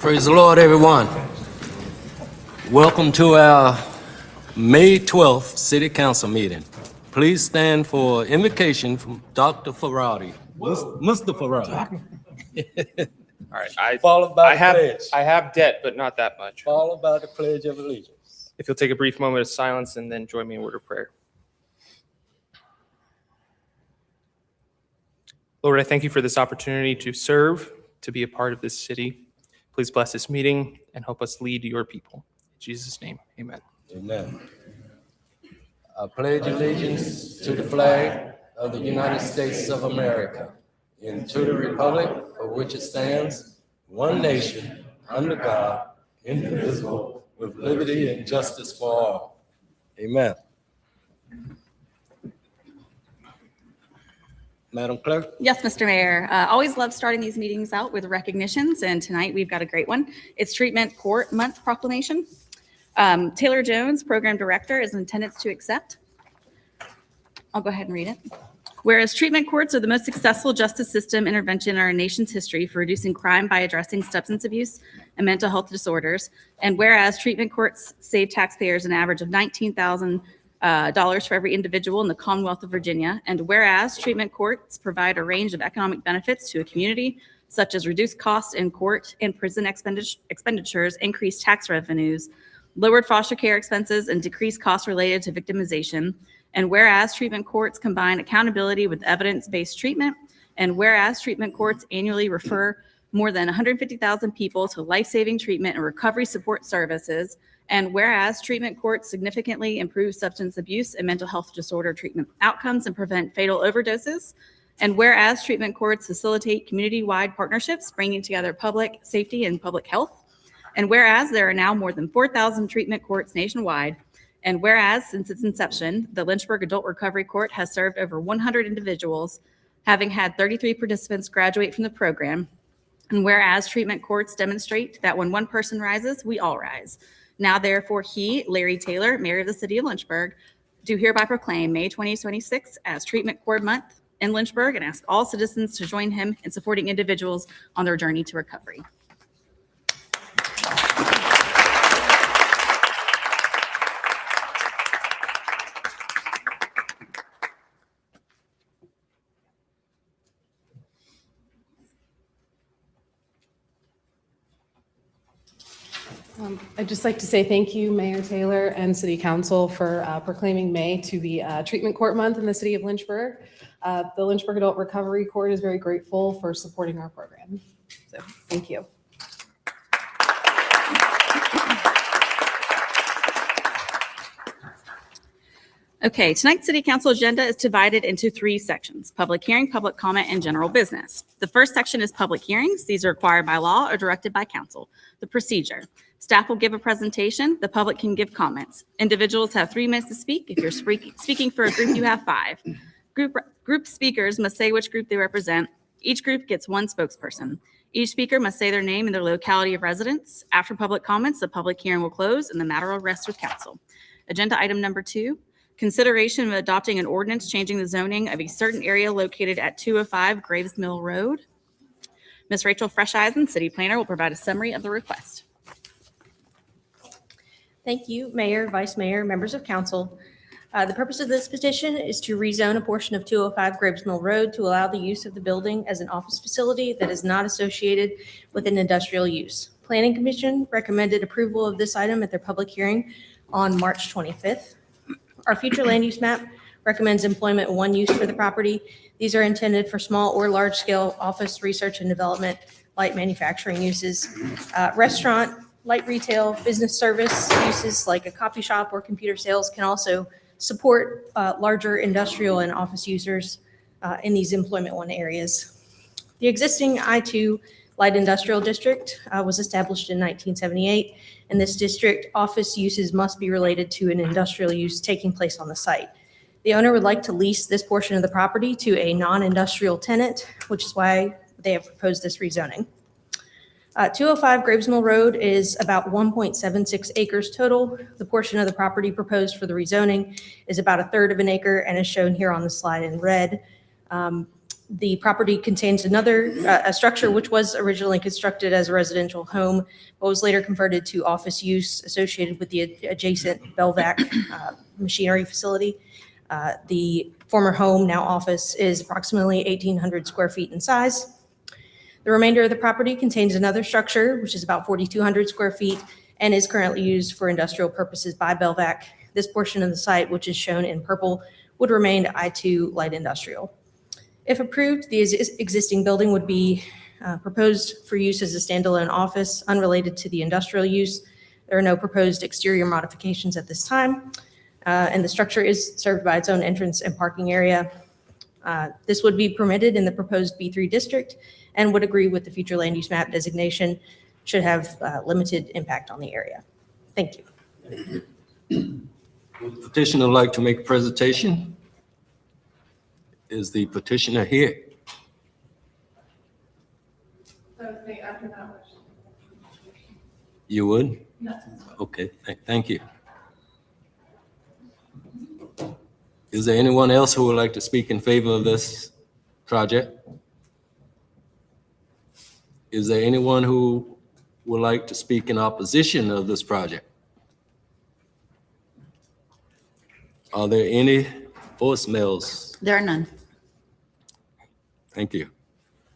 Praise the Lord, everyone. Welcome to our May 12th City Council meeting. Please stand for invocation from Dr. Ferrari, Mr. Ferrari. All right, Followed by the pledge. I have debt, but not that much. Followed by the Pledge of Allegiance. If you'll take a brief moment of silence and then join me in word of prayer. Lord, I thank you for this opportunity to serve, to be a part of this city. Please bless this meeting and help us lead your people. In Jesus' name, amen. Amen. I pledge allegiance to the flag of the United States of America and to the republic for which it stands, one nation, under God, indivisible, with liberty and justice for all. Amen. Madam Clerk? Yes, Mr. Mayor. Always love starting these meetings out with recognitions, and tonight we've got a great one. It's Treatment Court Month proclamation. Taylor Jones, Program Director, is in attendance to accept. I'll go ahead and read it. Whereas treatment courts are the most successful justice system intervention in our nation's history for reducing crime by addressing substance abuse and mental health disorders, and whereas treatment courts save taxpayers an average of $19,000 for every individual in the Commonwealth of Virginia, and whereas treatment courts provide a range of economic benefits to a community, such as reduced costs in court and prison expenditures, increased tax revenues, lowered foster care expenses, and decreased costs related to victimization, and whereas treatment courts combine accountability with evidence-based treatment, and whereas treatment courts annually refer more than 150,000 people to life-saving treatment and recovery support services, and whereas treatment courts significantly improve substance abuse and mental health disorder treatment outcomes and prevent fatal overdoses, and whereas treatment courts facilitate community-wide partnerships bringing together public safety and public health, and whereas there are now more than 4,000 treatment courts nationwide, and whereas since its inception, the Lynchburg Adult Recovery Court has served over 100 individuals, having had 33 participants graduate from the program, and whereas treatment courts demonstrate that when one person rises, we all rise. Now, therefore, he, Larry Taylor, Mayor of the City of Lynchburg, do hereby proclaim May 2026 as Treatment Court Month in Lynchburg and ask all citizens to join him in supporting individuals on their journey to recovery. I'd just like to say thank you, Mayor Taylor and City Council, for proclaiming May to be Treatment Court Month in the City of Lynchburg. The Lynchburg Adult Recovery Court is very grateful for supporting our program. So thank you. Okay, tonight's City Council agenda is divided into 3 sections: public hearing, public comment, and general business. The first section is public hearings. These are required by law or directed by council. The procedure: staff will give a presentation. The public can give comments. Individuals have 3 minutes to speak. If you're speaking for a group, you have 5. Group speakers must say which group they represent. Each group gets 1 spokesperson. Each speaker must say their name and their locality of residence. After public comments, the public hearing will close and the matter will rest with council. Agenda item number 2. Consideration of adopting an ordinance changing the zoning of a certain area located at 205 Graves Mill Road. Ms. Rachel Fresheisen, City Planner, will provide a summary of the request. Thank you, Mayor, Vice Mayor, members of council. The purpose of this petition is to rezone a portion of 205 Graves Mill Road to allow the use of the building as an office facility that is not associated with an industrial use. Planning Commission recommended approval of this item at their public hearing on March 25th. Our future land use map recommends employment 1 use for the property. These are intended for small or large scale office, research and development, light manufacturing uses, restaurant, light retail, business service uses like a coffee shop or computer sales can also support larger industrial and office users in these employment 1 areas. The existing I-2 light industrial district was established in 1978. In this district, office uses must be related to an industrial use taking place on the site. The owner would like to lease this portion of the property to a non-industrial tenant, which is why they have proposed this rezoning. 205 Graves Mill Road is about 1.76 acres total. The portion of the property proposed for the rezoning is about 1/3 of an acre and is shown here on the slide in red. The property contains another a structure which was originally constructed as a residential home, but was later converted to office use associated with the adjacent Belvac machinery facility. The former home, now office, is approximately 1,800 square feet in size. The remainder of the property contains another structure, which is about 4,200 square feet, and is currently used for industrial purposes by Belvac. This portion of the site, which is shown in purple, would remain I-2 light industrial. If approved, the existing building would be proposed for use as a standalone office, unrelated to the industrial use. There are no proposed exterior modifications at this time, and the structure is served by its own entrance and parking area. This would be permitted in the proposed B3 district and would agree with the future land use map designation, should have limited impact on the area. Thank you. Would the petitioner like to make a presentation? Is the petitioner here? You would? No. Okay, thank you. Is there anyone else who would like to speak in favor of this project? Is there anyone who would like to speak in opposition of this project? Are there any voicemails? There are none. Thank you.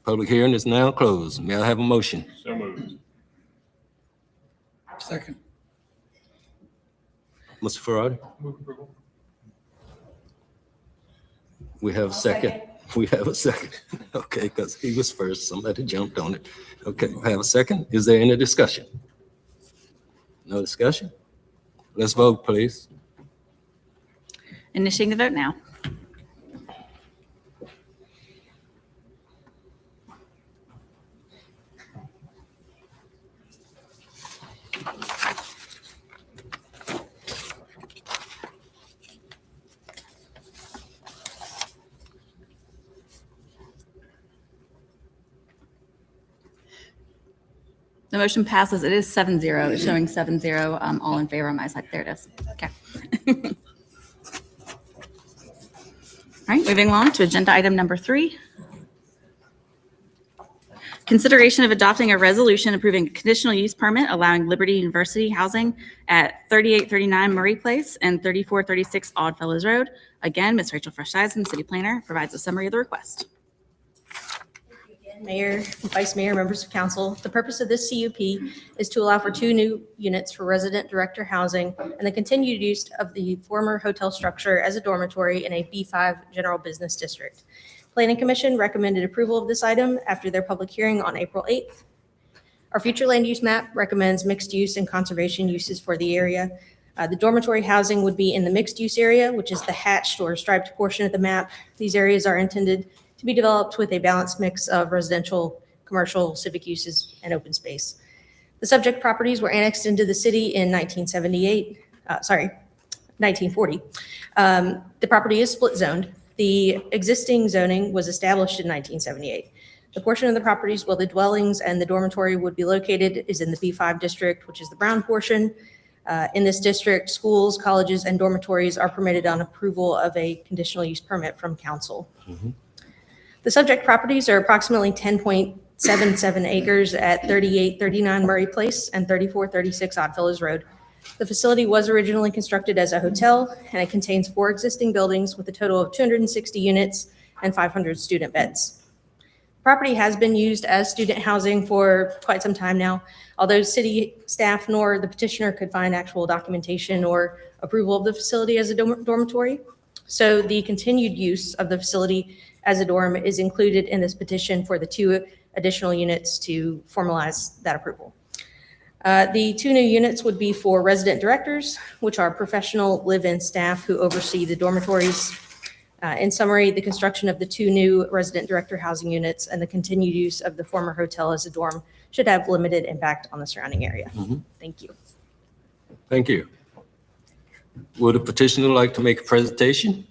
Public hearing is now closed. May I have a motion? So moved. Second. Mr. Faradi? Move approval. We have a second. We have a second. Okay, because he was first. Somebody jumped on it. Okay, we have a second. Is there any discussion? No discussion? Let's vote, please. Initiating the vote now. The motion passes. It is 7-0. It's showing 7-0. All in favor on my side. There it is. Okay. All right, moving along to agenda item number 3. Consideration of adopting a resolution approving a conditional use permit allowing Liberty University housing at 3839 Murray Place and 3436 Oddfellows Road. Again, Ms. Rachel Fresh-Eisen, City Planner, provides a summary of the request. Mayor, Vice Mayor, members of council, the purpose of this CUP is to allow for 2 new units for resident director housing and the continued use of the former hotel structure as a dormitory in a B5 general business district. Planning Commission recommended approval of this item after their public hearing on April 8th. Our future land use map recommends mixed use and conservation uses for the area. The dormitory housing would be in the mixed use area, which is the hatched or striped portion of the map. These areas are intended to be developed with a balanced mix of residential, commercial, civic uses, and open space. The subject properties were annexed into the city in 1940. The property is split zoned. The existing zoning was established in 1978. The portion of the properties where the dwellings and the dormitory would be located is in the B5 district, which is the brown portion. In this district, schools, colleges, and dormitories are permitted on approval of a conditional use permit from council. The subject properties are approximately 10.77 acres at 3839 Murray Place and 3436 Oddfellows Road. The facility was originally constructed as a hotel, and it contains 4 existing buildings with a total of 260 units and 500 student beds. Property has been used as student housing for quite some time now, although city staff nor the petitioner could find actual documentation or approval of the facility as a dormitory. So the continued use of the facility as a dorm is included in this petition for the 2 additional units to formalize that approval. The 2 new units would be for resident directors, which are professional live-in staff who oversee the dormitories. In summary, the construction of the 2 new resident director housing units and the continued use of the former hotel as a dorm should have limited impact on the surrounding area. Thank you. Thank you. Would the petitioner like to make a presentation?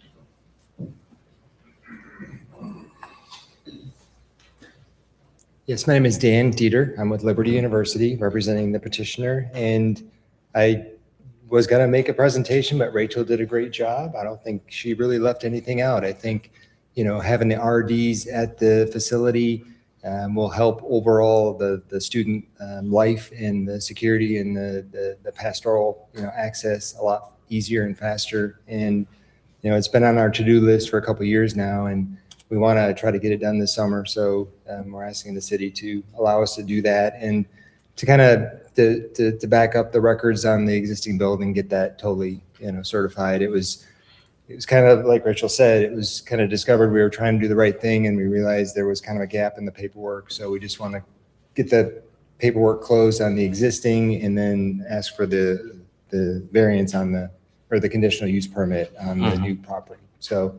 Yes, my name is Dan Dieter. I'm with Liberty University representing the petitioner, and I was going to make a presentation, but Rachel did a great job. I don't think she really left anything out. I think, having the RDs at the facility will help overall the student life and the security and the pastoral, access a lot easier and faster. And, it's been on our to-do list for a couple of years now, and we want to try to get it done this summer. So we're asking the city to allow us to do that and to kind of to back up the records on the existing building, get that totally, certified. It was kind of like Rachel said, it was kind of discovered we were trying to do the right thing, and we realized there was kind of a gap in the paperwork. So we just want to get the paperwork closed on the existing and then ask for the variance on the conditional use permit on the new property. So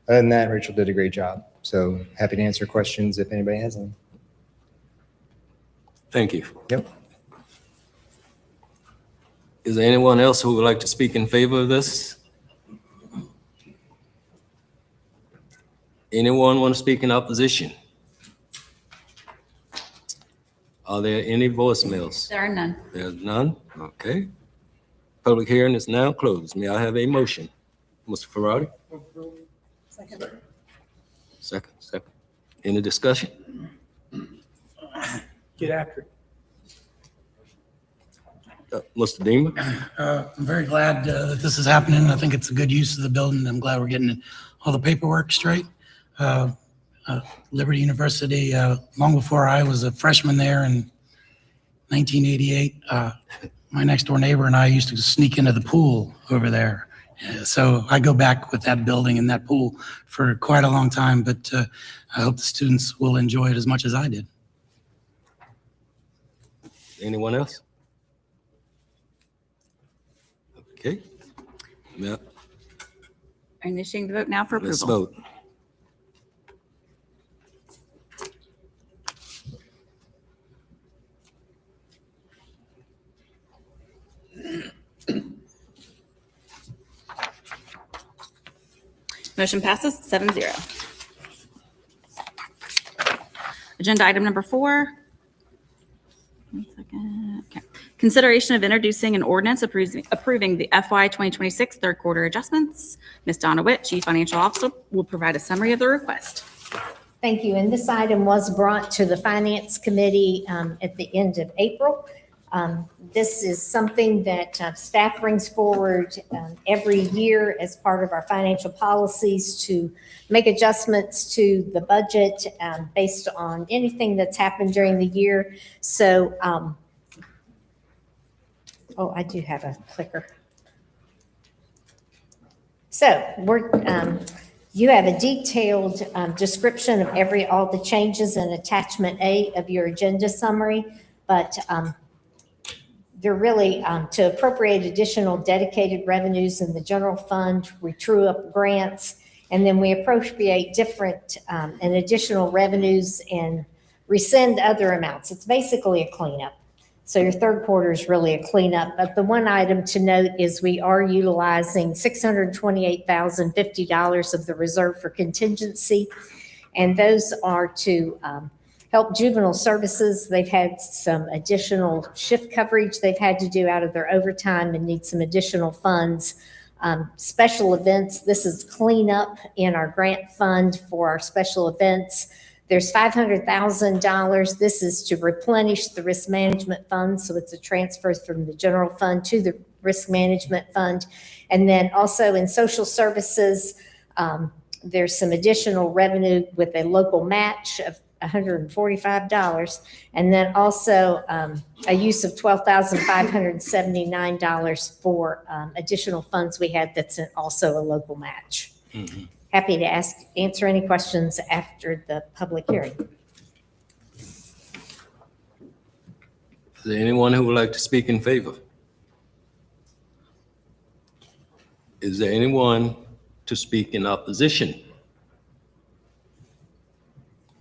other than that, Rachel did a great job. So happy to answer questions if anybody has any. Thank you. Yep. Is there anyone else who would like to speak in favor of this? Anyone want to speak in opposition? Are there any voicemails? There are none. There's none? Okay. Public hearing is now closed. May I have a motion? Mr. Ferrari? Second. Any discussion? Get after it. Mr. Deemer? I'm very glad that this is happening. I think it's a good use of the building. I'm glad we're getting all the paperwork straight. Liberty University, long before I was a freshman there in 1988, my next door neighbor and I used to sneak into the pool over there. So I go back with that building and that pool for quite a long time, but I hope the students will enjoy it as much as I did. Anyone else? Okay. Now, Initiating the vote now for let's approval. vote. Motion passes 7-0. Agenda item number 4. One second. Okay. Consideration of introducing an ordinance approving the FY 2026 third quarter adjustments. Ms. Donna Witt, Chief Financial Officer, will provide a summary of the request. Thank you. And this item was brought to the Finance Committee at the end of April. This is something that staff brings forward every year as part of our financial policies to make adjustments to the budget based on anything that's happened during the year. So, I do have a clicker. So you have a detailed description of all the changes in attachment A of your agenda summary, but they're really to appropriate additional dedicated revenues in the general fund, we true up grants, and then we appropriate different and additional revenues and rescind other amounts. It's basically a cleanup. So your third quarter is really a cleanup. But the one item to note is we are utilizing $628,050 of the reserve for contingency, and those are to help juvenile services. They've had some additional shift coverage they've had to do out of their overtime and need some additional funds. Special events, this is cleanup in our grant fund for our special events. There's $500,000. This is to replenish the risk management fund. So it's a transfer from the general fund to the risk management fund. And then also in social services, there's some additional revenue with a local match of $145, and then also a use of $12,579 for additional funds we had that's also a local match. Mm-hmm. Happy to answer any questions after the public hearing. Is there anyone who would like to speak in favor? Is there anyone to speak in opposition?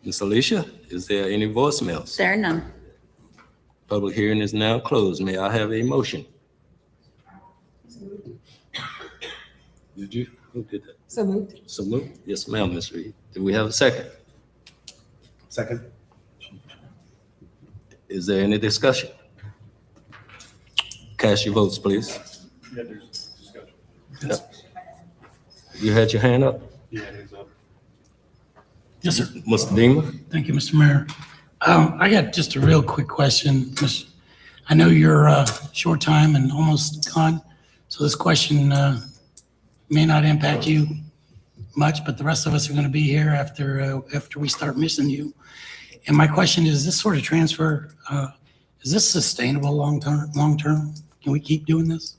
Ms. Alicia, is there any voicemails? There are none. Public hearing is now closed. May I have a motion? Did you? Who did that? So moved. So moved. Yes, ma'am, Ms. Reed. Do we have a second? Second. Is there any discussion? Cast your votes, please. Yeah, there's discussion. You had your hand up? Yeah, hands up. Yes, sir. Mr. Deemer? Thank you, Mr. Mayor. I got just a real quick question. I know you're short time and almost gone, so this question may not impact you much, but the rest of us are going to be here after we start missing you. And my question is, this sort of transfer, is this sustainable long term? Can we keep doing this?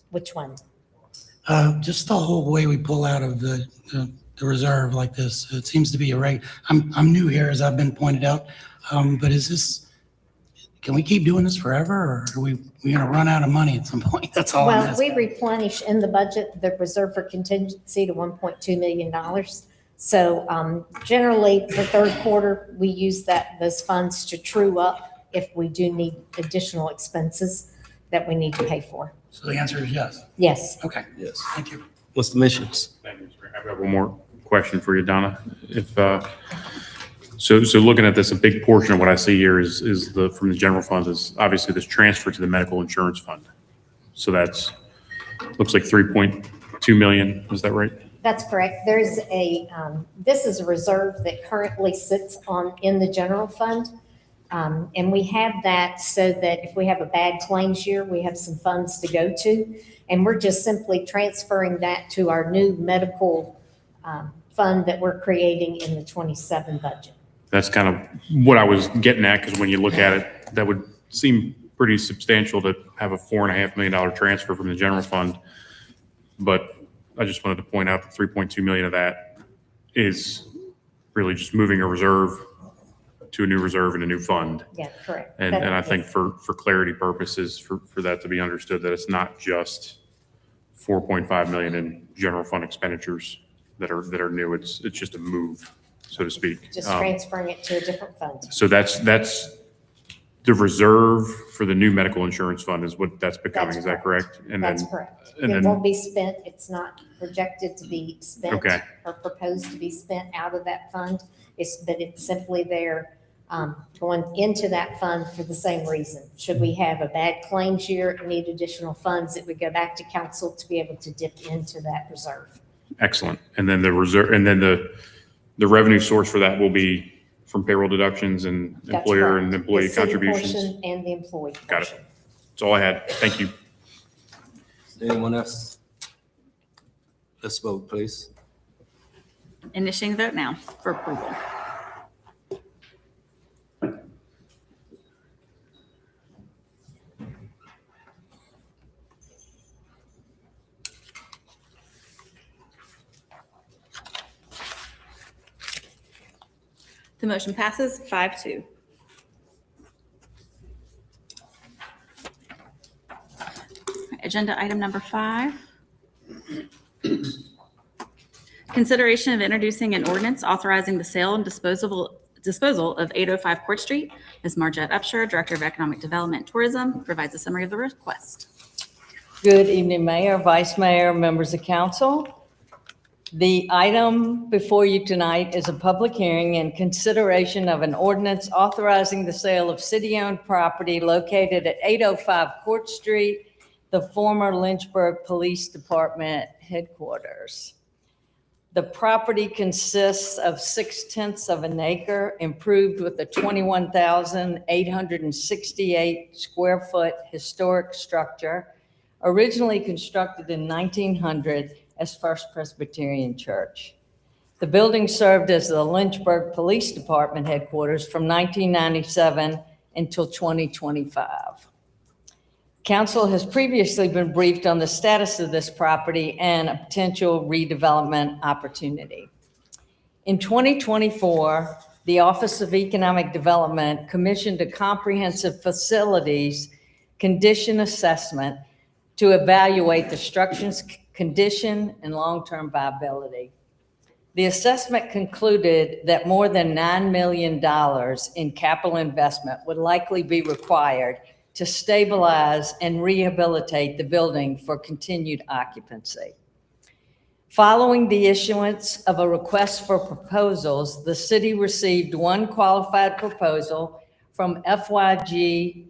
Which one? Just the whole way we pull out of the reserve like this, it seems to be a right. I'm new here, as I've been pointed out, but can we keep doing this forever, or are we going to run out of money at some point? That's all I'm Well, asking. we replenish in the budget the reserve for contingency to $1.2 million. So generally, the third quarter, we use those funds to true up if we do need additional expenses that we need to pay for. So the answer is yes. Yes. Okay, Yes. thank you. Mr. Missions? Thank you, Mr. Mayor. I've got one more question for you, Donna. So looking at this, a big portion of what I see here is from the general fund is obviously this transfer to the medical insurance fund. So looks like 3.2 million. Is that right? That's correct. There's this is a reserve that currently sits in the general fund. And we have that so that if we have a bad claims year, we have some funds to go to. And we're just simply transferring that to our new medical fund that we're creating in the 27 budget. That's kind of what I was getting at, because when you look at it, that would seem pretty substantial to have a $4.5 million transfer from the general fund. But I just wanted to point out that 3.2 million of that is really just moving a reserve to a new reserve and a new fund. Yeah, correct. And I think for clarity purposes, for that to be understood, that it's not just 4.5 million in general fund expenditures that are new. It's just a move, so to speak. Just transferring it to a different fund. So that's the reserve for the new medical insurance fund is what that's becoming. That's Is that correct? And That's then, correct. and It then- won't be spent. It's not projected to be spent Okay. or proposed to be spent out of that fund. But it's simply there going into that fund for the same reason. Should we have a bad claims year and need additional funds, it would go back to council to be able to dip into that reserve. excellent. And then the reserve, and then the revenue source for that will be from payroll deductions and That's employer correct. and employee The city contributions. portion and the employee Got it. portion. That's all I had. Thank you. Anyone else? Let's vote, please. Initiating the vote now for approval. The motion passes 5-2. Agenda item number 5. Consideration of introducing an ordinance authorizing the sale and disposal of 805 Court Street. Ms. Margette Upshur, Director of Economic Development and Tourism, provides a summary of the request. Good evening, Mayor, Vice Mayor, members of council. The item before you tonight is a public hearing and consideration of an ordinance authorizing the sale of city-owned property located at 805 Court Street, the former Lynchburg Police Department headquarters. The property consists of 0.6 of an acre, improved with a 21,868 square foot historic structure, originally constructed in 1900 as First Presbyterian Church. The building served as the Lynchburg Police Department headquarters from 1997 until 2025. Council has previously been briefed on the status of this property and a potential redevelopment opportunity. In 2024, the Office of Economic Development commissioned a comprehensive facilities condition assessment to evaluate the structure's condition and long-term viability. The assessment concluded that more than $9 million in capital investment would likely be required to stabilize and rehabilitate the building for continued occupancy. Following the issuance of a request for proposals, the city received one qualified proposal from FYG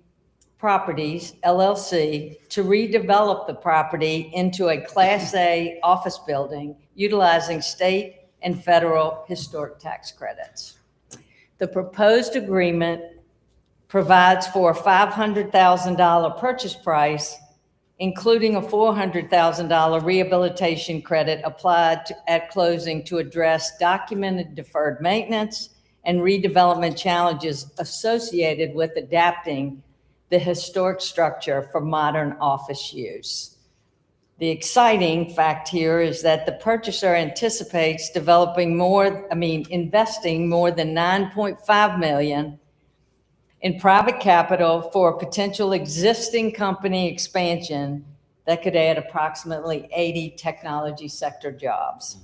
Properties LLC to redevelop the property into a Class A office building utilizing state and federal historic tax credits. The proposed agreement provides for a $500,000 purchase price, including a $400,000 rehabilitation credit applied at closing to address documented deferred maintenance and redevelopment challenges associated with adapting the historic structure for modern office use. The exciting fact here is that the purchaser anticipates investing more than $9.5 million in private capital for a potential existing company expansion that could add approximately 80 technology sector jobs.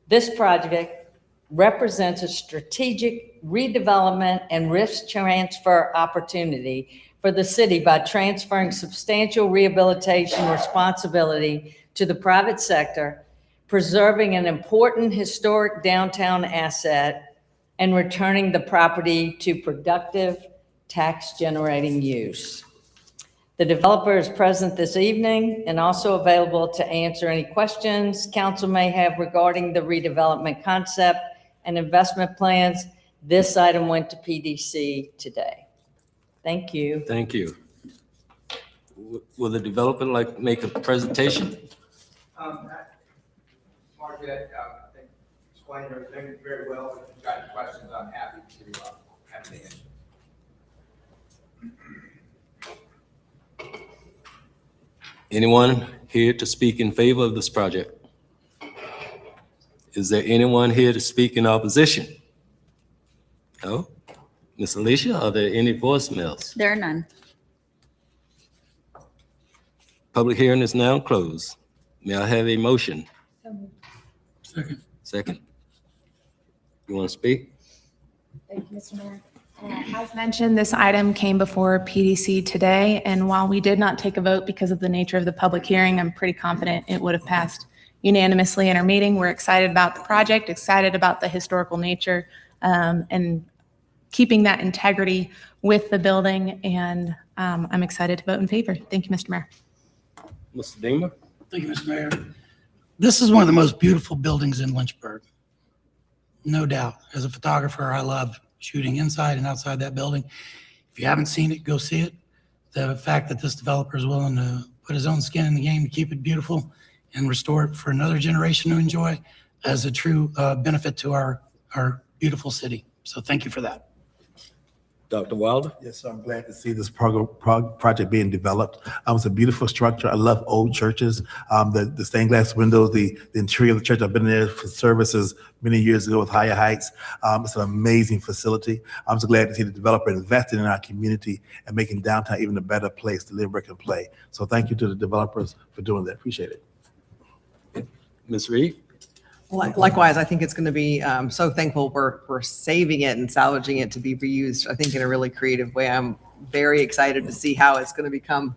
This project represents a strategic redevelopment and risk transfer opportunity for the city by transferring substantial rehabilitation responsibility to the private sector, preserving an important historic downtown asset, and returning the property to productive tax-generating use. The developer is present this evening and also available to answer any questions council may have regarding the redevelopment concept and investment plans. This item went to PDC today. Thank you. Thank you. Will the developer like make a presentation? Margaret, I think explained everything very well. If you've got any questions, I'm happy to answer. Anyone here to speak in favor of this project? Is there anyone here to speak in opposition? No? Ms. Alicia, are there any voicemails? There are none. Public hearing is now closed. May I have a motion? Second. Second? You want to speak? Thank you, Mr. Mayor. As mentioned, this item came before PDC today, and while we did not take a vote because of the nature of the public hearing, I'm pretty confident it would have passed unanimously in our meeting. We're excited about the project, excited about the historical nature, and keeping that integrity with the building, and I'm excited to vote in favor. Thank you, Mr. Mayor. Mr. Dingman? Thank you, Mr. Mayor. This is one of the most beautiful buildings in Lynchburg. No doubt. As a photographer, I love shooting inside and outside that building. If you haven't seen it, go see it. The fact that this developer is willing to put his own skin in the game to keep it beautiful and restore it for another generation to enjoy as a true benefit to our beautiful city. So thank you for that. Dr. Wilder? Yes, so I'm glad to see this project being developed. It's a beautiful structure. I love old churches. The stained glass windows, the interior of the church. I've been there for services many years ago with Higher Heights. It's an amazing facility. I'm so glad to see the developer investing in our community and making downtown even a better place to live, work, and play. So thank you to the developers for doing that. Appreciate it. Ms. Reed? Likewise, I think it's going to be so thankful we're saving it and salvaging it to be reused, I think, in a really creative way. I'm very excited to see how it's going to become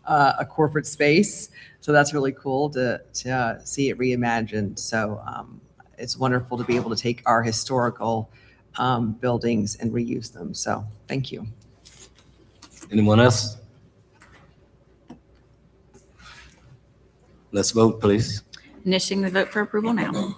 a corporate space. So that's really cool to see it reimagined. So it's wonderful to be able to take our historical buildings and reuse them. So thank you. Anyone else? Let's vote, please. Initiating the vote for approval now.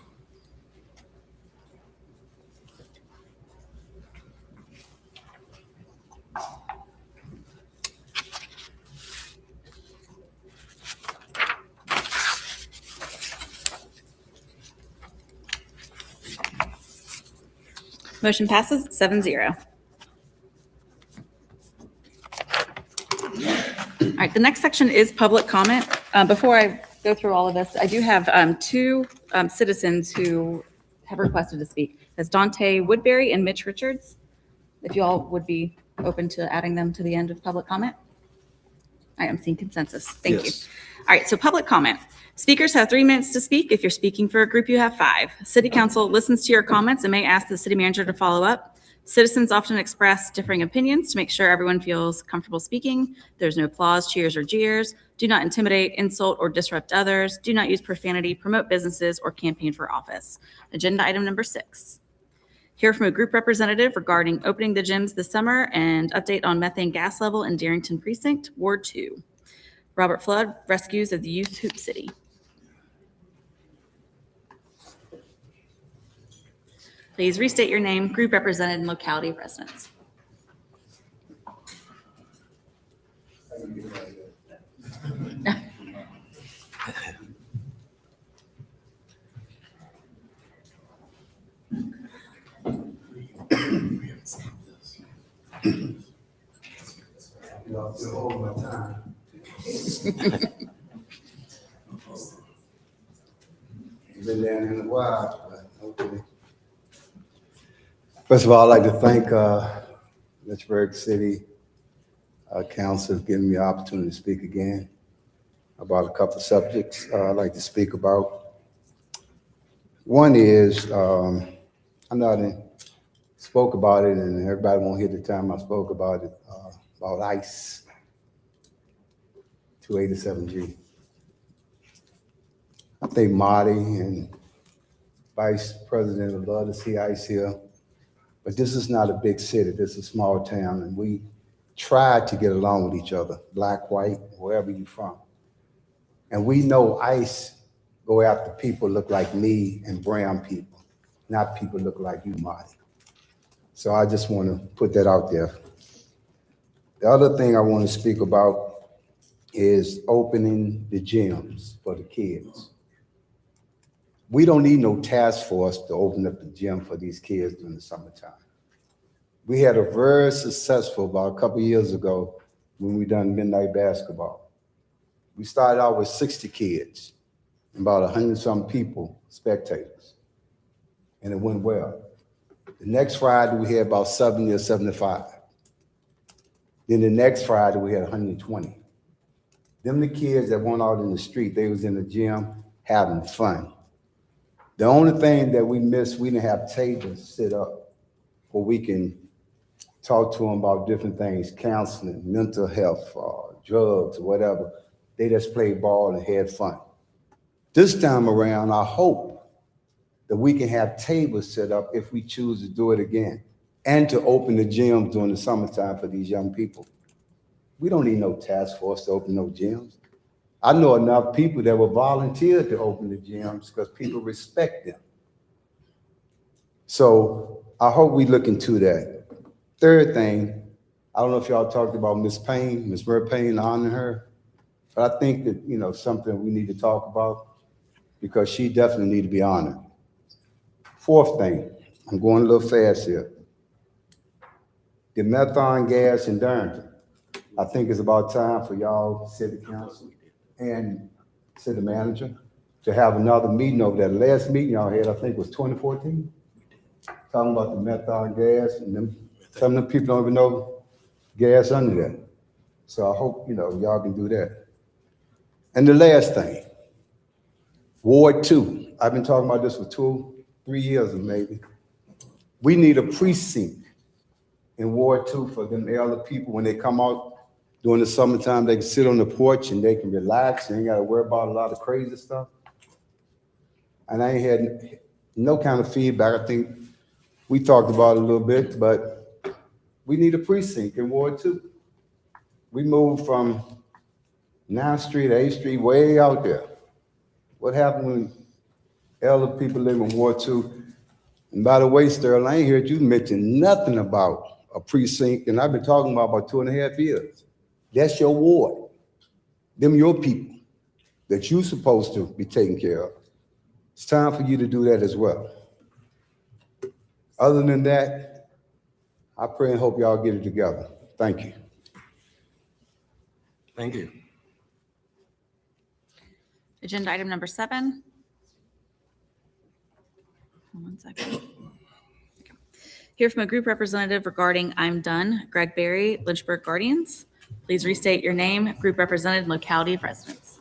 Motion passes 7-0. All right, the next section is public comment. Before I go through all of this, I do have two citizens who have requested to speak. That's Dante Woodbury and Mitch Richards. If you all would be open to adding them to the end of public comment. I am seeing consensus. Thank you. All right, so public comment. Speakers have 3 minutes to speak. If you're speaking for a group, you have 5. City Council listens to your comments and may ask the city manager to follow up. Citizens often express differing opinions to make sure everyone feels comfortable speaking. There's no applause, cheers, or jeers. Do not intimidate, insult, or disrupt others. Do not use profanity, promote businesses, or campaign for office. Agenda item number 6. Hear from a group representative regarding opening the gyms this summer and update on methane gas level in Darrington Precinct, Ward 2. Robert Flood, Rescues of the Youth Hoop City. Please restate your name, group represented, and locality of residence. Been down here in a while, but okay. First of all, I'd like to thank Lynchburg City Council for giving me the opportunity to speak again about a couple of subjects I'd like to speak about. One is, I know I spoke about it, and everybody won't hear the time I spoke about it, about ICE 287G. I think Marty and Vice President would love to see ICE here, but this is not a big city. This is a small town, and we try to get along with each other, black, white, wherever you're from. And we know ICE go after people look like me and brown people, not people look like you, Marty. So I just want to put that out there. The other thing I want to speak about is opening the gyms for the kids. We don't need no task force to open up the gym for these kids during the summertime. We had a very successful, about a couple of years ago, when we done midnight basketball. We started out with 60 kids, and about 100-some people, spectators, and it went well. The next Friday, we had about 70 or 75. Then the next Friday, we had 120. Them the kids that went out in the street, they was in the gym having fun. The only thing that we missed, we didn't have tables set up where we can talk to them about different things, counseling, mental health, drugs, whatever. They just played ball and had fun. This time around, I hope that we can have tables set up if we choose to do it again, and to open the gyms during the summertime for these young people. We don't need no task force to open no gyms. I know enough people that will volunteer to open the gyms because people respect them. So I hope we look into that. Third thing, I don't know if y'all talked about Miss Payne, Miss Murray Payne, honoring her, but I think that, you know, something we need to talk about because she definitely need to be honored. Fourth thing, I'm going a little fast here. The methane gas in Darrington. I think it's about time for y'all, city council and city manager, to have another meeting over there. The last meeting y'all had, I think, was 2014, talking about the methane gas, and them, some of the people don't even know gas under that. So I hope, you know, y'all can do that. And the last thing, Ward 2. I've been talking about this for 2-3 years maybe. We need a precinct in Ward 2 for them elder people when they come out during the summertime. They can sit on the porch and they can relax. They ain't got to worry about a lot of crazy stuff. And I ain't had no kind of feedback. I think we talked about it a little bit, but we need a precinct in Ward 2. We moved from 9th Street, 8th Street, way out there. What happened when elder people live in Ward 2? And by the way, Sterling, I ain't heard you mention nothing about a precinct, and I've been talking about 2.5 years. That's your ward. Them your people that you're supposed to be taking care of. It's time for you to do that as well. Other than that, I pray and hope y'all get it together. Thank you. Thank you. Agenda item number 7. One second. Hear from a group representative regarding I'm Done, Greg Berry, Lynchburg Guardians. Please restate your name, group represented, and locality of residence.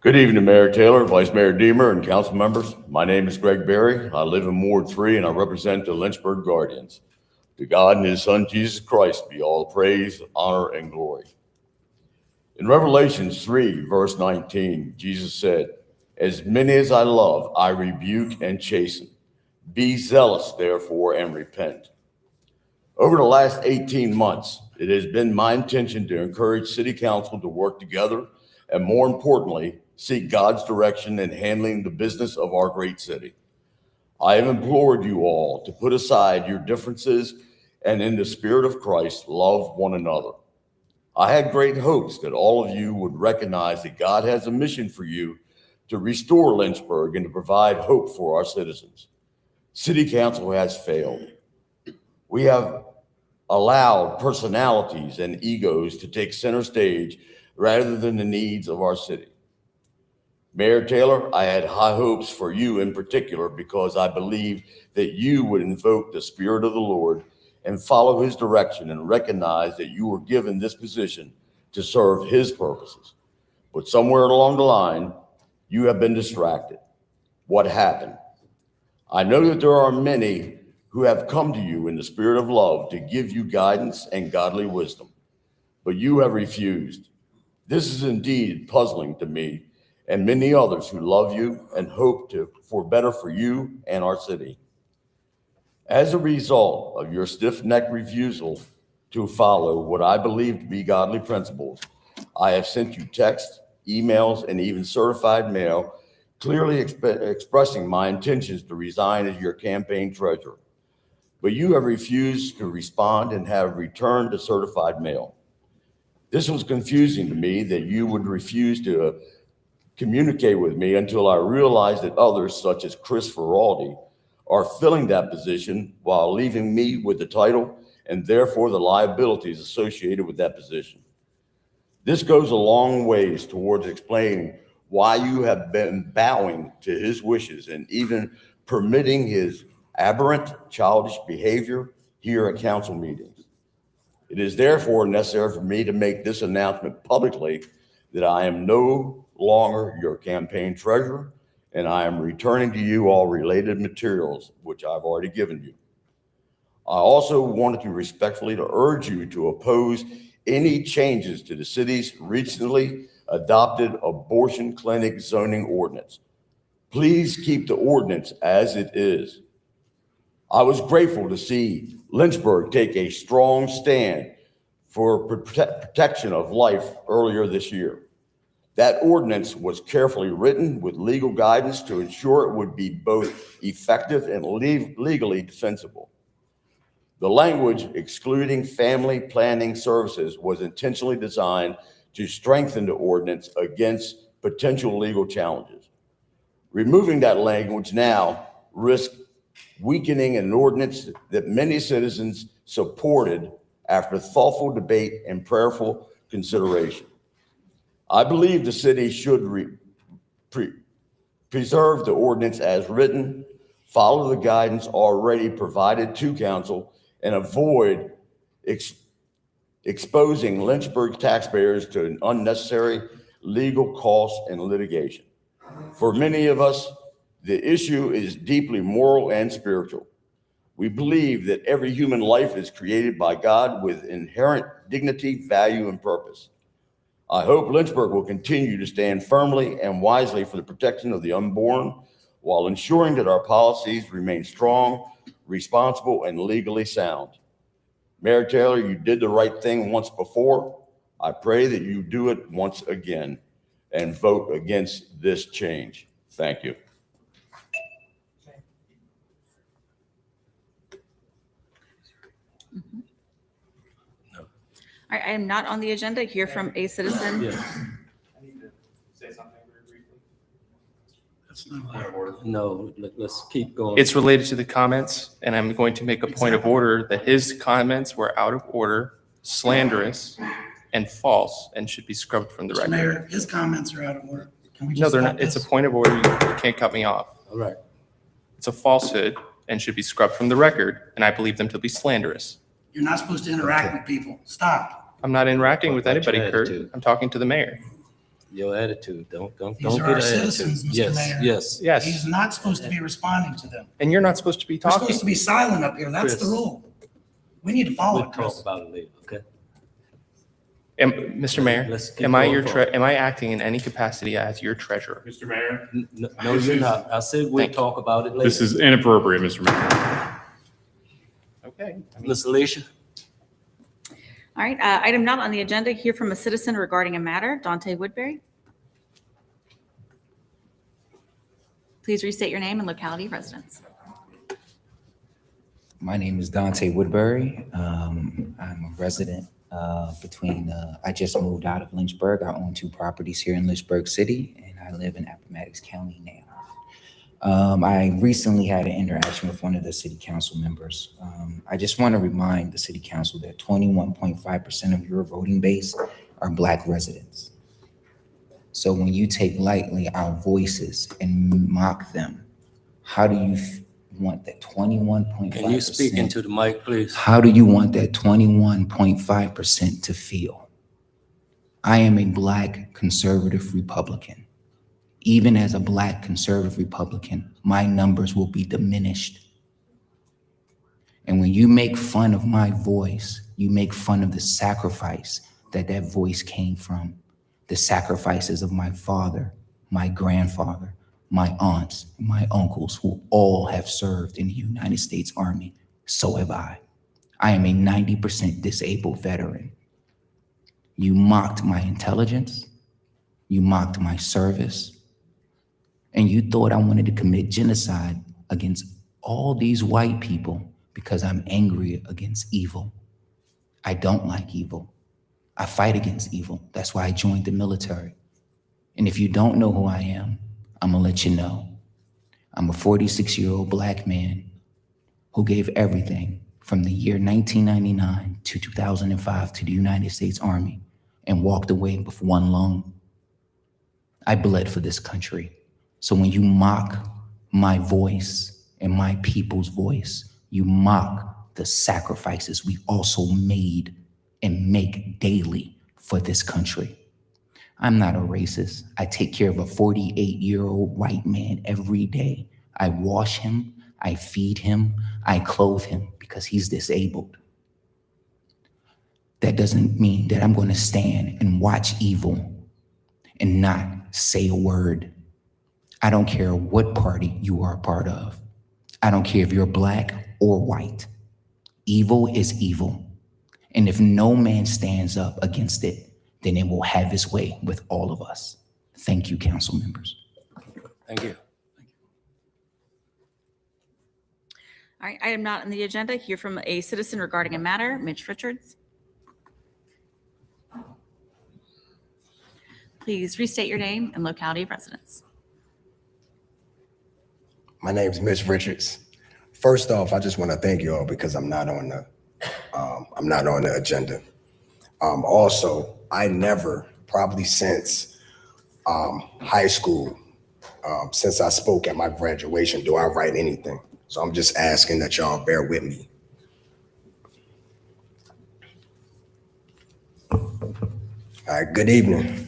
Good evening, Mayor Taylor, Vice Mayor Deemer, and council members. My name is Greg Berry. I live in Ward 3, and I represent the Lynchburg Guardians. To God and his son, Jesus Christ, be all praise, honor, and glory. In Revelation 3, verse 19, Jesus said, "As many as I love, I rebuke and chasten. Be zealous, therefore, and repent." Over the last 18 months, it has been my intention to encourage City Council to work together and more importantly, seek God's direction in handling the business of our great city. I have implored you all to put aside your differences and in the spirit of Christ, love one another. I had great hopes that all of you would recognize that God has a mission for you to restore Lynchburg and to provide hope for our citizens. City Council has failed. We have allowed personalities and egos to take center stage rather than the needs of our city. Mayor Taylor, I had high hopes for you in particular because I believed that you would invoke the Spirit of the Lord and follow his direction and recognize that you were given this position to serve his purposes. But somewhere along the line, you have been distracted. What happened? I know that there are many who have come to you in the spirit of love to give you guidance and godly wisdom, but you have refused. This is indeed puzzling to me and many others who love you and hope for better for you and our city. As a result of your stiff-necked refusal to follow what I believe to be godly principles, I have sent you texts, emails, and even certified mail clearly expressing my intentions to resign as your campaign treasurer. But you have refused to respond and have returned the certified mail. This was confusing to me that you would refuse to communicate with me until I realized that others, such as Chris Ferraldi, are filling that position while leaving me with the title and therefore the liabilities associated with that position. This goes a long ways towards explaining why you have been bowing to his wishes and even permitting his aberrant childish behavior here at council meetings. It is therefore necessary for me to make this announcement publicly that I am no longer your campaign treasurer, and I am returning to you all related materials, which I've already given you. I also wanted to respectfully urge you to oppose any changes to the city's recently adopted abortion clinic zoning ordinance. Please keep the ordinance as it is. I was grateful to see Lynchburg take a strong stand for protection of life earlier this year. That ordinance was carefully written with legal guidance to ensure it would be both effective and legally defensible. The language excluding family planning services was intentionally designed to strengthen the ordinance against potential legal challenges. Removing that language now risks weakening an ordinance that many citizens supported after thoughtful debate and prayerful consideration. I believe the city should preserve the ordinance as written, follow the guidance already provided to council, and avoid exposing Lynchburg taxpayers to unnecessary legal costs and litigation. For many of us, the issue is deeply moral and spiritual. We believe that every human life is created by God with inherent dignity, value, and purpose. I hope Lynchburg will continue to stand firmly and wisely for the protection of the unborn while ensuring that our policies remain strong, responsible, and legally sound. Mayor Taylor, you did the right thing once before. I pray that you do it once again and vote against this change. Thank you. All right, I am not on the agenda. Hear from a citizen. Yes. I need to say something very briefly. No, let's keep going. It's related to the comments, and I'm going to make a point of order that his comments were out of order, slanderous, and false, and should be scrubbed from the Mr. record. Mayor, his comments are out of order. Can we just No, they're stop not. It's a this? point of order. You can't cut me off. All right. It's a falsehood and should be scrubbed from the record, and I believe them to be slanderous. You're not supposed to interact with people. Stop. I'm not interacting with What's your anybody, Kurt. attitude? I'm talking to the mayor. Your attitude, don't These get are an our citizens, attitude. Mr. Yes, Mayor. yes. Yes, He's not supposed to be responding to them. and you're not supposed to be We're talking. supposed to be silent up here. That's the Chris. rule. We need to follow We'll it, talk Chris. about it later, okay? Mr. Mayor, Let's keep am I going your forward. am I acting in any capacity as your treasurer? Mr. Mayor, No, you're not. I said we'll Thank you. talk about it later. this is inappropriate, Mr. Mayor. Okay. Ms. Alicia? All right, item not on the agenda. Hear from a citizen regarding a matter. Dante Woodbury. Please restate your name and locality of residence. My name is Dante Woodbury. I'm a resident I just moved out of Lynchburg. I own 2 properties here in Lynchburg City, and I live in Appomattox County now. I recently had an interaction with one of the city council members. I just want to remind the city council that 21.5% of your voting base are Black residents. So when you take lightly our voices and mock them, how do you want that 21.5%? Can you speak into the mic, please? How do you want that 21.5% to feel? I am a Black conservative Republican. Even as a Black conservative Republican, my numbers will be diminished. And when you make fun of my voice, you make fun of the sacrifice that voice came from, the sacrifices of my father, my grandfather, my aunts, and my uncles, who all have served in the United States Army. So have I. I am a 90% disabled veteran. You mocked my intelligence. You mocked my service. And you thought I wanted to commit genocide against all these white people because I'm angry against evil. I don't like evil. I fight against evil. That's why I joined the military. And if you don't know who I am, I'm gonna let you know. I'm a 46-year-old Black man who gave everything from the year 1999 to 2005 to the United States Army and walked away with 1 lung. I bled for this country. So when you mock my voice and my people's voice, you mock the sacrifices we also made and make daily for this country. I'm not a racist. I take care of a 48-year-old white man every day. I wash him, I feed him, I clothe him because he's disabled. That doesn't mean that I'm going to stand and watch evil and not say a word. I don't care what party you are a part of. I don't care if you're Black or white. Evil is evil. And if no man stands up against it, then it will have its way with all of us. Thank you, council members. Thank you. All right, item not on the agenda. Hear from a citizen regarding a matter. Mitch Richards. Please restate your name and locality of residence. My name is Mitch Richards. First off, I just want to thank you all because I'm not on the agenda. Also, I never, probably since high school, since I spoke at my graduation, do I write anything. So I'm just asking that y'all bear with me. All right, good evening.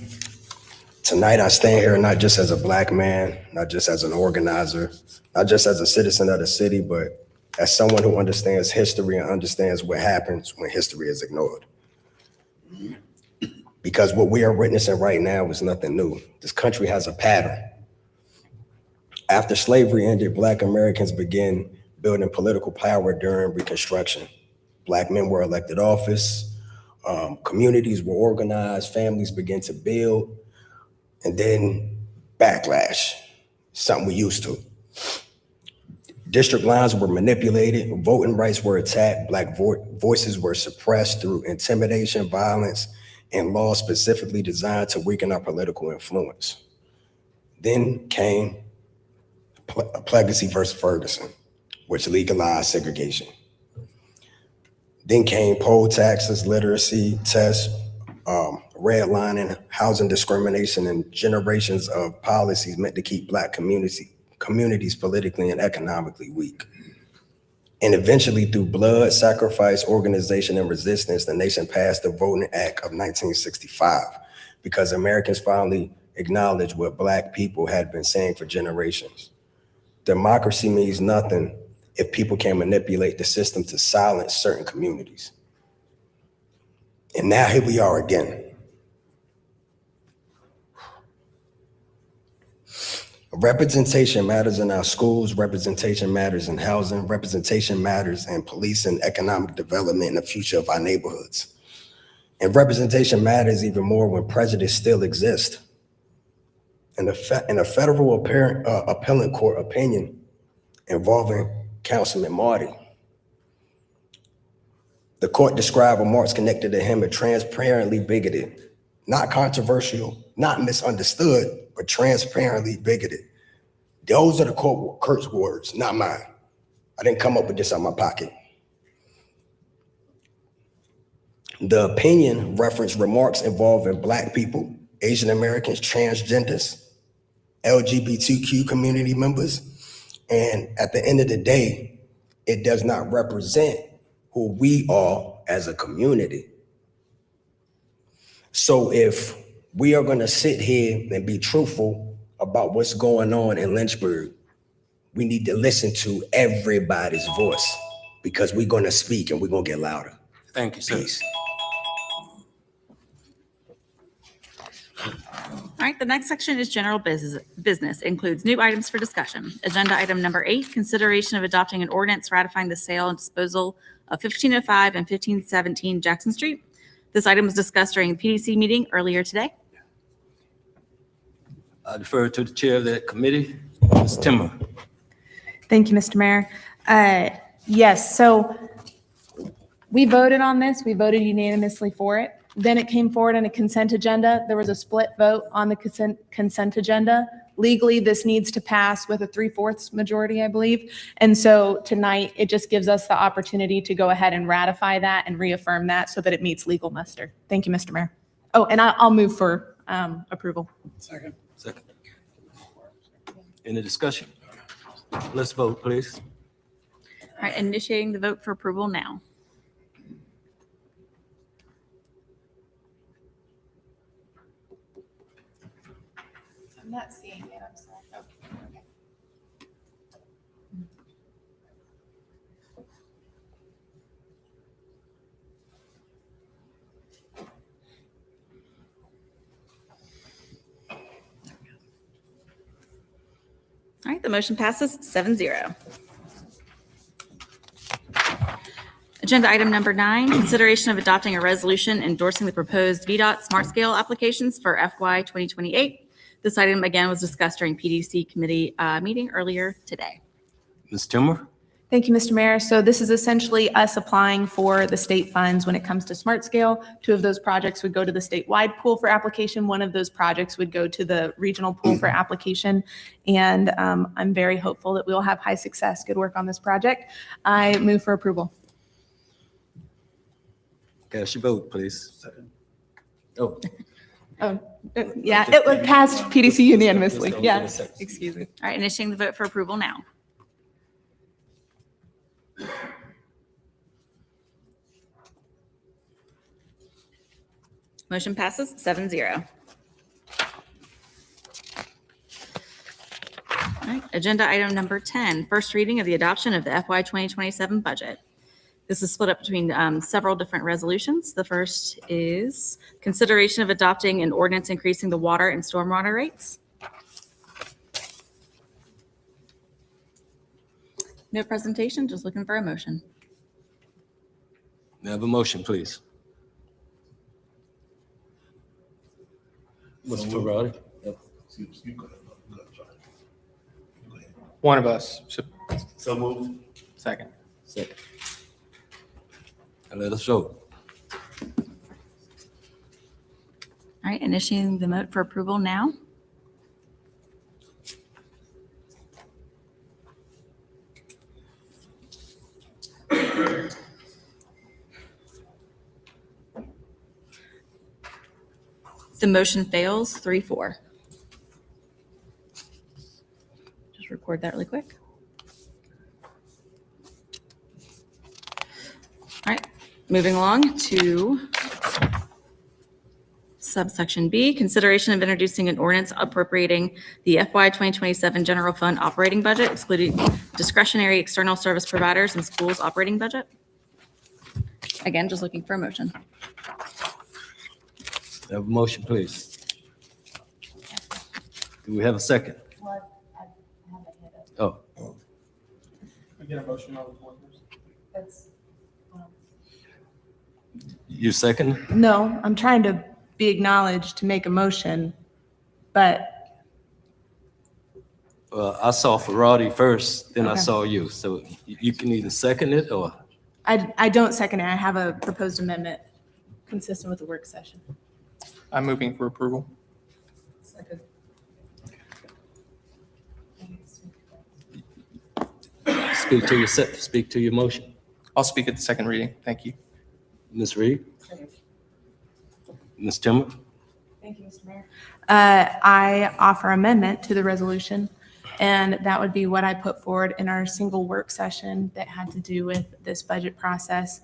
Tonight I stand here not just as a Black man, not just as an organizer, not just as a citizen of the city, but as someone who understands history and understands what happens when history is ignored. Because what we are witnessing right now is nothing new. This country has a pattern. After slavery ended, Black Americans began building political power during Reconstruction. Black men were elected office, communities were organized, families began to build, and then backlash, something we used to. District lines were manipulated, voting rights were attacked, Black voices were suppressed through intimidation, violence, and laws specifically designed to weaken our political influence. Then came Plessy versus Ferguson, which legalized segregation. Then came poll taxes, literacy tests, redlining, housing discrimination, and generations of policies meant to keep Black communities politically and economically weak. And eventually, through blood, sacrifice, organization, and resistance, the nation passed the Voting Act of 1965 because Americans finally acknowledged what Black people had been saying for generations. Democracy means nothing if people can manipulate the system to silence certain communities. And now here we are again. Representation matters in our schools, representation matters in housing, representation matters in police and economic development and the future of our neighborhoods. And representation matters even more when prejudice still exists. In a federal appellate court opinion involving Councilman Marty, the court described remarks connected to him as transparently bigoted, not controversial, not misunderstood, but transparently bigoted. Those are the court's words, not mine. I didn't come up with this out of my pocket. The opinion referenced remarks involving Black people, Asian Americans, transgenders, LGBTQ community members, and at the end of the day, it does not represent who we are as a community. So if we are gonna sit here and be truthful about what's going on in Lynchburg, we need to listen to everybody's voice because we're gonna speak and we're gonna get louder. Thank you, sir. Peace. All right, the next section is general business, includes new items for discussion. Agenda item number 8, consideration of adopting an ordinance ratifying the sale and disposal of 1505 and 1517 Jackson Street. This item was discussed during a PDC meeting earlier today. I defer to the chair of that committee, Ms. Timmer. Thank you, Mr. Mayor. Yes, so we voted on this. We voted unanimously for it. Then it came forward on a consent agenda. There was a split vote on the consent agenda. Legally, this needs to pass with a 3/4 majority, I believe. And so tonight, it just gives us the opportunity to go ahead and ratify that and reaffirm that so that it meets legal muster. Thank you, Mr. Mayor. Oh, and I'll move for approval. Second. Any discussion? Let's vote, please. All right, initiating the vote for approval now. I'm not seeing it, I'm sorry. Okay. All right, the motion passes 7-0. Agenda item number 9, consideration of adopting a resolution endorsing the proposed VDOT Smart Scale applications for FY 2028. This item again was discussed during PDC committee meeting earlier today. Ms. Timmer? Thank you, Mr. Mayor. So this is essentially us applying for the state funds when it comes to Smart Scale. 2 of those projects would go to the statewide pool for application. 1 of those projects would go to the regional pool for application. And I'm very hopeful that we will have high success. Good work on this project. I move for approval. Cast your vote, please. Oh, Yeah, it would pass PDC unanimously. Just Yeah, give me a second. excuse me. All right, initiating the vote for approval now. Motion passes 7-0. All right, agenda item number 10, first reading of the adoption of the FY 2027 budget. This is split up between several different resolutions. The first is consideration of adopting an ordinance increasing the water and stormwater rates. No presentation, just looking for a motion. may I have a motion, please? Mr. Ferrari? One of us. So moved. Second. Second. And let us vote. All right, initiating the vote for approval now. The motion fails 3-4. Just record that really quick. All right, moving along to subsection B, consideration of introducing an ordinance appropriating the FY 2027 general fund operating budget, excluding discretionary external service providers and schools operating budget. Again, just looking for a motion. May I have a motion, please? Do we have a second? Oh, We get a motion on the floor first. you second? No, I'm trying to be acknowledged to make a motion, but I saw Ferrari first, then I Okay. saw you. So you can either second it or, I don't second it. I have a proposed amendment consistent with the work session. I'm moving for approval. speak to your motion. I'll speak at the second reading. Thank you. Ms. Reed? Ms. Timmer? Thank you, Mr. Mayor. I offer amendment to the resolution, and that would be what I put forward in our single work session that had to do with this budget process,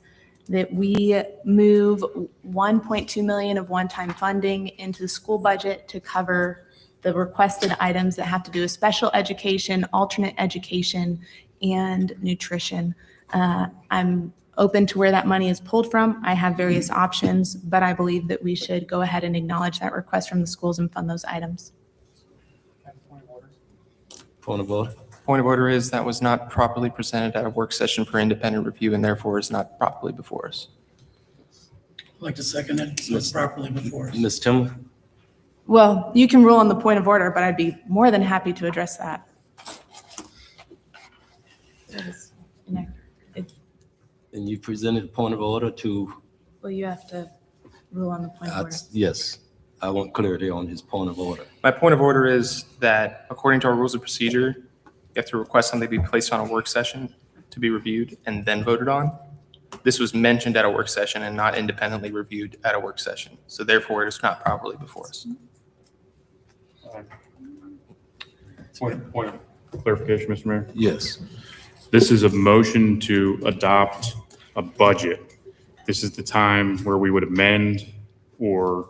that we move 1.2 million of one-time funding into the school budget to cover the requested items that have to do with special education, alternate education, and nutrition. I'm open to where that money is pulled from. I have various options, but I believe that we should go ahead and acknowledge that request from the schools and fund those items. Point of order. Point of order is that was not properly presented at a work session for independent review and therefore is not properly before us. I'd like to second it, so it's properly before us. Ms. Timmer? Well, you can rule on the point of order, but I'd be more than happy to address that. And you presented a point of order to, Well, you have to rule on the point of order. yes, I want clarity on his point of order. My point of order is that according to our rules of procedure, you have to request something to be placed on a work session to be reviewed and then voted on. This was mentioned at a work session and not independently reviewed at a work session. So therefore, it is not properly before us. Point of clarification, Mr. Mayor. Yes. This is a motion to adopt a budget. This is the time where we would amend or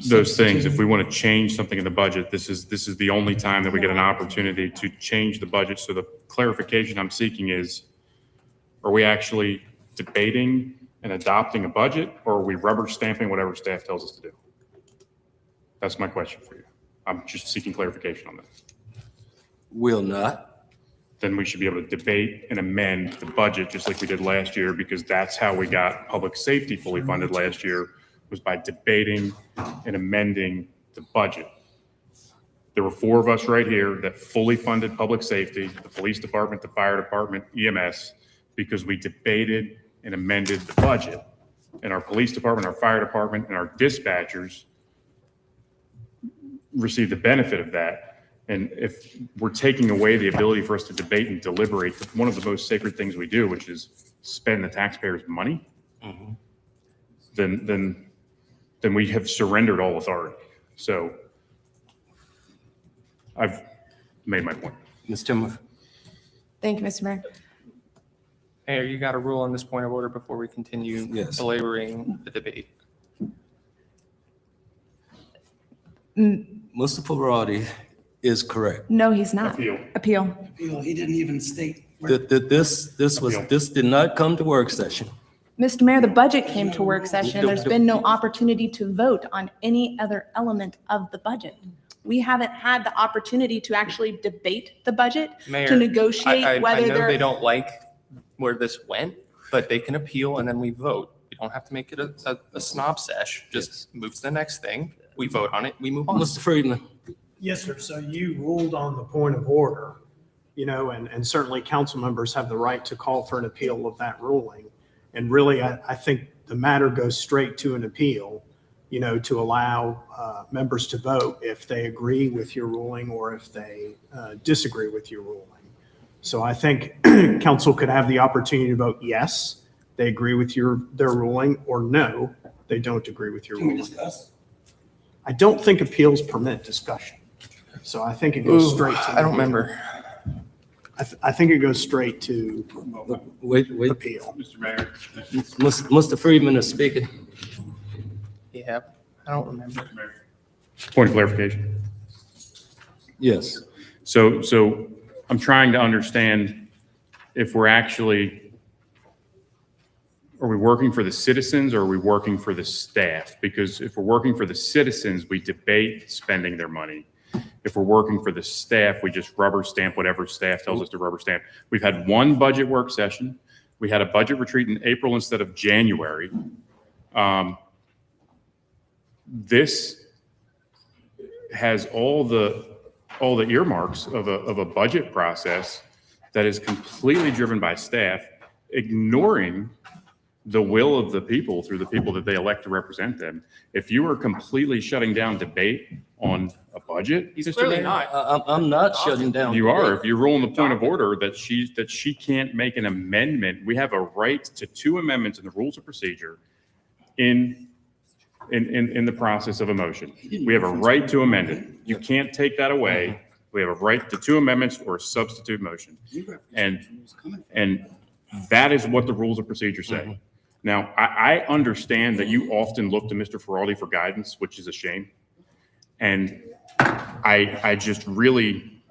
those things. If we want to change something in the budget, this is the only time that we get an opportunity to change the budget. So the clarification I'm seeking is, are we actually debating and adopting a budget, or are we rubber stamping whatever staff tells us to do? That's my question for you. I'm just seeking clarification on that. Will not. Then we should be able to debate and amend the budget just like we did last year, because that's how we got public safety fully funded last year, was by debating and amending the budget. There were four of us right here that fully funded public safety, the police department, the fire department, EMS, because we debated and amended the budget. And our police department, our fire department, and our dispatchers received the benefit of that. And if we're taking away the ability for us to debate and deliberate one of the most sacred things we do, which is spend the taxpayers' money, then we have surrendered all authority. So I've made my point. Ms. Timmer? Thank you, Mr. Mayor. Mayor, you got to rule on this point of order before we continue Yes. belaboring the debate. Mr. Ferrari is correct. No, he's not. Appeal. He didn't even state. This did not come to work session. Mr. Mayor, the budget came to work session. There's been no opportunity to vote on any other element of the budget. We haven't had the opportunity to actually debate the budget, Mayor, to negotiate I whether know they they're. don't like where this went, but they can appeal and then we vote. We don't have to make it a snob sesh. Just move to the next thing. We vote on it. We move on. Mr. Friedman? Yes, sir. So you ruled on the point of order, and certainly council members have the right to call for an appeal of that ruling. And really, I think the matter goes straight to an appeal, to allow members to vote if they agree with your ruling or if they disagree with your ruling. So I think council could have the opportunity to vote yes, they agree with their ruling, or no, they don't agree with your ruling. Can we discuss? I don't think appeals permit discussion. So I think it goes straight to. I don't remember. I think it goes straight to Wait. appeal. Mr. Mayor. Mr. Friedman is speaking. Yeah, I don't remember. Point of clarification. Yes. So I'm trying to understand if we're actually, are we working for the citizens or are we working for the staff? Because if we're working for the citizens, we debate spending their money. If we're working for the staff, we just rubber stamp whatever staff tells us to rubber stamp. We've had one budget work session. We had a budget retreat in April instead of January. This has all the all the earmarks of a budget process that is completely driven by staff, ignoring the will of the people through the people that they elect to represent them. If you are completely shutting down debate on a budget, He's Mr. clearly Mayor, not. I'm not shutting down. you are. debate. If you rule in the point of order that she can't make an amendment, we have a right to 2 amendments in the rules of procedure in the process of a motion. We have a right to amend it. You can't take that away. We have a right to 2 amendments or a substitute motion. And that is what the rules of procedure say. Now, I understand that you often look to Mr. Feraldi for guidance, which is a shame. And I just really,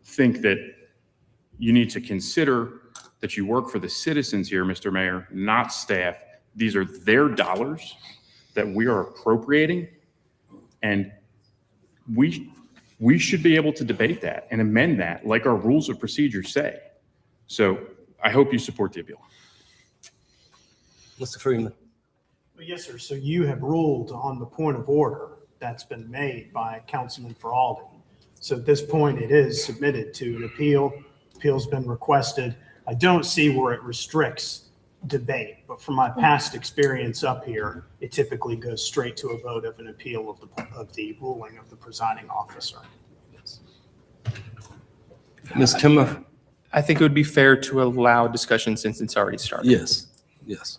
think that you need to consider that you work for the citizens here, Mr. Mayor, not staff. These are their dollars that we are appropriating. And we should be able to debate that and amend that like our rules of procedure say. So I hope you support the appeal. Mr. Freeman. Well, yes, sir. So you have ruled on the point of order that's been made by Councilman Feraldi. So at this point, it is submitted to an appeal. Appeal's been requested. I don't see where it restricts debate, but from my past experience up here, it typically goes straight to a vote of an appeal of the ruling of the presiding officer. Ms. Timmer? I think it would be fair to allow discussion since it's already started. Yes, yes.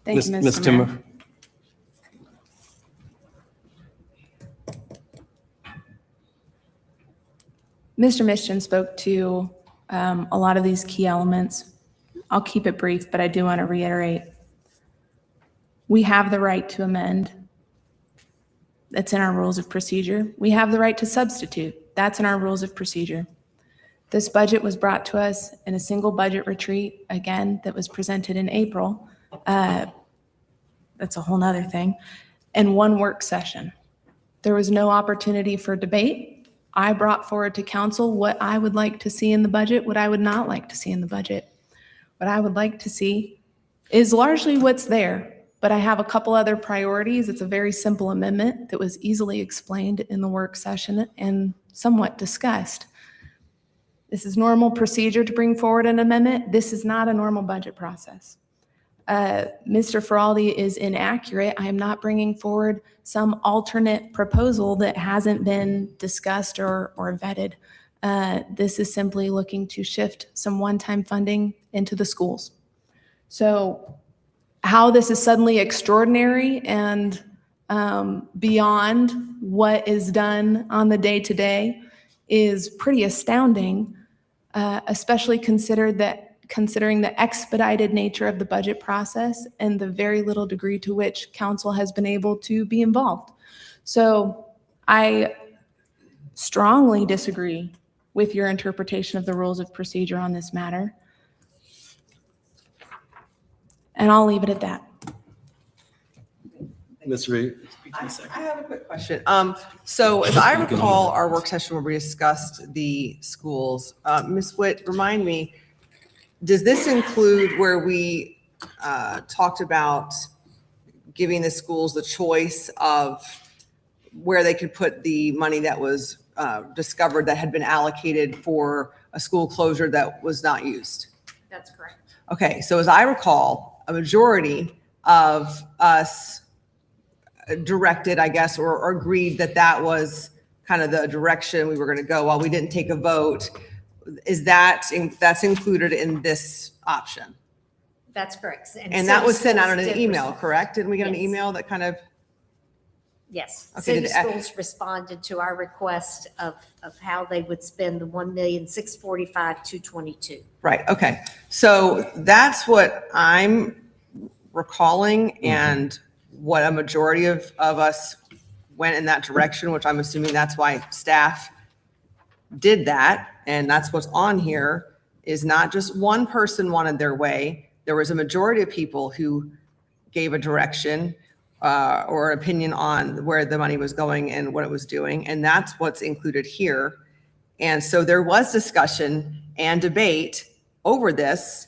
Thank you, Ms. Mr. Timmer? Mayor. Mr. Mischin spoke to a lot of these key elements. I'll keep it brief, but I do want to reiterate. We have the right to amend. That's in our rules of procedure. We have the right to substitute. That's in our rules of procedure. This budget was brought to us in a single budget retreat, again, that was presented in April. That's a whole nother thing. And one work session. There was no opportunity for debate. I brought forward to council what I would like to see in the budget, what I would not like to see in the budget. What I would like to see is largely what's there, but I have a couple other priorities. It's a very simple amendment that was easily explained in the work session and somewhat discussed. This is normal procedure to bring forward an amendment. This is not a normal budget process. Mr. Feraldi is inaccurate. I am not bringing forward some alternate proposal that hasn't been discussed or vetted. This is simply looking to shift some one-time funding into the schools. So how this is suddenly extraordinary and beyond what is done on the day-to-day is pretty astounding, especially considering the expedited nature of the budget process and the very little degree to which council has been able to be involved. So I strongly disagree with your interpretation of the rules of procedure on this matter. And I'll leave it at that. Ms. Reed? I have a quick question. So as I recall our work session where we discussed the schools, Ms. Witt, remind me, does this include where we talked about giving the schools the choice of where they could put the money that was discovered that had been allocated for a school closure that was not used? That's correct. Okay, so as I recall, a majority of us directed, I guess, or agreed that that was kind of the direction we were going to go. While we didn't take a vote, is that's included in this option? That's correct. And that was sent out in an City schools email, did correct? Didn't we get an Yes. email that kind of? Yes, Okay, city did- schools responded to our request of how they would spend the $1,645,222. Right, okay. So that's what I'm recalling and what a majority of us went in that direction, which I'm assuming that's why staff did that. And that's what's on here is not just one person wanted their way. There was a majority of people who gave a direction or opinion on where the money was going and what it was doing. And that's what's included here. And so there was discussion and debate over this.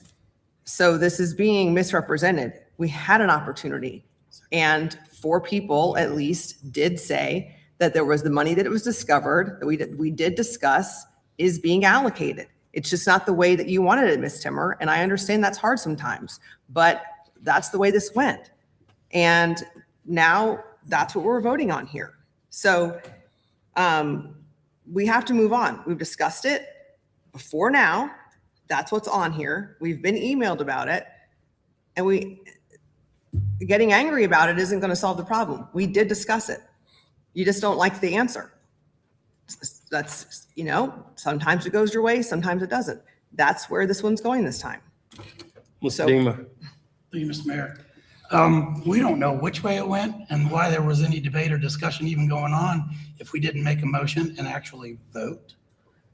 So this is being misrepresented. We had an opportunity. And 4 people at least did say that there was the money that it was discovered, that we did discuss, is being allocated. It's just not the way that you wanted it, Ms. Timmer. And I understand that's hard sometimes, but that's the way this went. And now that's what we're voting on here. So we have to move on. We've discussed it before now. That's what's on here. We've been emailed about it. And getting angry about it isn't going to solve the problem. We did discuss it. You just don't like the answer. That's, sometimes it goes your way, sometimes it doesn't. That's where this one's going this time. Mr. Deemer. Thank you, Mr. Mayor. We don't know which way it went and why there was any debate or discussion even going on if we didn't make a motion and actually vote.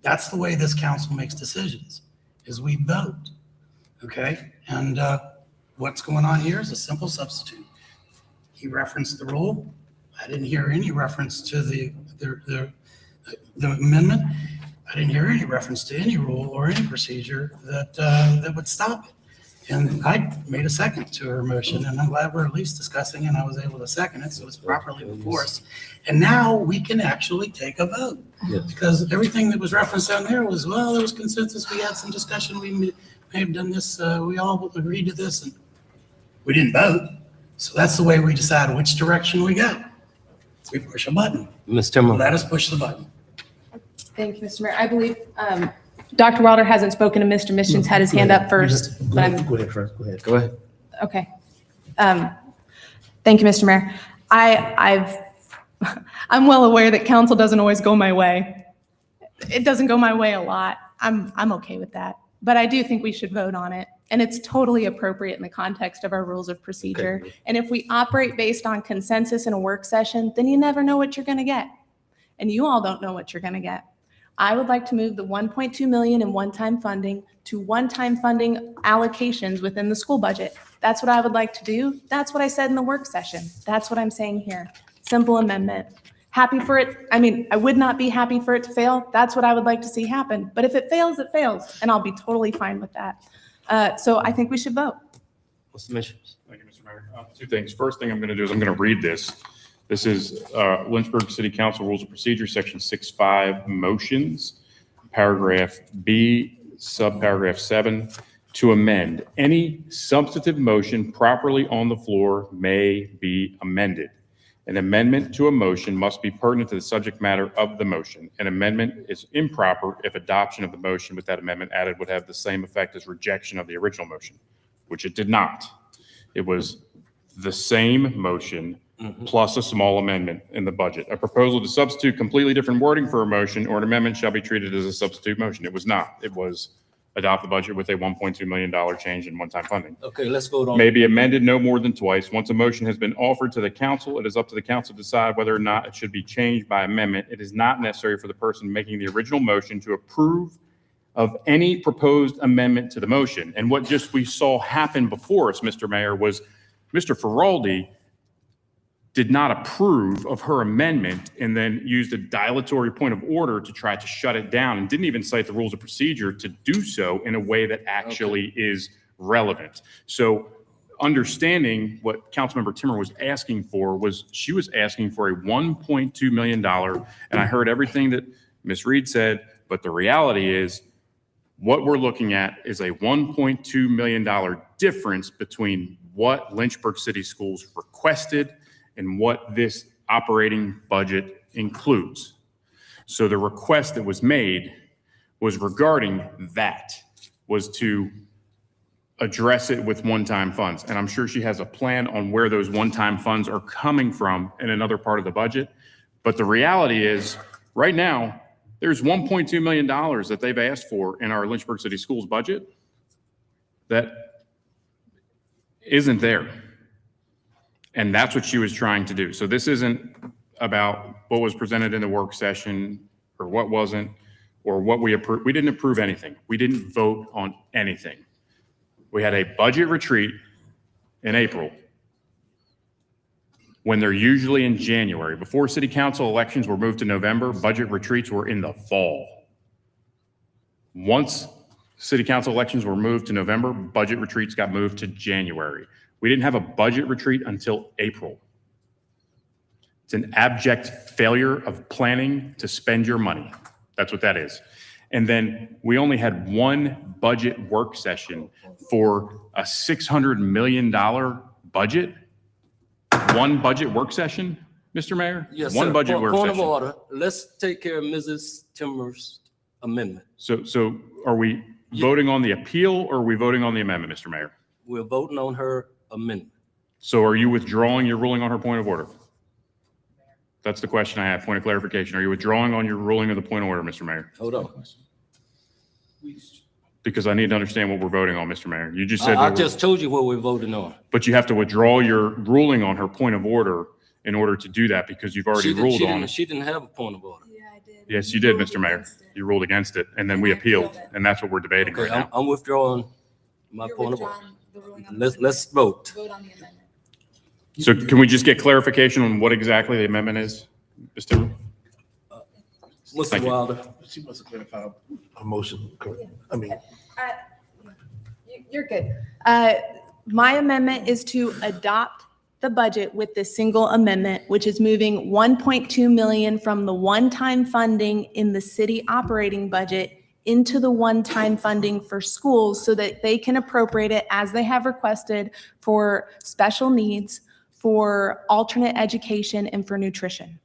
That's the way this council makes decisions, is we vote, okay? And what's going on here is a simple substitute. He referenced the rule. I didn't hear any reference to the amendment. I didn't hear any reference to any rule or any procedure that would stop it. And I made a second to her motion, and I'm glad we're at least discussing, and I was able to second it, so it's properly before us. And now we can actually take a vote. Yes. Because everything that was referenced down there was, well, there was consensus, we had some discussion, we may have done this, we all agreed to this, and we didn't vote. So that's the way we decide which direction we go. We push a button. Ms. Timmer. Let us push the button. Thank you, Mr. Mayor. I believe Dr. Wilder hasn't spoken to Mr. Mission's had his hand up first. Go ahead first. Go ahead. Go ahead. Okay. Thank you, Mr. Mayor. I'm well aware that council doesn't always go my way. It doesn't go my way a lot. I'm okay with that. But I do think we should vote on it. And it's totally appropriate in the context of our rules of procedure. Okay. And if we operate based on consensus in a work session, then you never know what you're going to get. And you all don't know what you're going to get. I would like to move the 1.2 million in one-time funding to one-time funding allocations within the school budget. That's what I would like to do. That's what I said in the work session. That's what I'm saying here. Simple amendment. Happy for it. I mean, I would not be happy for it to fail. That's what I would like to see happen. But if it fails, it fails. And I'll be totally fine with that. So I think we should vote. Mr. Mitchell. Thank you, Mr. Mayor. 2 things. First thing I'm going to do is I'm going to read this. This is Lynchburg City Council Rules of Procedure, Section 6.5, Motions, Paragraph B, Subparagraph 7. To amend, any substantive motion properly on the floor may be amended. An amendment to a motion must be pertinent to the subject matter of the motion. An amendment is improper if adoption of the motion with that amendment added would have the same effect as rejection of the original motion, which it did not. It was the same motion plus a small amendment in the budget. A proposal to substitute completely different wording for a motion or an amendment shall be treated as a substitute motion. It was not. It was adopt the budget with a $1.2 million change in one-time funding. Okay, let's vote on. May be amended no more than twice. Once a motion has been offered to the council, it is up to the council to decide whether or not it should be changed by amendment. It is not necessary for the person making the original motion to approve of any proposed amendment to the motion. And what just we saw happen before us, Mr. Mayor, was Mr. Feraldi did not approve of her amendment and then used a dilatory point of order to try to shut it down and didn't even cite the rules of procedure to do so in a way that actually is relevant. So understanding what Councilmember Timmer was asking for was she was asking for a $1.2 million. And I heard everything that Ms. Reed said, but the reality is what we're looking at is a $1.2 million difference between what Lynchburg City Schools requested and what this operating budget includes. So the request that was made was regarding that, was to address it with one-time funds. And I'm sure she has a plan on where those one-time funds are coming from in another part of the budget. But the reality is, right now, there's $1.2 million that they've asked for in our Lynchburg City Schools budget that isn't there. And that's what she was trying to do. So this isn't about what was presented in the work session or what wasn't, or what we approved. We didn't approve anything. We didn't vote on anything. We had a budget retreat in April when they're usually in January. Before city council elections were moved to November, budget retreats were in the fall. Once city council elections were moved to November, budget retreats got moved to January. We didn't have a budget retreat until April. It's an abject failure of planning to spend your money. That's what that is. And then we only had one budget work session for a $600 million budget. One budget work session, Mr. Mayor? Yes, One sir. budget work Point of session. order. Let's take care of Mrs. Timmer's amendment. So are we voting on the appeal or are we voting on the amendment, Mr. Mayor? We're voting on her amendment. So are you withdrawing your ruling on her point of order? That's the question I have, point of clarification. Are you withdrawing on your ruling of the point of order, Mr. Mayor? Hold on. Because I need to understand what we're voting on, Mr. Mayor. You just said, I just told you what we're voting on. but you have to withdraw your ruling on her point of order in order to do that because you've already ruled on it. She didn't have a point of order. Yes, you did, Mr. Mayor. You ruled against it and then we appealed and that's what we're debating right Okay, now. I'm withdrawing my point of order. Let's vote. So can we just get clarification on what exactly the amendment is, Mr. Mr. Thank you. Wilder. She wants to clarify a motion, correct? I mean, You're good. My amendment is to adopt the budget with this single amendment, which is moving 1.2 million from the one-time funding in the city operating budget into the one-time funding for schools so that they can appropriate it as they have requested for special needs, for alternate education, and for nutrition.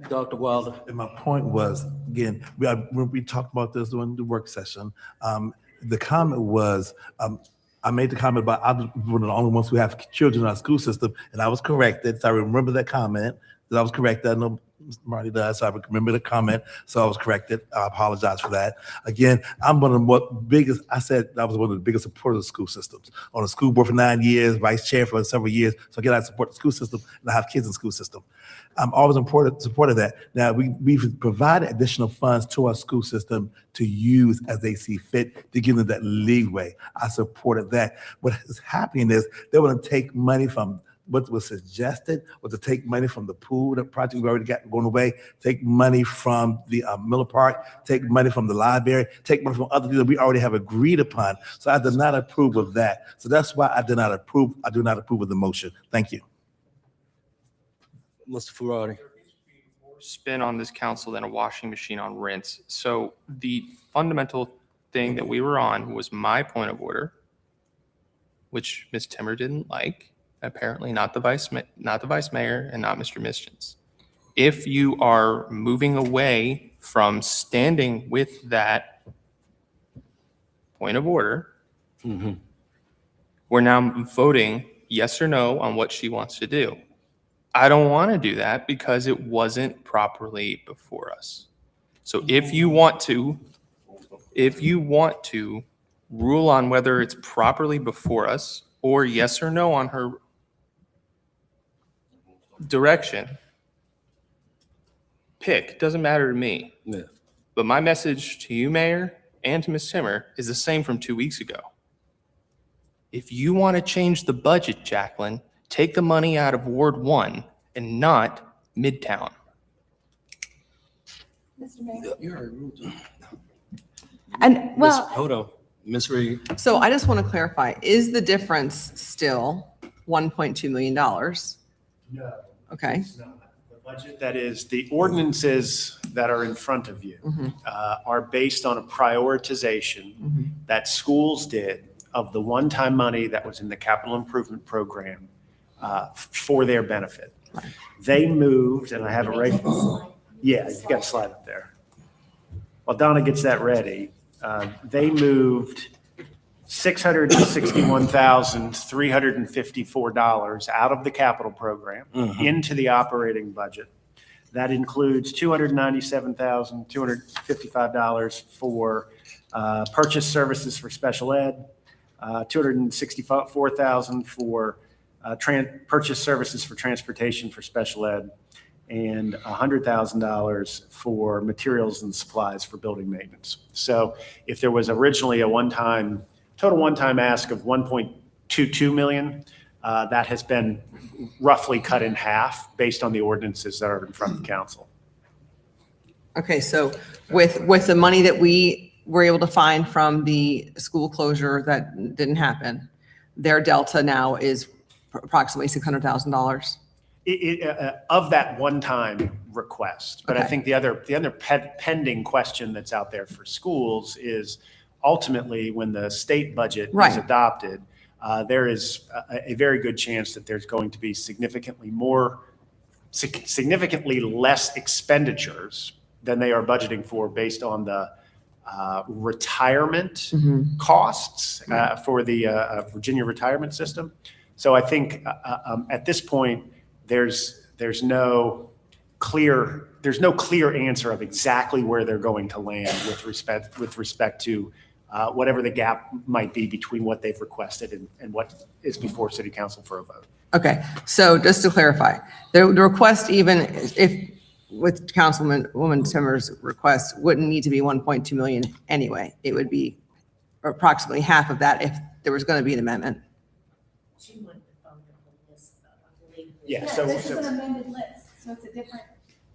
Dr. Wilder. and my point was, again, when we talked about this during the work session, the comment was, I made the comment about I was one of the only ones who have children in our school system, and I was corrected. So I remember that comment. That I was corrected. I know Marty does, so I remember the comment. So I was corrected. I apologize for that. Again, I'm one of the biggest. I said I was one of the biggest supporters of school systems. On the school board for 9 years, vice chair for several years. So again, I support the school system, and I have kids in the school system. I'm always supportive of that. Now, we've provided additional funds to our school system to use as they see fit to give them that leeway. I supported that. What is happening is they want to take money from what was suggested was to take money from the pool, the project we already got going away, take money from the Miller Park, take money from the library, take money from other things that we already have agreed upon. So I did not approve of that. So that's why I do not approve of the motion. Thank you. Mr. Ferrari. Spin on this council than a washing machine on rinse. So the fundamental thing that we were on was my point of order, which Ms. Timmer didn't like, apparently not the vice mayor and not Mr. Mischens. If you are moving away from standing with that point of order, we're now voting yes or no on what she wants to do. I don't want to do that because it wasn't properly before us. So if you want to rule on whether it's properly before us or yes or no on her direction, pick, doesn't matter to me. Yeah. But my message to you, Mayor, and to Ms. Timmer is the same from 2 weeks ago. If you want to change the budget, Jacqueline, take the money out of Ward 1 and not Midtown. Mr. Mayor? You already ruled. And well, Hold on. Ms. Reed. So I just want to clarify, is the difference still $1.2 million? No. Okay. It's not. The budget that is, the ordinances that are in front of you are based on a prioritization that schools did of the one-time money that was in the capital improvement program for their benefit. They moved, and I have it right. Yeah, you've got a slide up there. While Donna gets that ready, they moved $661,354 out of the capital program into the operating budget. That includes $297,255 for purchase services for special ed, $264,000 for purchase services for transportation for special ed, and $100,000 for materials and supplies for building maintenance. So if there was originally a total one-time ask of 1.22 million, that has been roughly cut in half based on the ordinances that are in front of the council. Okay, so with the money that we were able to find from the school closure that didn't happen, their delta now is approximately $600,000. Of that one-time request. But I Okay. think the other pending question that's out there for schools is ultimately when the state budget is Right. adopted, there is a very good chance that there's going to be significantly less expenditures than they are budgeting for based on the retirement costs for the Virginia retirement system. So I think at this point, there's no clear answer of exactly where they're going to land with respect to whatever the gap might be between what they've requested and what is before City Council for a vote. Okay, so just to clarify, the request, even if with Councilwoman Timmer's request, wouldn't need to be 1.2 million anyway. It would be approximately half of that if there was going to be an amendment. Yeah, This is an amended list, so it's a different.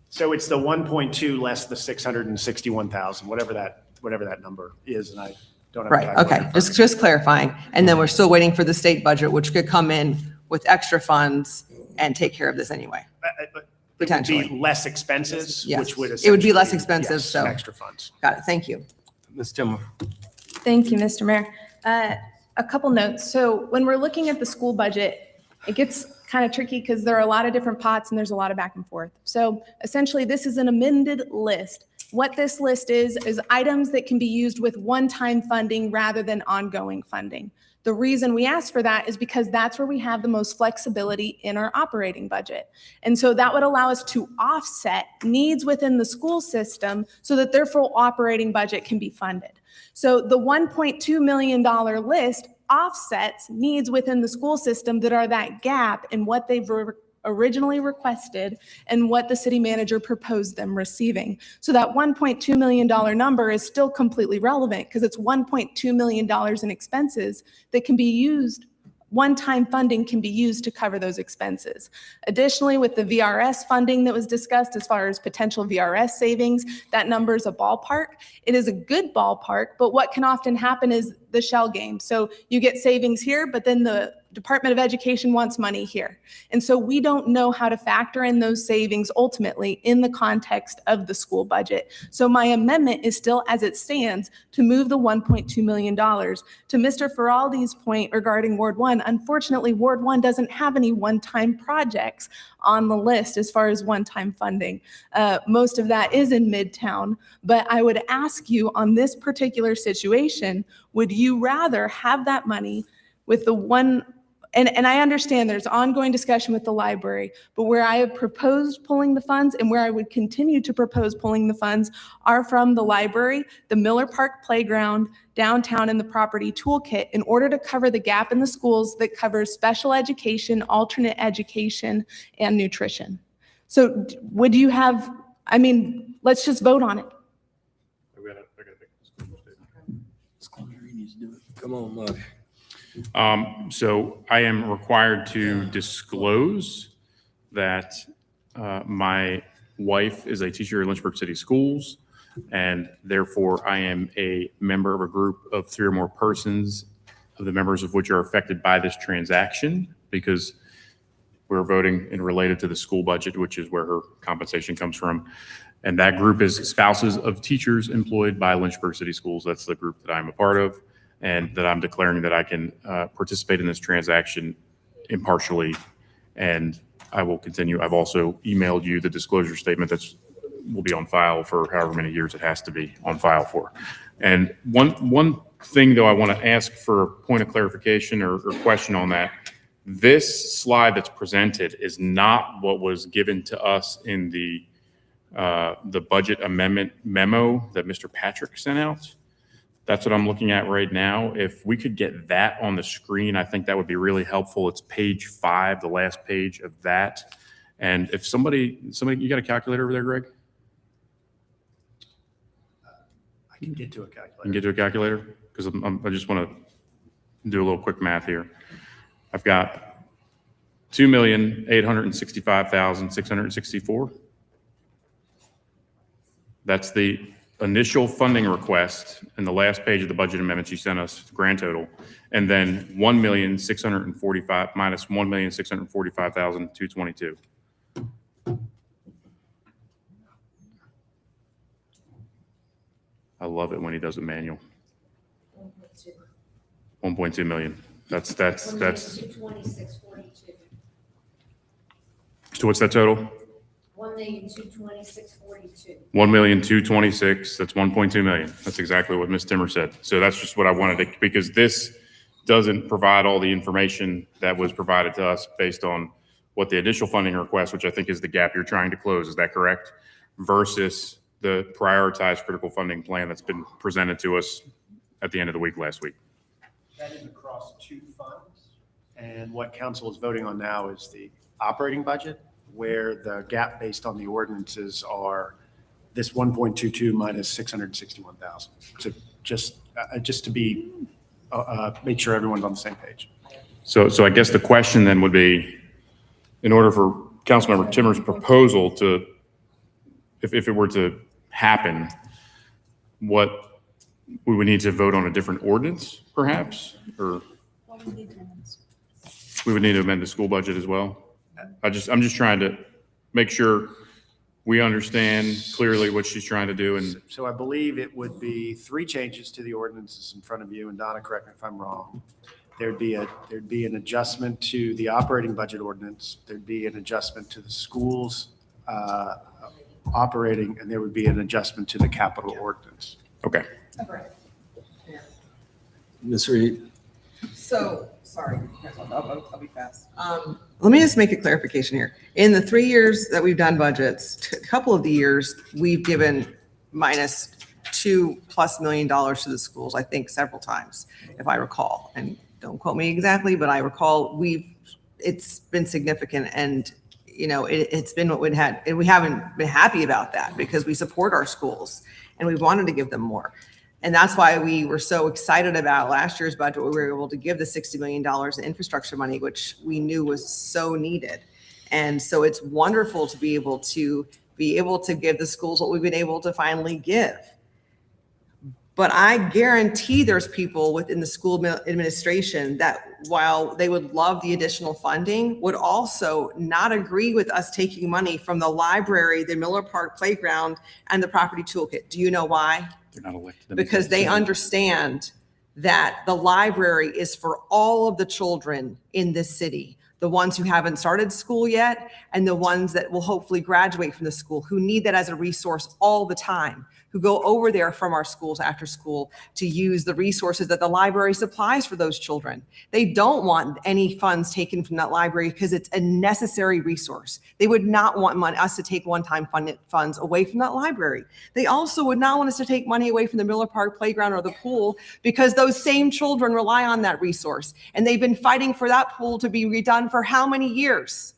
So it's the 1.2 less the 661,000, whatever that number is, and I don't have. a Right, calculator. okay, just clarifying. And then we're still waiting for the state budget, which could come in with extra funds and take care of this anyway. It would Potentially. be less expenses, Yes. which would It would be less essentially- expensive, yes, so. extra funds. Got it, thank you. Ms. Timmer. Thank you, Mr. Mayor. A couple notes. So when we're looking at the school budget, it gets kind of tricky because there are a lot of different pots and there's a lot of back and forth. So essentially, this is an amended list. What this list is items that can be used with one-time funding rather than ongoing funding. The reason we ask for that is because that's where we have the most flexibility in our operating budget. And so that would allow us to offset needs within the school system so that their full operating budget can be funded. So the $1.2 million list offsets needs within the school system that are that gap in what they've originally requested and what the city manager proposed them receiving. So that $1.2 million number is still completely relevant because it's $1.2 million in expenses that can be used. One-time funding can be used to cover those expenses. Additionally, with the VRS funding that was discussed as far as potential VRS savings, that number is a ballpark. It is a good ballpark, but what can often happen is the shell game. So you get savings here, but then the Department of Education wants money here. And so we don't know how to factor in those savings ultimately in the context of the school budget. So my amendment is still as it stands to move the $1.2 million. To Mr. Feraldi's point regarding Ward 1, unfortunately, Ward 1 doesn't have any one-time projects on the list as far as one-time funding. Most of that is in Midtown, but I would ask you on this particular situation, would you rather have that money with the one, and I understand there's ongoing discussion with the library, but where I have proposed pulling the funds and where I would continue to propose pulling the funds are from the library, the Miller Park Playground, downtown, and the property toolkit in order to cover the gap in the schools that covers special education, alternate education, and nutrition. So would you have, let's just vote on it. Come on, Mark. So I am required to disclose that my wife is a teacher at Lynchburg City Schools, and therefore I am a member of a group of 3 or more persons, of the members of which are affected by this transaction, because we're voting and related to the school budget, which is where her compensation comes from. And that group is spouses of teachers employed by Lynchburg City Schools. That's the group that I'm a part of, and that I'm declaring that I can participate in this transaction impartially, and I will continue. I've also emailed you the disclosure statement that's will be on file for however many years it has to be on file for. And one thing, though, I want to ask for a point of clarification or question on that. This slide that's presented is not what was given to us in the budget amendment memo that Mr. Patrick sent out. That's what I'm looking at right now. If we could get that on the screen, I think that would be really helpful. It's page 5, the last page of that. And if somebody, you got a calculator over there, Greg? I can get to a calculator. You can get to a calculator? Because I just want to do a little quick math here. I've got 2,865,664. That's the initial funding request in the last page of the budget amendments you sent us, grand total, and then 1,645 minus 1,645,222. I love it when he does a manual. 1.2 million. That's. 226,42. So what's that total? 1,226,42. 1,226,000. That's 1.2 million. That's exactly what Ms. Timmer said. So that's just what I wanted to, because this doesn't provide all the information that was provided to us based on what the initial funding request, which I think is the gap you're trying to close. Is that correct? Versus the prioritized critical funding plan that's been presented to us at the end of the week last week. That is across two funds. And what council is voting on now is the operating budget, where the gap based on the ordinances are this 1.22 minus 661,000. So just to be, make sure everyone's on the same page. So I guess the question then would be, in order for Councilmember Timmer's proposal to, if it were to happen, what we would need to vote on a different ordinance, perhaps, or we would need to amend the school budget as well. I'm just trying to make sure we understand clearly what she's trying to do. And So I believe it would be 3 changes to the ordinances in front of you, and Donna, correct me if I'm wrong. There'd be an adjustment to the operating budget ordinance. There'd be an adjustment to the schools operating, and there would be an adjustment to the capital ordinance. Okay. Ms. Reed? So, sorry, I'll be fast. Let me just make a clarification here. In the 3 years that we've done budgets, a couple of the years, we've given minus $2+ million to the schools, I think several times, if I recall. And don't quote me exactly, but I recall it's been significant, and it's been what we had, and we haven't been happy about that because we support our schools and we wanted to give them more. And that's why we were so excited about last year's budget. We were able to give the $60 million in infrastructure money, which we knew was so needed. And so it's wonderful to be able to give the schools what we've been able to finally give. But I guarantee there's people within the school administration that, while they would love the additional funding, would also not agree with us taking money from the library, the Miller Park Playground, and the property toolkit. Do you know why? They're not elected. Because they understand that the library is for all of the children in this city, the ones who haven't started school yet, and the ones that will hopefully graduate from the school, who need that as a resource all the time, who go over there from our schools after school to use the resources that the library supplies for those children. They don't want any funds taken from that library because it's a necessary resource. They would not want us to take one-time funds away from that library. They also would not want us to take money away from the Miller Park Playground or the pool, because those same children rely on that resource. And they've been fighting for that pool to be redone for how many years?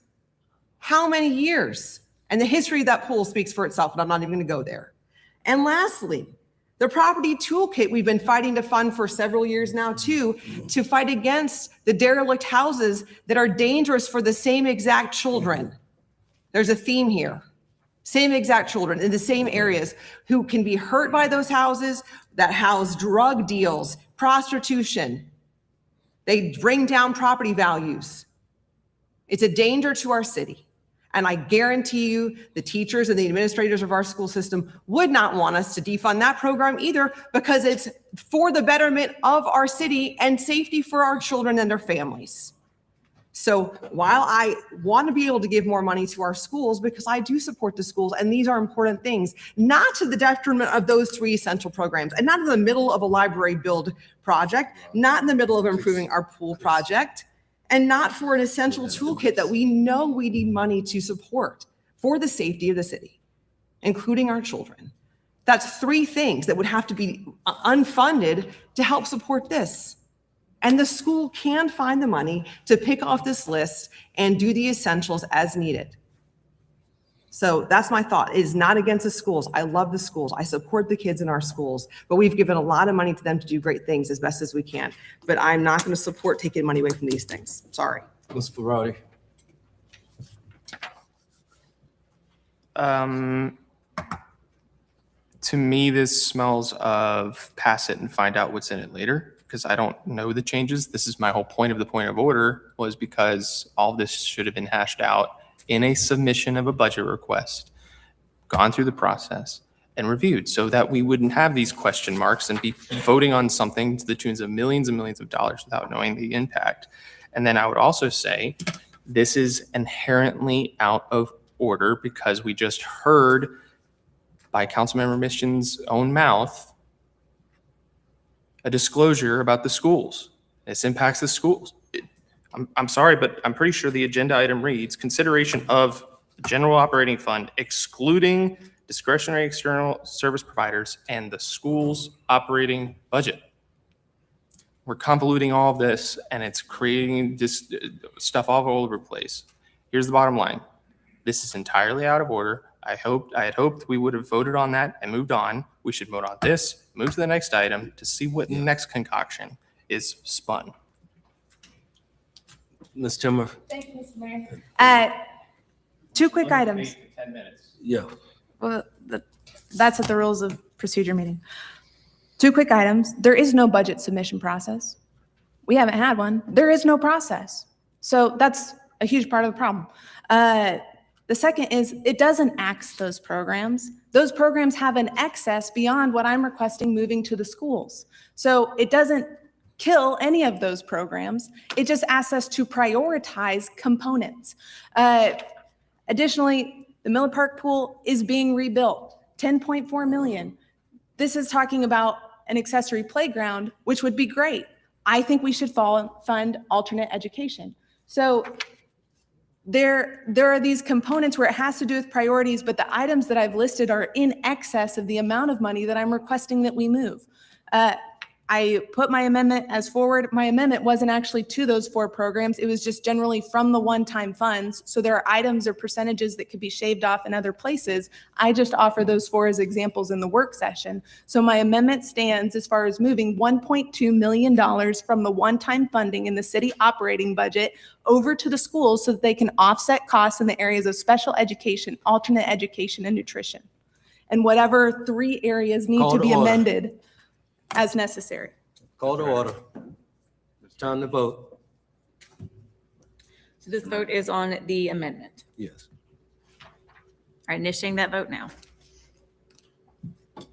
How many years? And the history of that pool speaks for itself, and I'm not even going to go there. And lastly, the property toolkit we've been fighting to fund for several years now too, to fight against the derelict houses that are dangerous for the same exact children. There's a theme here. Same exact children in the same areas who can be hurt by those houses that house drug deals, prostitution. They bring down property values. It's a danger to our city. And I guarantee you the teachers and the administrators of our school system would not want us to defund that program either, because it's for the betterment of our city and safety for our children and their families. So while I want to be able to give more money to our schools, because I do support the schools and these are important things, not to the detriment of those 3 essential programs, and not in the middle of a library build project, not in the middle of improving our pool project, and not for an essential toolkit that we know we need money to support for the safety of the city, including our children. That's 3 things that would have to be unfunded to help support this. And the school can find the money to pick off this list and do the essentials as needed. So that's my thought. It is not against the schools. I love the schools. I support the kids in our schools, but we've given a lot of money to them to do great things as best as we can. But I'm not going to support taking money away from these things. Sorry. Ms. Ferrari? To me, this smells of pass it and find out what's in it later, because I don't know the changes. This is my whole point of the point of order, was because all this should have been hashed out in a submission of a budget request, gone through the process and reviewed, so that we wouldn't have these question marks and be voting on something to the tunes of millions and millions of dollars without knowing the impact. And then I would also say this is inherently out of order because we just heard by Councilmember Mission's own mouth a disclosure about the schools. This impacts the schools. I'm sorry, but I'm pretty sure the agenda item reads consideration of the general operating fund excluding discretionary external service providers and the school's operating budget. We're convoluting all of this and it's creating this stuff all over the place. Here's the bottom line. This is entirely out of order. I had hoped we would have voted on that and moved on. We should vote on this, move to the next item to see what next concoction is spun. Ms. Timmer? Thank you, Mr. Mayor. Two quick items. 10 minutes. Yeah. Well, that's at the rules of procedure meeting. Two quick items. There is no budget submission process. We haven't had one. There is no process. So that's a huge part of the problem. The second is it doesn't axe those programs. Those programs have an excess beyond what I'm requesting moving to the schools. So it doesn't kill any of those programs. It just asks us to prioritize components. Additionally, the Miller Park pool is being rebuilt, $10.4 million. This is talking about an accessory playground, which would be great. I think we should fund alternate education. So there are these components where it has to do with priorities, but the items that I've listed are in excess of the amount of money that I'm requesting that we move. I put my amendment as forward. My amendment wasn't actually to those 4 programs. It was just generally from the one-time funds. So there are items or percentages that could be shaved off in other places. I just offer those 4 as examples in the work session. So my amendment stands as far as moving $1.2 million from the one-time funding in the city operating budget over to the schools so that they can offset costs in the areas of special education, alternate education, and nutrition. And whatever 3 areas need to be amended as necessary. Call to order. It's time to vote. So this vote is on the amendment. Yes. All right, initiating that vote now. And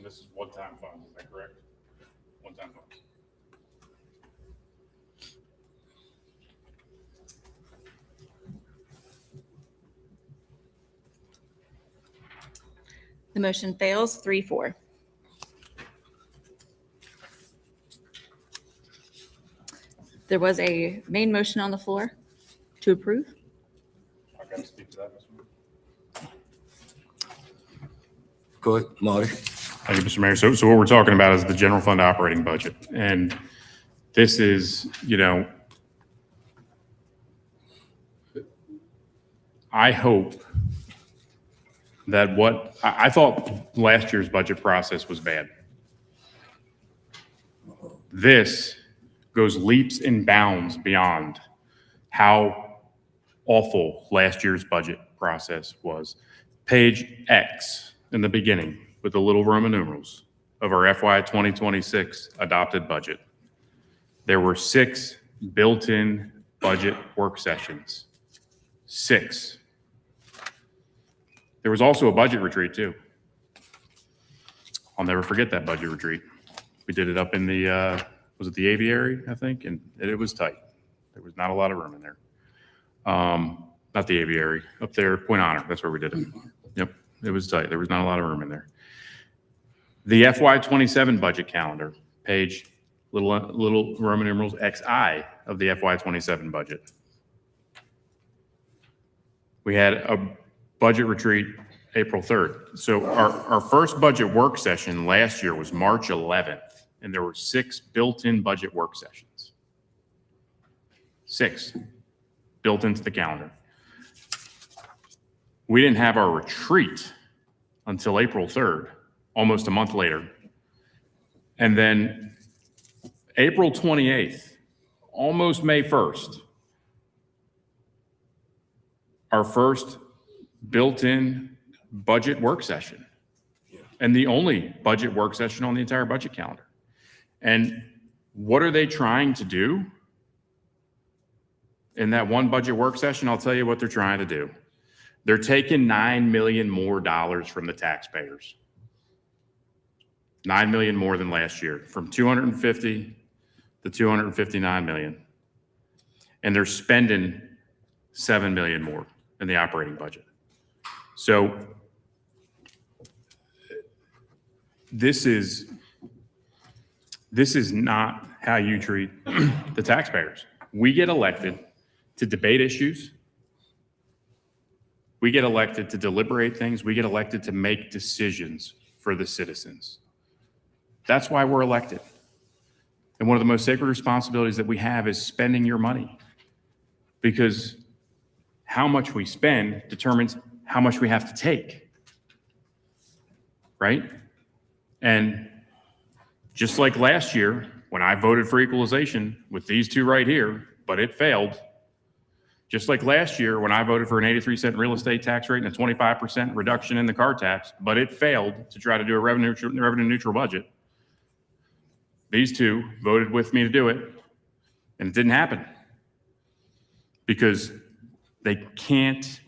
this is one-time funds, is that correct? One-time funds. The motion fails 3-4. There was a main motion on the floor to approve. I got to speak to that, Mr. Mayor. Go ahead, Marty. Thank you, Mr. Mayor. So what we're talking about is the general fund operating budget. And this is, I hope that I thought last year's budget process was bad. This goes leaps and bounds beyond how awful last year's budget process was. Page X in the beginning with the little Roman numerals of our FY 2026 adopted budget. There were 6 built-in budget work sessions. 6. There was also a budget retreat too. I'll never forget that budget retreat. We did it up in the, was it the aviary, I think? And it was tight. There was not a lot of room in there. Not the aviary, up there, Point Honor, that's where we did it. Yep, it was tight. There was not a lot of room in there. The FY 27 budget calendar, page little Roman numerals XI of the FY 27 budget. We had a budget retreat April 3rd. So our first budget work session last year was March 11th, and there were 6 built-in budget work sessions. 6 built into the calendar. We didn't have our retreat until April 3rd, almost a month later. And then April 28th, almost May 1st, our first built-in budget work session and the only budget work session on the entire budget calendar. And what are they trying to do in that one budget work session? I'll tell you what they're trying to do. They're taking $9 million more from the taxpayers. $9 million more than last year, from 250 to 259 million. And they're spending $7 million more in the operating budget. So this is not how you treat the taxpayers. We get elected to debate issues. We get elected to deliberate things. We get elected to make decisions for the citizens. That's why we're elected. And one of the most sacred responsibilities that we have is spending your money, because how much we spend determines how much we have to take, right? And just like last year, when I voted for equalization with these two right here, but it failed. Just like last year, when I voted for an 83-cent real estate tax rate and a 25% reduction in the car tax, but it failed to try to do a revenue neutral budget. These two voted with me to do it, and it didn't happen because they can't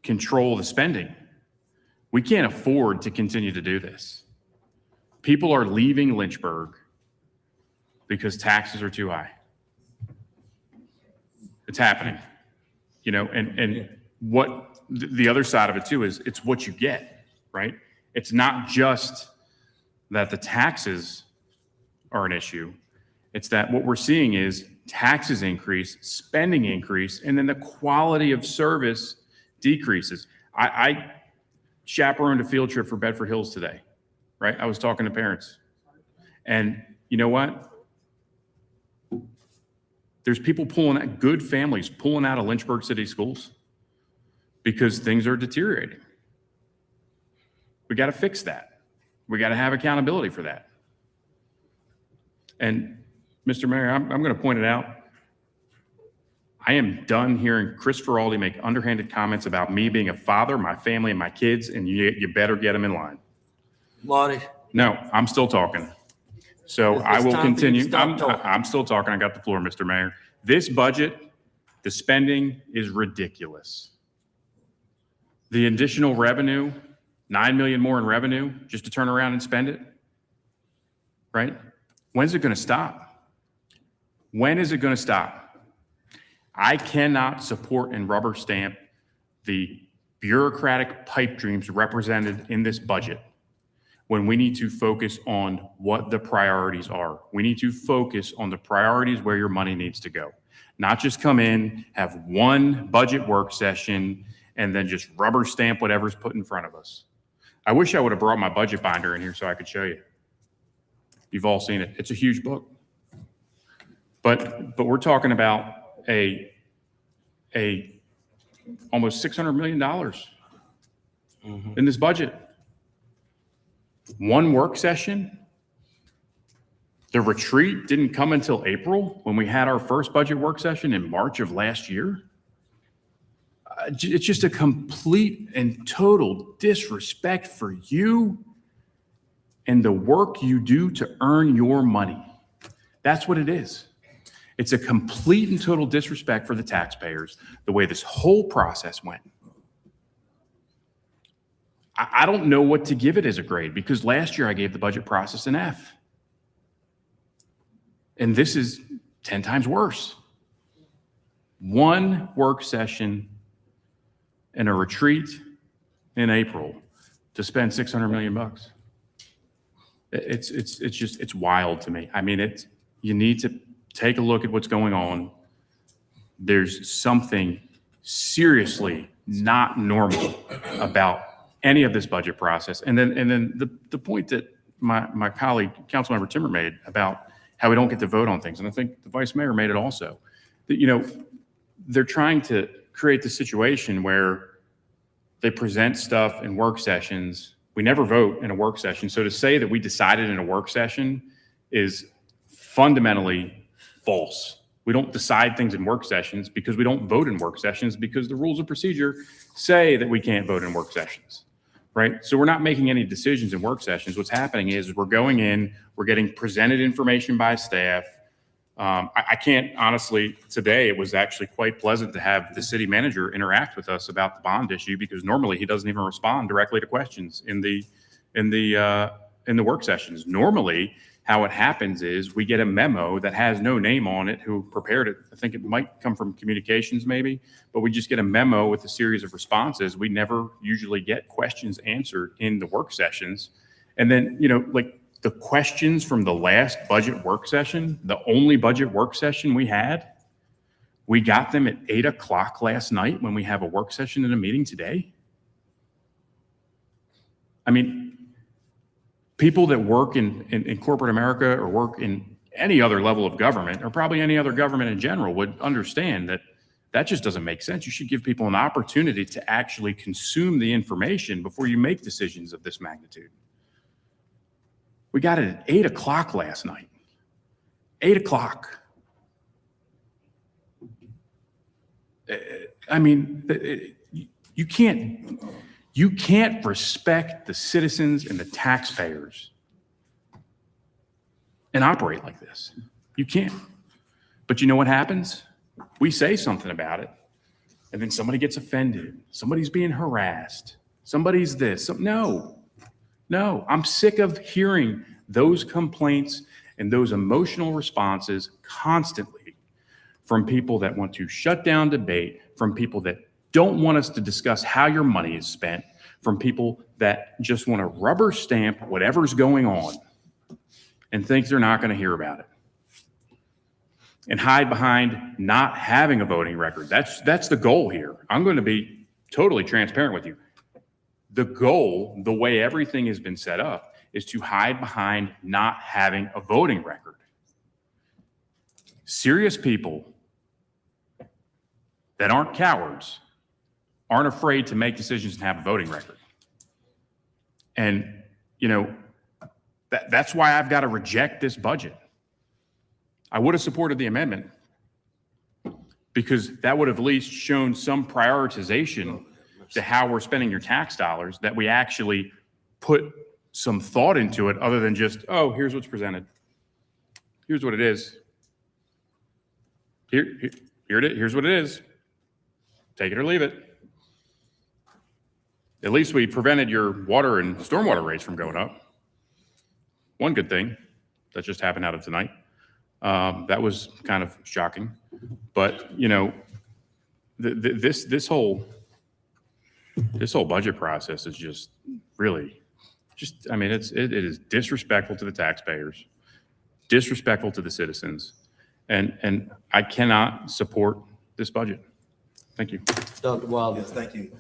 control the spending. We can't afford to continue to do this. People are leaving Lynchburg because taxes are too high. It's happening, you know, and what the other side of it too is it's what you get, right? It's not just that the taxes are an issue. It's that what we're seeing is taxes increase, spending increase, and then the quality of service decreases. I chaperoned a field trip for Bedford Hills today, right? I was talking to parents, and you know what? There's people good families pulling out of Lynchburg City schools because things are deteriorating. We got to fix that. We got to have accountability for that. And Mr. Mayor, I'm going to point it out. I am done hearing Chris Feraldi make underhanded comments about me being a father, my family, and my kids, and you better get them in line. Marty. No, I'm still talking. So I will time for you to continue. stop talking. I'm still talking. I got the floor, Mr. Mayor. This budget, the spending is ridiculous. The additional revenue, 9 million more in revenue, just to turn around and spend it, right? When's it going to stop? When is it going to stop? I cannot support and rubber stamp the bureaucratic pipe dreams represented in this budget when we need to focus on what the priorities are. We need to focus on the priorities where your money needs to go. Not just come in, have one budget work session, and then just rubber stamp whatever's put in front of us. I wish I would have brought my budget binder in here so I could show you. You've all seen it. It's a huge book. But we're talking about a almost $600 million in this budget. One work session. The retreat didn't come until April when we had our first budget work session in March of last year. It's just a complete and total disrespect for you and the work you do to earn your money. That's what it is. It's a complete and total disrespect for the taxpayers, the way this whole process went. I don't know what to give it as a grade because last year I gave the budget process an F. And this is 10 times worse. One work session and a retreat in April to spend $600 million. It's wild to me. I mean, you need to take a look at what's going on. There's something seriously not normal about any of this budget process. And then the point that my colleague, Councilmember Timmer, made about how we don't get to vote on things. And I think the Vice Mayor made it also. That, you know, they're trying to create the situation where they present stuff in work sessions. We never vote in a work session. So to say that we decided in a work session is fundamentally false. We don't decide things in work sessions because we don't vote in work sessions because the rules of procedure say that we can't vote in work sessions, right? So we're not making any decisions in work sessions. What's happening is we're going in, we're getting presented information by staff. I can't honestly, today it was actually quite pleasant to have the city manager interact with us about the bond issue because normally he doesn't even respond directly to questions in the work sessions. Normally, how it happens is we get a memo that has no name on it who prepared it. I think it might come from communications maybe, but we just get a memo with a series of responses. We never usually get questions answered in the work sessions. And then, like the questions from the last budget work session, the only budget work session we had, we got them at 8 o'clock last night when we have a work session and a meeting today. I mean, people that work in corporate America or work in any other level of government or probably any other government in general would understand that that just doesn't make sense. You should give people an opportunity to actually consume the information before you make decisions of this magnitude. We got it at 8 o'clock last night. 8 o'clock. I mean, you can't respect the citizens and the taxpayers and operate like this. You can't. But you know what happens? We say something about it, and then somebody gets offended. Somebody's being harassed. Somebody's this. No, I'm sick of hearing those complaints and those emotional responses constantly from people that want to shut down debate, from people that don't want us to discuss how your money is spent, from people that just want to rubber stamp whatever's going on and think they're not going to hear about it and hide behind not having a voting record. That's the goal here. I'm going to be totally transparent with you. The goal, the way everything has been set up, is to hide behind not having a voting record. Serious people that aren't cowards aren't afraid to make decisions and have a voting record. And, that's why I've got to reject this budget. I would have supported the amendment because that would have at least shown some prioritization to how we're spending your tax dollars, that we actually put some thought into it other than just, oh, here's what's presented. Here's what it is. Here's what it is. Take it or leave it. At least we prevented your water and stormwater rates from going up. One good thing that just happened out of tonight. That was kind of shocking. But, this whole budget process is just really it is disrespectful to the taxpayers, disrespectful to the citizens. And I cannot support this budget. Thank you. Dr. Wilder. Yes, thank you.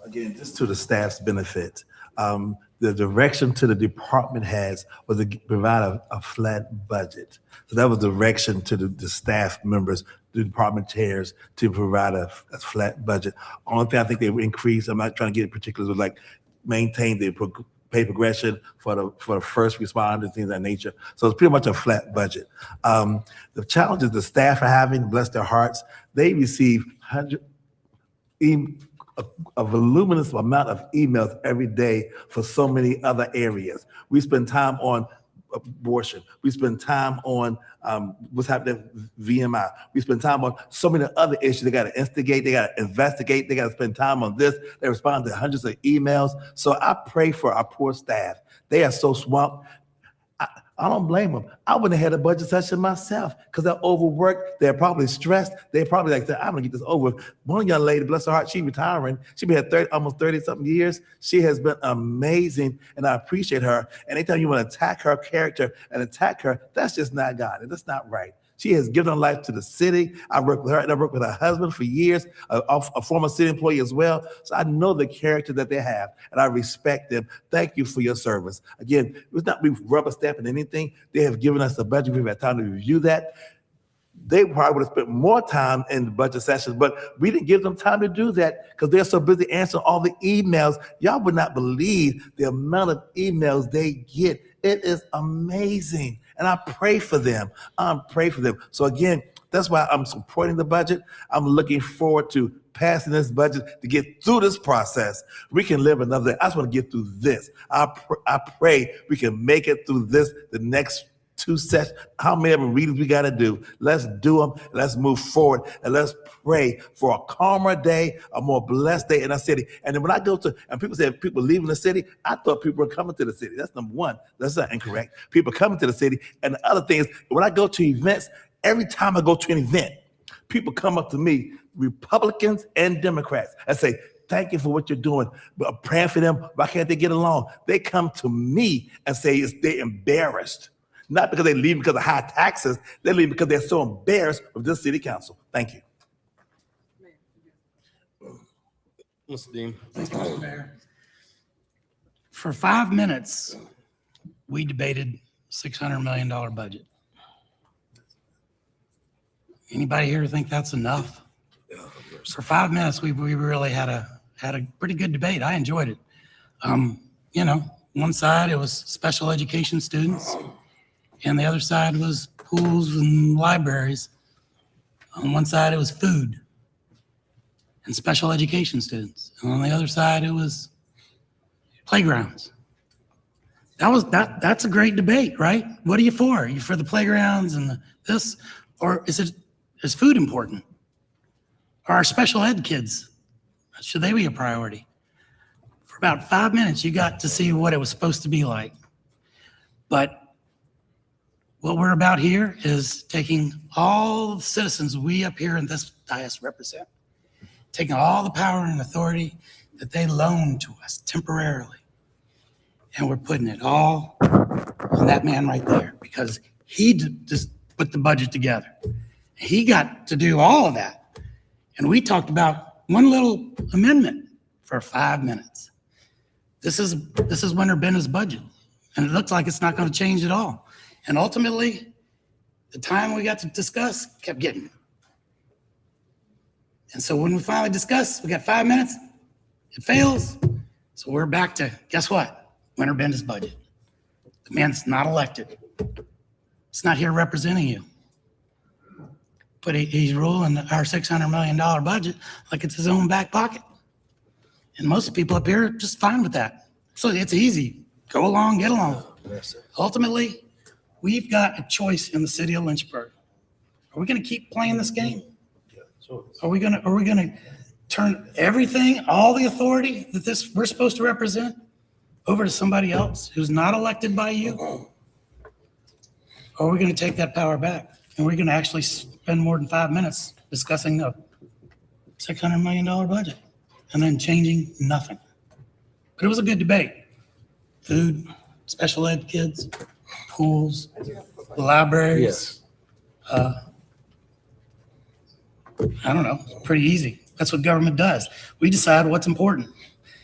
Again, just to the staff's benefit, the direction to the department heads was to provide a flat budget. So that was direction to the staff members, the department chairs, to provide a flat budget. Only thing I think they would increase, I'm not trying to get particulars, was like maintain the pay progression for the first responders, things of that nature. So it's pretty much a flat budget. The challenges the staff are having, bless their hearts, they receive a voluminous amount of emails every day for so many other areas. We spend time on abortion. We spend time on what's happening with VMI. We spend time on so many other issues. They got to instigate, they got to investigate, they got to spend time on this. They respond to hundreds of emails. So I pray for our poor staff. They are so swamped. I don't blame them. I wouldn't have had a budget session myself because they're overworked. They're probably stressed. They're probably like, I'm going to get this over. One young lady, bless her heart, she's retiring. She's been here almost 30-something years. She has been amazing, and I appreciate her. And anytime you want to attack her character and attack her, that's just not God. That's not right. She has given her life to the city. I worked with her, and I worked with her husband for years, a former city employee as well. So I know the character that they have, and I respect them. Thank you for your service. Again, it's not we rubber stamping anything. They have given us a budget. We've had time to review that. They probably would have spent more time in the budget sessions, but we didn't give them time to do that because they're so busy answering all the emails. Y'all would not believe the amount of emails they get. It is amazing. And I pray for them. So again, That's why I'm supporting the budget. I'm looking forward to passing this budget to get through this process. We can live another day. I just want to get through this. I pray we can make it through this, the next 2 sessions. How many of readings we got to do? Let's do them. Let's move forward. And let's pray for a calmer day, a more blessed day in our city. And then when I go to, and people say people leaving the city, I thought people were coming to the city. That's number one. That's not incorrect. People coming to the city. And the other thing is, when I go to events, every time I go to an event, people come up to me, Republicans and Democrats, and say, thank you for what you're doing. But praying for them. Why can't they get along? They come to me and say they're embarrassed. Not because they leave because of high taxes. They leave because they're so embarrassed with this city council. Thank you. Mr. Dean. Thank you, Mr. Mayor. For 5 minutes, we debated $600 million budget. Anybody here think that's enough? For 5 minutes, we really had a pretty good debate. I enjoyed it. One side it was special education students, and the other side was pools and libraries. On one side, it was food and special education students. And on the other side, it was playgrounds. That's a great debate, right? What are you for? Are you for the playgrounds and this? Or is food important? Are our special ed kids, should they be a priority? For about 5 minutes, you got to see what it was supposed to be like. But what we're about here is taking all the citizens we up here in this dais represent, taking all the power and authority that they loaned to us temporarily, and we're putting it all on that man right there because he just put the budget together. He got to do all of that. And we talked about one little amendment for 5 minutes. This is Winter Bennett's budget, and it looks like it's not going to change at all. And ultimately, the time we got to discuss kept getting. And so when we finally discuss, we got 5 minutes, it fails. So we're back to, guess what? Winter Bennett's budget. The man's not elected. It's not here representing you. But he's ruling our $600 million budget like it's his own back pocket. And most people up here are just fine with that. So it's easy. Go along, get along. Ultimately, we've got a choice in the city of Lynchburg. Are we going to keep playing this game? Are we going to turn everything, all the authority that we're supposed to represent over to somebody else who's not elected by you? Or are we going to take that power back? And we're going to actually spend more than 5 minutes discussing a $600 million budget and then changing nothing. But it was a good debate. Food, special ed kids, pools, libraries. Yes. I don't know, pretty easy. That's what government does. We decide what's important.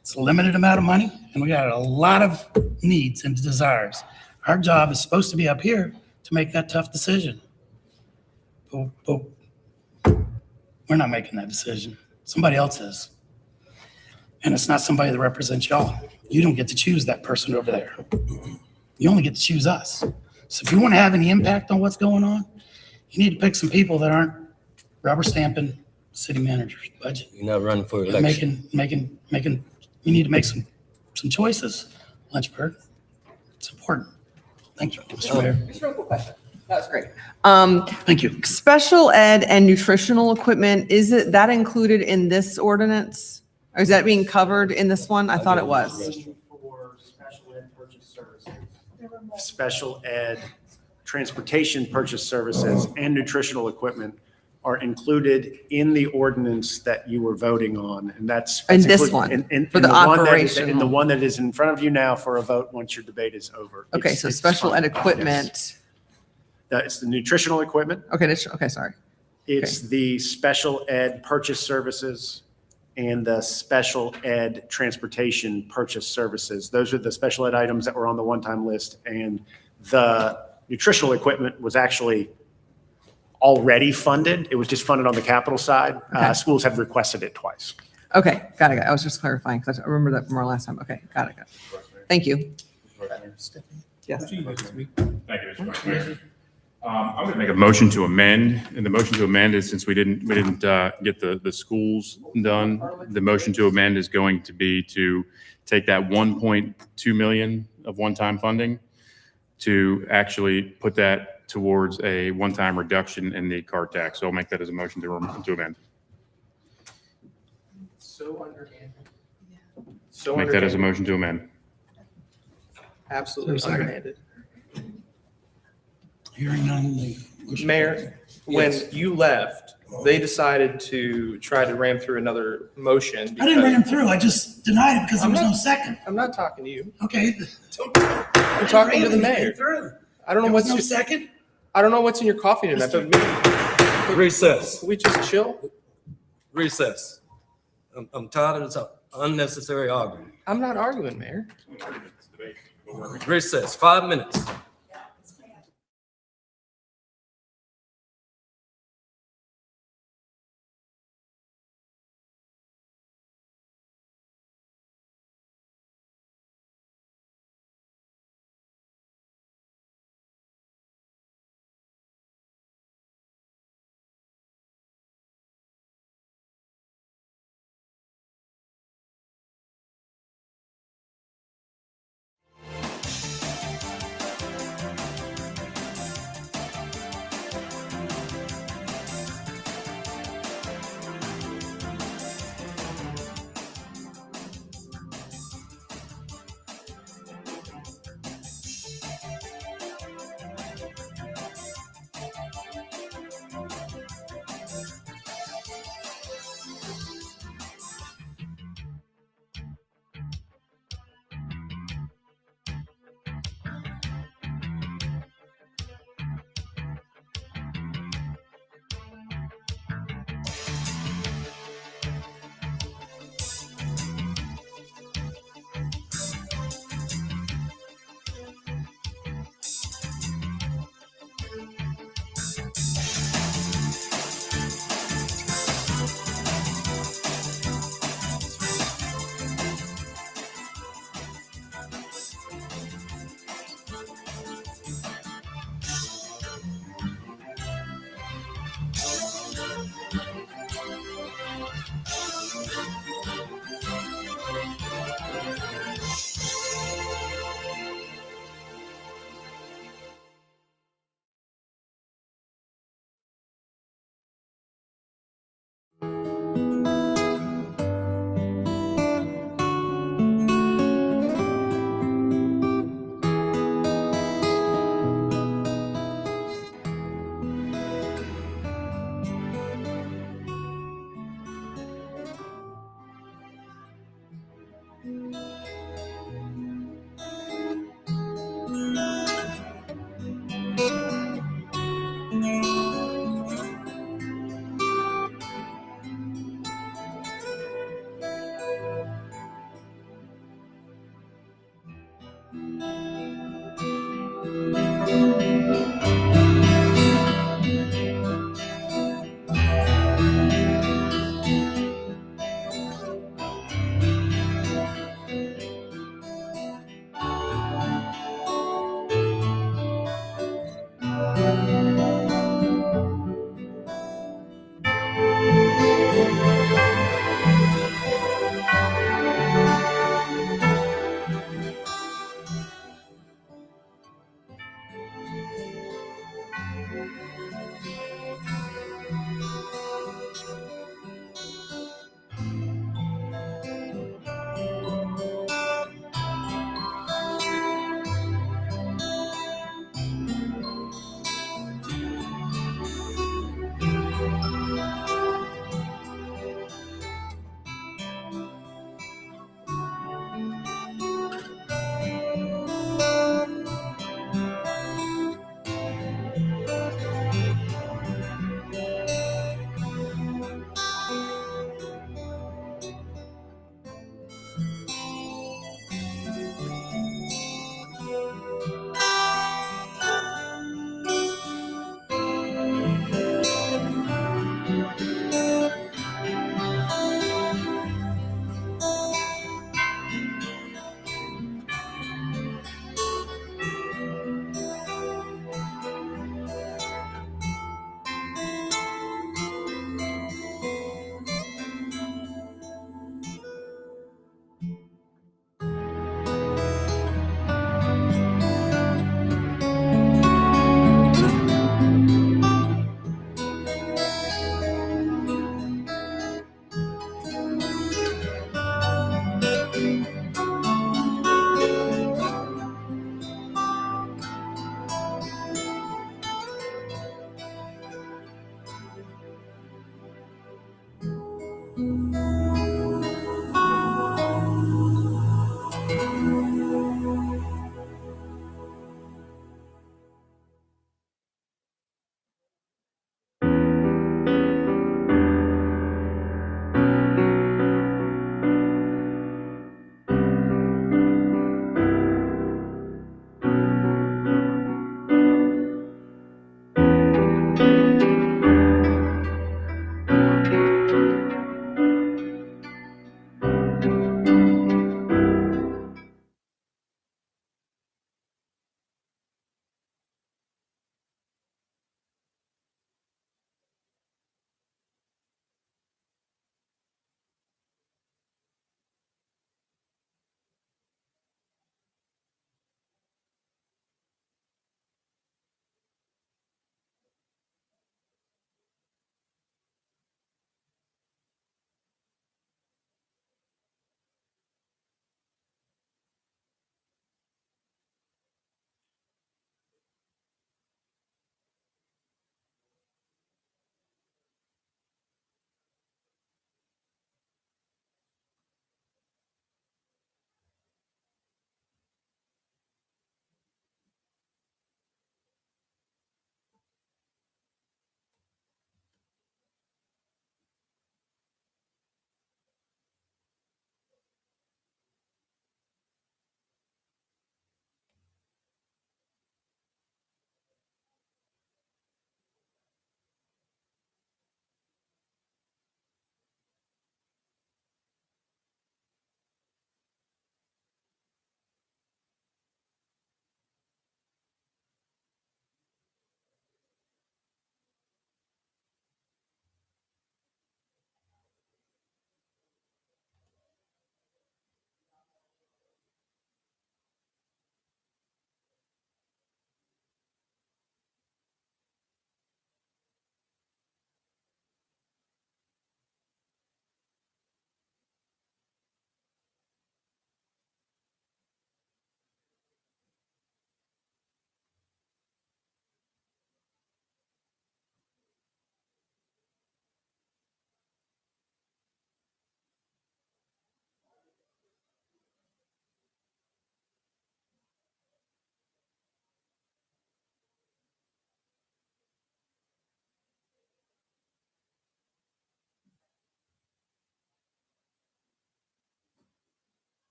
It's a limited amount of money, and we got a lot of needs and desires. Our job is supposed to be up here to make that tough decision. But we're not making that decision. Somebody else is. And it's not somebody that represents y'all. You don't get to choose that person over there. You only get to choose us. So if you want to have any impact on what's going on, you need to pick some people that aren't rubber stamping city manager's budget. You're not running for election. You need to make some choices, Lynchburg. It's important. Thank you, Mr. Mayor. Just a real quick question. That was great. Thank you. Special ed and nutritional equipment, is that included in this ordinance? Or is that being covered in this one? I thought it was. For special ed purchase services, special ed transportation purchase services and nutritional equipment are included in the ordinance that you were voting on. And that's In this included one, in for the one that is- operational. In the one that is in front of you now for a vote once your debate is over. Okay, so special ed equipment. It's the nutritional equipment. Okay, okay, sorry. It's the special ed purchase services and the special ed transportation purchase services. Those are the special ed items that were on the one-time list. And the nutritional equipment was actually already funded. It was just funded on the capital side. Schools have requested it twice. Okay, got it. I was just clarifying because I remember that from our last time. Okay, got it. Thank you. Yes. Thank you, Mr. Vice Mayor. I'm going to make a motion to amend, and the motion to amend is, since we didn't get the schools done, the motion to amend is going to be to take that 1.2 million of one-time funding to actually put that towards a one-time reduction in the car tax. So I'll make that as a motion to amend. So underhanded. So Make that as a underhanded. motion to amend. Absolutely Is there a second? underhanded. Hearing none, the motion. Mayor, when you left, they decided to try to ram through another motion. I didn't because- ram through. I just denied it because there I'm was no not- second. I'm not talking to you. Okay. I'm talking to the mayor. I don't know There was what's no your- second? I don't know what's in your coffee tonight, but maybe Recess. can we just chill? Recess. I'm tired of this unnecessary argument. I'm not arguing, Mayor. Recess, 5 minutes.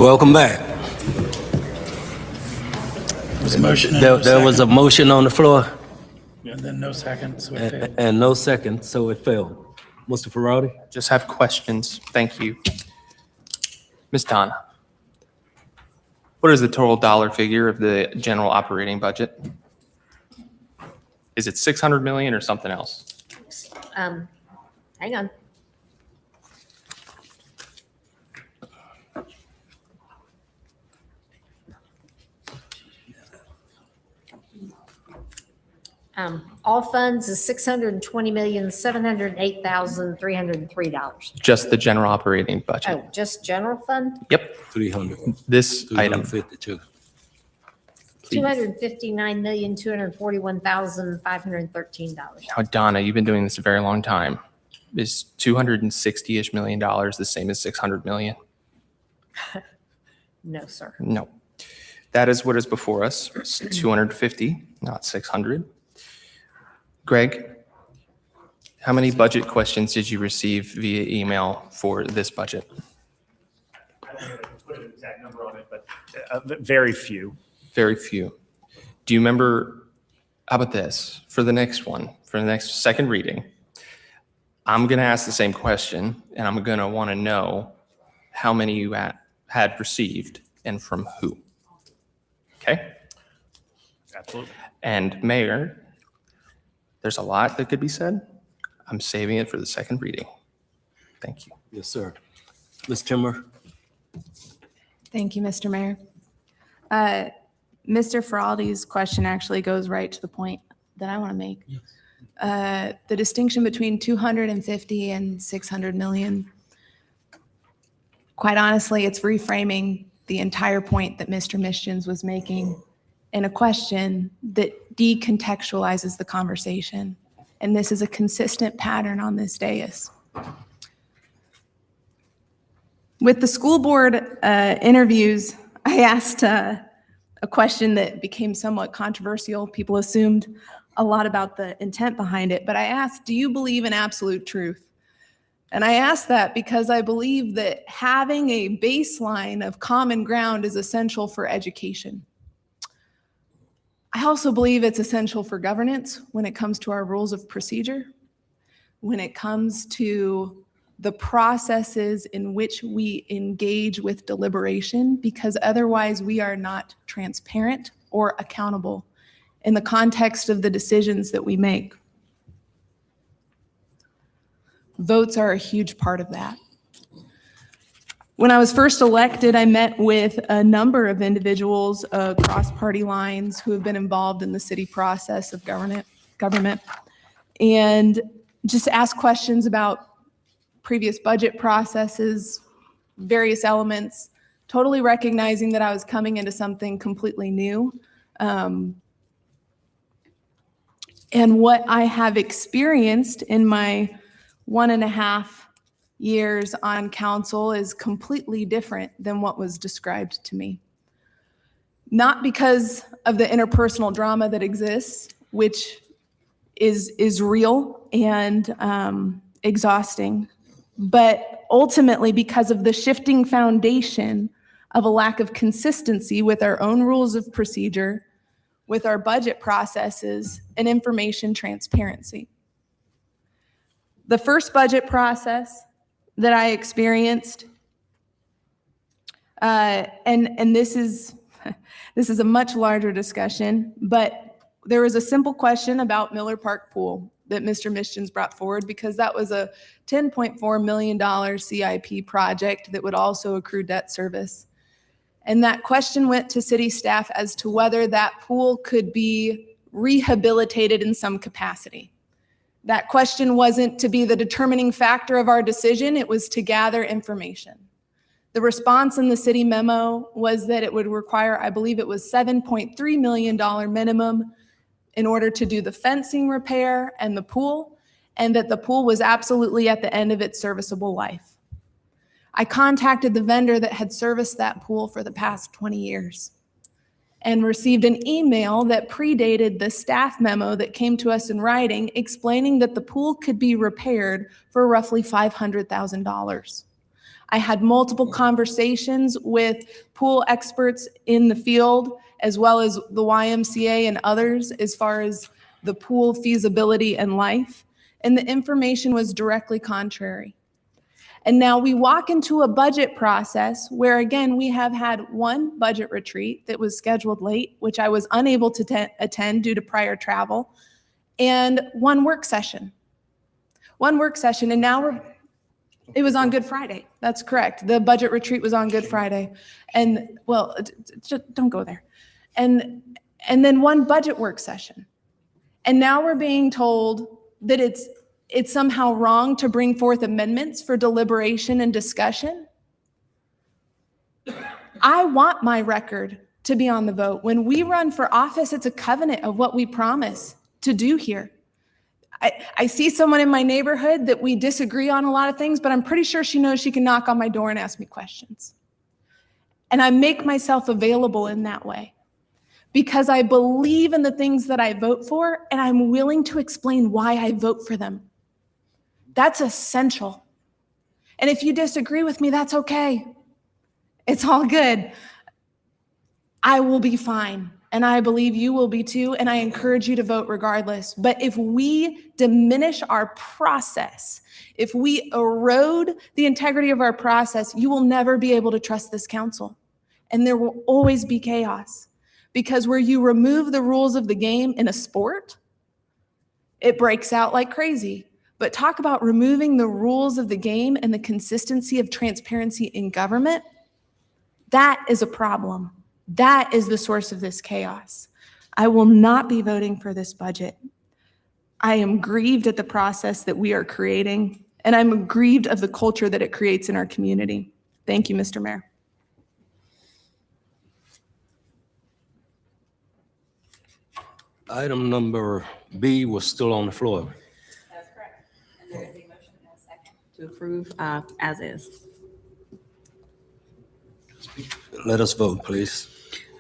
Welcome back. Was a motion and There was a motion on the floor and then no second, so it failed. and no second, so it failed. Mr. Ferrari? Just have questions. Thank you. Ms. Donna, what is the total dollar figure of the general operating budget? Is it 600 million or something else? Hang on. All funds is $620,708,303. Just the general operating budget? Oh, just general fund? Yep. 300. This item. 352. $259,241,513. Now, Donna, you've been doing this a very long time. Is $260-ish million the same as 600 million? No, sir. No. That is what is before us. It's 250, not 600. Greg, how many budget questions did you receive via email for this budget? I don't know if I can put an exact number on it, but very few. Very few. Do you remember, how about this? For the next one, for the next second reading, I'm going to ask the same question, and I'm going to want to know how many you had received and from who. Okay? Absolutely. And Mayor, there's a lot that could be said. I'm saving it for the second reading. Thank you. Yes, sir. Ms. Timmer? Thank you, Mr. Mayor. Mr. Feraldi's question actually goes right to the point that I want to make. The distinction between 250 and 600 million, quite honestly, it's reframing the entire point that Mr. Mischens was making in a question that decontextualizes the conversation. And this is a consistent pattern on this dais. With the school board interviews, I asked a question that became somewhat controversial. People assumed a lot about the intent behind it, but I asked, do you believe in absolute truth? And I asked that because I believe that having a baseline of common ground is essential for education. I also believe it's essential for governance when it comes to our rules of procedure, when it comes to the processes in which we engage with deliberation, because otherwise we are not transparent or accountable in the context of the decisions that we make. Votes are a huge part of that. When I was first elected, I met with a number of individuals across party lines who have been involved in the city process of government, and just asked questions about previous budget processes, various elements, totally recognizing that I was coming into something completely new. And what I have experienced in my 1.5 years on council is completely different than what was described to me. Not because of the interpersonal drama that exists, which is real and exhausting, but ultimately because of the shifting foundation of a lack of consistency with our own rules of procedure, with our budget processes, and information transparency. The first budget process that I experienced, and this is a much larger discussion, but there was a simple question about Miller Park Pool that Mr. Mischens brought forward, because that was a $10.4 million CIP project that would also accrue debt service. And that question went to city staff as to whether that pool could be rehabilitated in some capacity. That question wasn't to be the determining factor of our decision, it was to gather information. The response in the city memo was that it would require, I believe it was $7.3 million minimum in order to do the fencing repair and the pool, and that the pool was absolutely at the end of its serviceable life. I contacted the vendor that had serviced that pool for the past 20 years and received an email that predated the staff memo that came to us in writing explaining that the pool could be repaired for roughly $500,000. I had multiple conversations with pool experts in the field, as well as the YMCA and others, as far as the pool feasibility and life, and the information was directly contrary. And now we walk into a budget process where, again, we have had one budget retreat that was scheduled late, which I was unable to attend due to prior travel, and one work session. And now it was on Good Friday. That's correct. The budget retreat was on Good Friday. And, well, just don't go there. And then one budget work session. And now we're being told that it's somehow wrong to bring forth amendments for deliberation and discussion. I want my record to be on the vote. When we run for office, it's a covenant of what we promise to do here. I see someone in my neighborhood that we disagree on a lot of things, but I'm pretty sure she knows she can knock on my door and ask me questions. And I make myself available in that way because I believe in the things that I vote for, and I'm willing to explain why I vote for them. That's essential. And if you disagree with me, that's okay. It's all good. I will be fine. And I believe you will be too. And I encourage you to vote regardless. But if we diminish our process, if we erode the integrity of our process, you will never be able to trust this council. And there will always be chaos. Because where you remove the rules of the game in a sport, it breaks out like crazy. But talk about removing the rules of the game and the consistency of transparency in government. That is a problem. That is the source of this chaos. I will not be voting for this budget. I am grieved at the process that we are creating, and I'm grieved of the culture that it creates in our community. Thank you, Mr. Mayor. Item number B was still on the floor. That's correct. And there is a motion and a second to approve as is. Let us vote, please.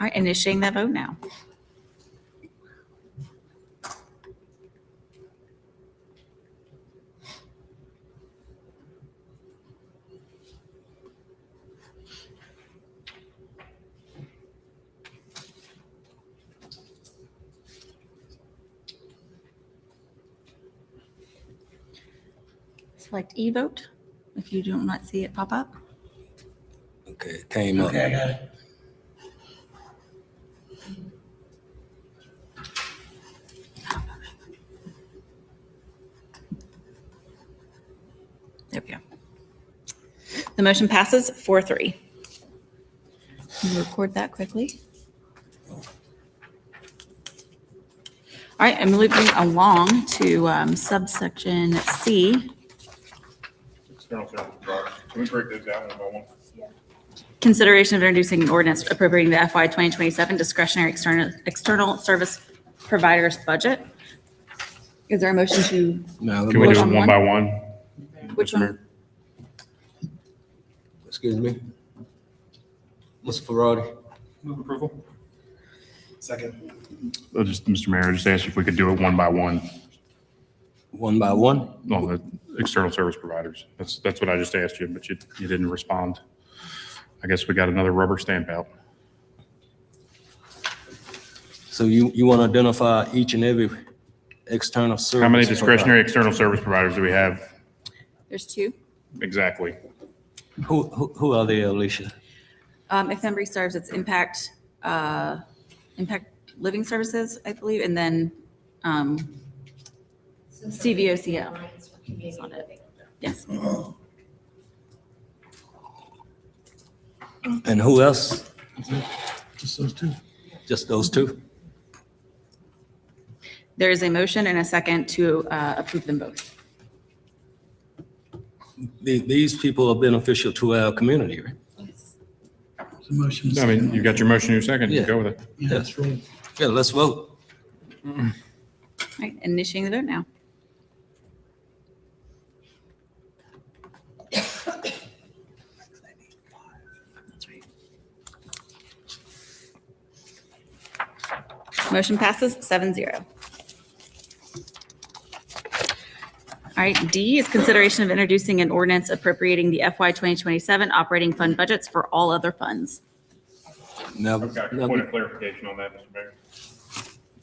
All right, initiating that vote now. Select e-vote if you do not see it pop up. Okay, it came up. Okay, I got it. There we go. The motion passes 4-3. Can you record that quickly? All right, I'm moving along to subsection C. External service providers. Can we break those out one by one? Consideration of introducing an ordinance appropriating the FY 2027 discretionary external service providers budget. Is there a motion to? Now, Can we do it one by one? Which one? Excuse me. Mr. Ferrari. Move approval. Second. Mr. Mayor, I just asked if we could do it one by one One by one? on the external service providers. That's what I just asked you, but you didn't respond. I guess we got another rubber stamp out. So you want to identify each and every external service? How many discretionary external service providers do we have? There's two. Exactly. Who are they, Alicia? If memory serves, it's Impact Living Services, I believe, and then CVOCL. That's on it. Yes. And who else? Just those two. Just those two? There is a motion and a second to approve them both. These people are beneficial to our community, right? The motion. I mean, you got your motion in your second. You go with it. Yeah, that's right. Yeah, let's vote. All right, initiating the vote now. That's right. Motion passes 7-0. All right, D is consideration of introducing an ordinance appropriating the FY 2027 operating fund budgets for all other funds. Never, Okay, point never, of clarification on that, Mr. Mayor.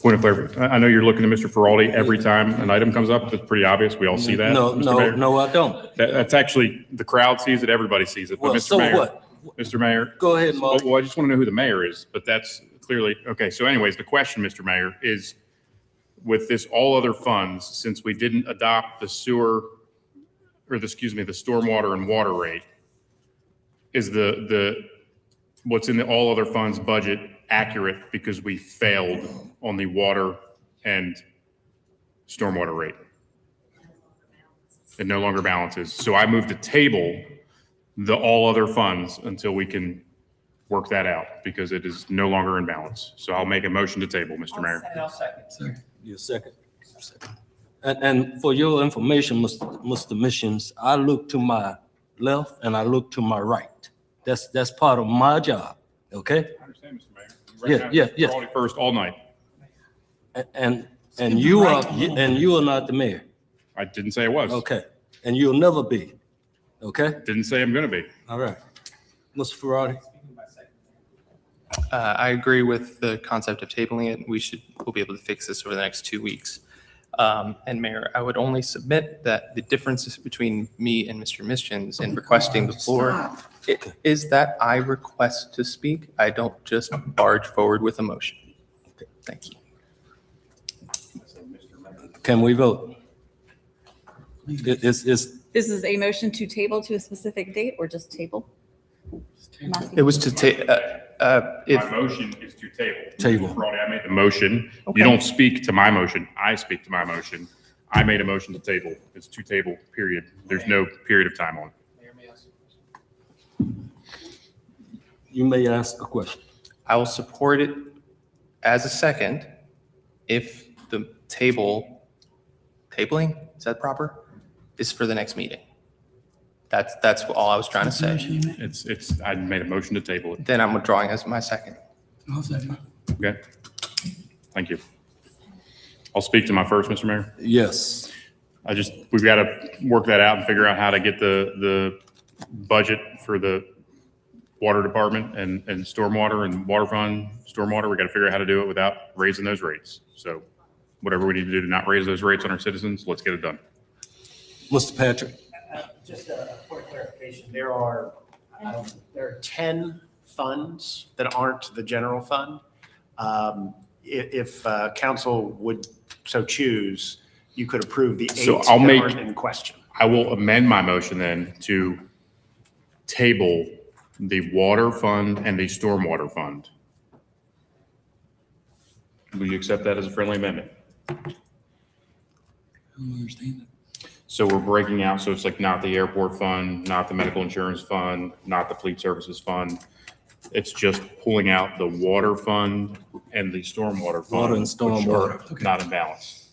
Point of clarification. I know you're looking at Mr. Feraldi every time an item comes up. That's pretty obvious. We all see that. no, Mr. no, Mayor. no, I don't. That's actually, the crowd sees it, everybody sees it. But Well, Mr. so Mayor, what? Mr. Mayor. Go ahead, Mark. Well, I just want to know who the mayor is, but that's clearly, okay. So anyways, the question, Mr. Mayor, is with this all other funds, since we didn't adopt the sewer, or the stormwater and water rate, is what's in the all other funds budget accurate because we failed on the water and stormwater rate? It no longer balances. So I moved to table the all other funds until we can work that out because it is no longer in balance. So I'll make a motion to table, Mr. Mayor. You second. And for your information, Mr. Missions, I look to my left and I look to my right. That's part of my job, okay? I understand, Mr. Mayor. Yeah. Feraldi first all night. And you are not the mayor, I didn't say it was. okay? And you'll never be, okay? Didn't say I'm going to be. All right. Mr. Ferrari? I agree with the concept of tabling it. We'll be able to fix this over the next 2 weeks. And Mayor, I would only submit that the difference between me and Mr. Mischins in requesting the floor is that I request to speak. I don't just barge forward with a motion. Thank you. Can we vote? It's This is a motion to table to a specific date or just table? I'm asking. It was to My motion is to table. Table. Mr. Feraldi, I made the motion. Okay. You don't speak to my motion. I speak to my motion. I made a motion to table. It's to table, period. There's no period of time on it. You may ask a question. I will support it as a second if the tabling, is that proper? Is for the next meeting. That's all I was trying to say. I made a motion to table it. Then I'm withdrawing as my second. Okay. Thank you. I'll speak to my first, Mr. Mayor. Yes. We've got to work that out and figure out how to get the budget for the water department and stormwater and water fund, stormwater. We got to figure out how to do it without raising those rates. So whatever we need to do to not raise those rates on our citizens, let's get it done. Mr. Patrick? Just a point of clarification, there are 10 funds that aren't the general fund. If council would so choose, you could approve the 8 So that I'll make- aren't in question. I will amend my motion then to table the water fund and the stormwater fund. Will you accept that as a friendly amendment? I don't understand it. So we're breaking out, so it's like not the airport fund, not the medical insurance fund, not the fleet services fund. It's just pulling out the water fund and the stormwater fund. Water and which are stormwater. Not in balance.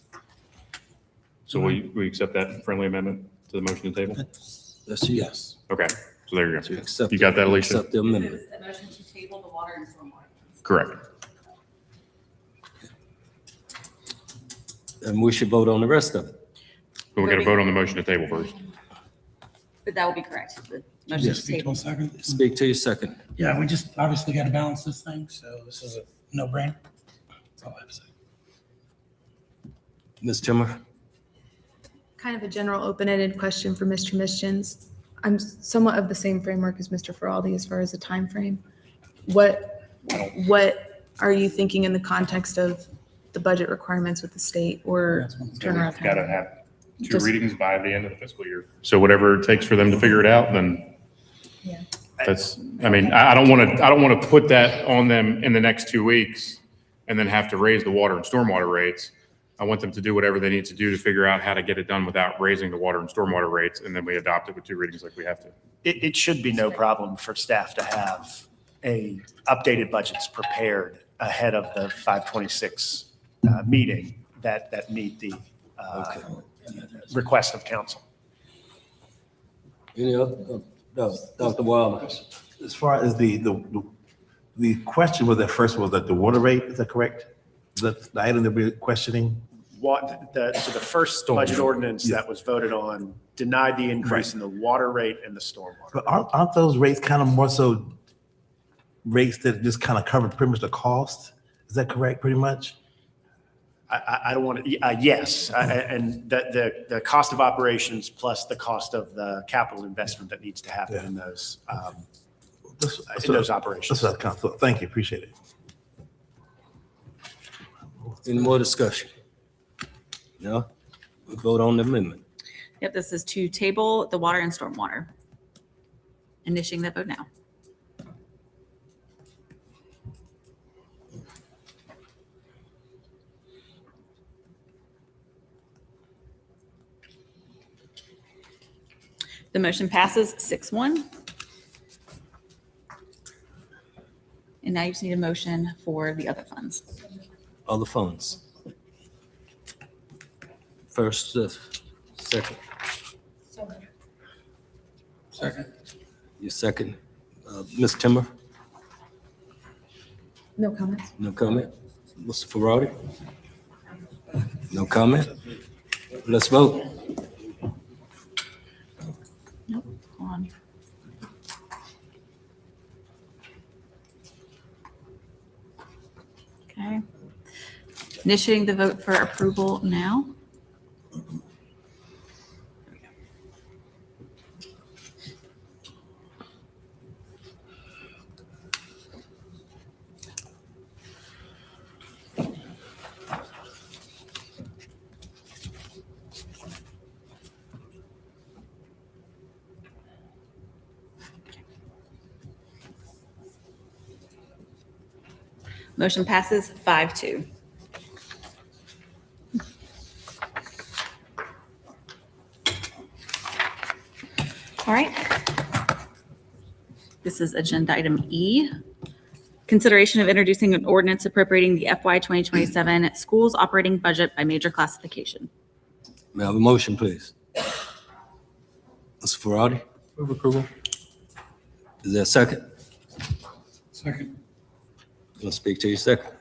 So we accept that friendly amendment to the motion to table? That's yes. Okay, so there you To go. accept. You got that, Alicia? Accept the amendment. A motion to table the water and stormwater. Correct. And we should vote on the rest of it. But we got to vote on the motion to table first. But that will be correct. The motion Yes, to speak to table. a second. Speak to your second. Yeah, we just obviously got to balance this thing, so this is a no-brainer. That's all I have to say. Ms. Timmer? Kind of a general open-ended question for Mr. Mischins. I'm somewhat of the same framework as Mr. Feraldi as far as the time frame. What are you thinking in the context of the budget requirements with the state or turnaround Got to time? have two Just- readings by the end of the fiscal year. So whatever it takes for them to figure it out, then Yeah. that's, I mean, I don't want to put that on them in the next 2 weeks and then have to raise the water and stormwater rates. I want them to do whatever they need to do to figure out how to get it done without raising the water and stormwater rates, and then we adopt it with 2 readings like we have to. It should be no problem for staff to have updated budgets prepared ahead of the 526 meeting that meet the request of council. Any other? Dr. Wilder? As far as the question was that first was that the water rate, is that correct? Is that the item that we're questioning? So the first budget ordinance that was voted on denied the increase in the water rate and the stormwater. But aren't those rates kind of more so rates that just kind of cover pretty much the cost? Is that correct, pretty much? I don't want to, yes, and the cost of operations plus the cost of the capital investment that needs to happen in those operations. That's what I kind of thought. Thank you, appreciate it. Any more discussion? No? We vote on the amendment. Yep, this is to table the water and stormwater. Initiating that vote now. The motion passes 6-1. And now you just need a motion for the other funds. Other funds. First, second. Second. You second. Ms. Timmer, No comments? no comment? Mr. Ferrari? No comment? Let's vote. Nope, hold on. Okay. Initiating the vote for approval now. Motion passes 5-2. All right. This is agenda item E. Consideration of introducing an ordinance appropriating the FY 2027 schools operating budget by major classification. May I have a motion, please? Mr. Ferrari, Move approval. is there a second? Second. You want to speak to your second?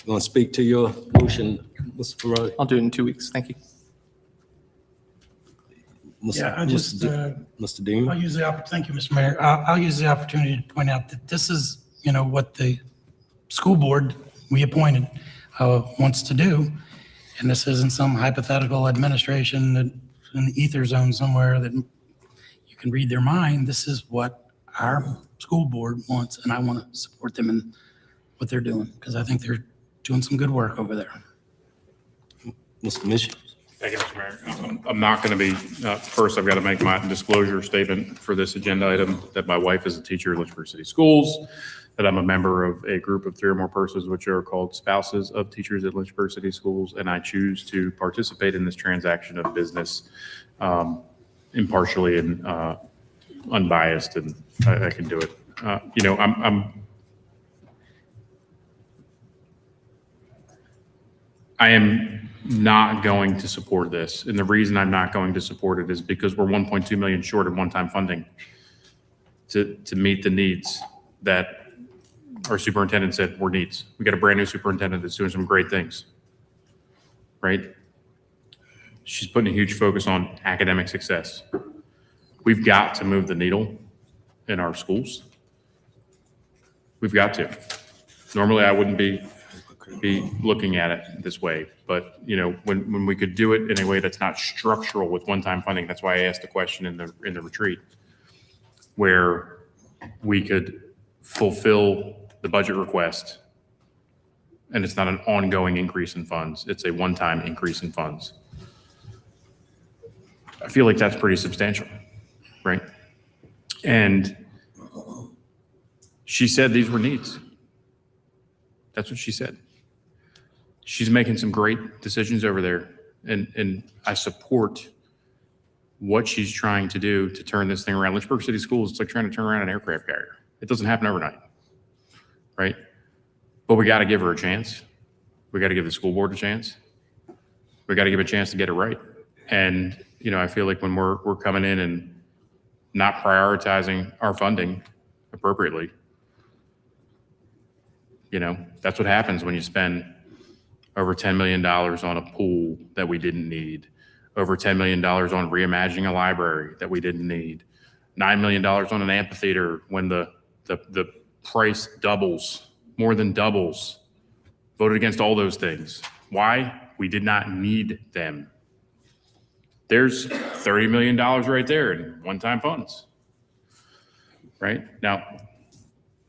You want to speak to your motion, Mr. Ferrari? I'll do it in 2 weeks. Thank you. Yeah, I just, Mr. Dean? I'll use the thank you, Mr. Mayor. I'll use the opportunity to point out that this is, what the school board we appointed wants to do. And this isn't some hypothetical administration that in the ether zone somewhere that you can read their mind. This is what our school board wants, and I want to support them in what they're doing, because I think they're doing some good work over there. Mr. Mish? Thank you, Mr. Mayor. I'm not going to be, first, I've got to make my disclosure statement for this agenda item that my wife is a teacher at Lynchburg City Schools, that I'm a member of a group of 3 or more persons, which are called spouses of teachers at Lynchburg City Schools, and I choose to participate in this transaction of business impartially and unbiased, and I can do it. I am not going to support this. And the reason I'm not going to support it is because we're 1.2 million short of one-time funding to meet the needs that our superintendent said were needs. We got a brand new superintendent that's doing some great things, right? She's putting a huge focus on academic success. We've got to move the needle in our schools. We've got to. Normally, I wouldn't be looking at it this way, but when we could do it in a way that's not structural with one-time funding, that's why I asked the question in the retreat, where we could fulfill the budget request, and it's not an ongoing increase in funds, it's a one-time increase in funds. I feel like that's pretty substantial, right? And she said these were needs. That's what she said. She's making some great decisions over there, and I support what she's trying to do to turn this thing around. Lynchburg City Schools, it's like trying to turn around an aircraft carrier. It doesn't happen overnight, right? But we got to give her a chance. We got to give the school board a chance. We got to give a chance to get it right. And I feel like when we're coming in and not prioritizing our funding appropriately, that's what happens when you spend over $10 million on a pool that we didn't need, over $10 million on reimagining a library that we didn't need, $9 million on an amphitheater when the price doubles, more than doubles. Voted against all those things. Why? We did not need them. There's $30 million right there in one-time funds, right? Now,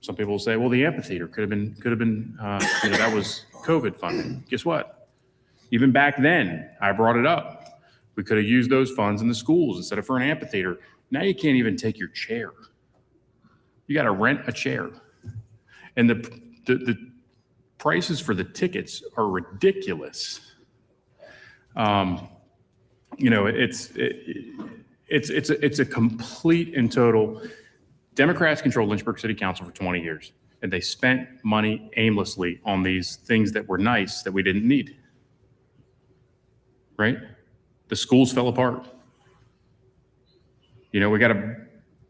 some people will say, well, the amphitheater could have been, that was COVID funding. Guess what? Even back then, I brought it up. We could have used those funds in the schools instead of for an amphitheater. Now you can't even take your chair. You got to rent a chair. And the prices for the tickets are ridiculous. It's a complete and total. Democrats controlled Lynchburg City Council for 20 years, and they spent money aimlessly on these things that were nice that we didn't need. Right? The schools fell apart. We got a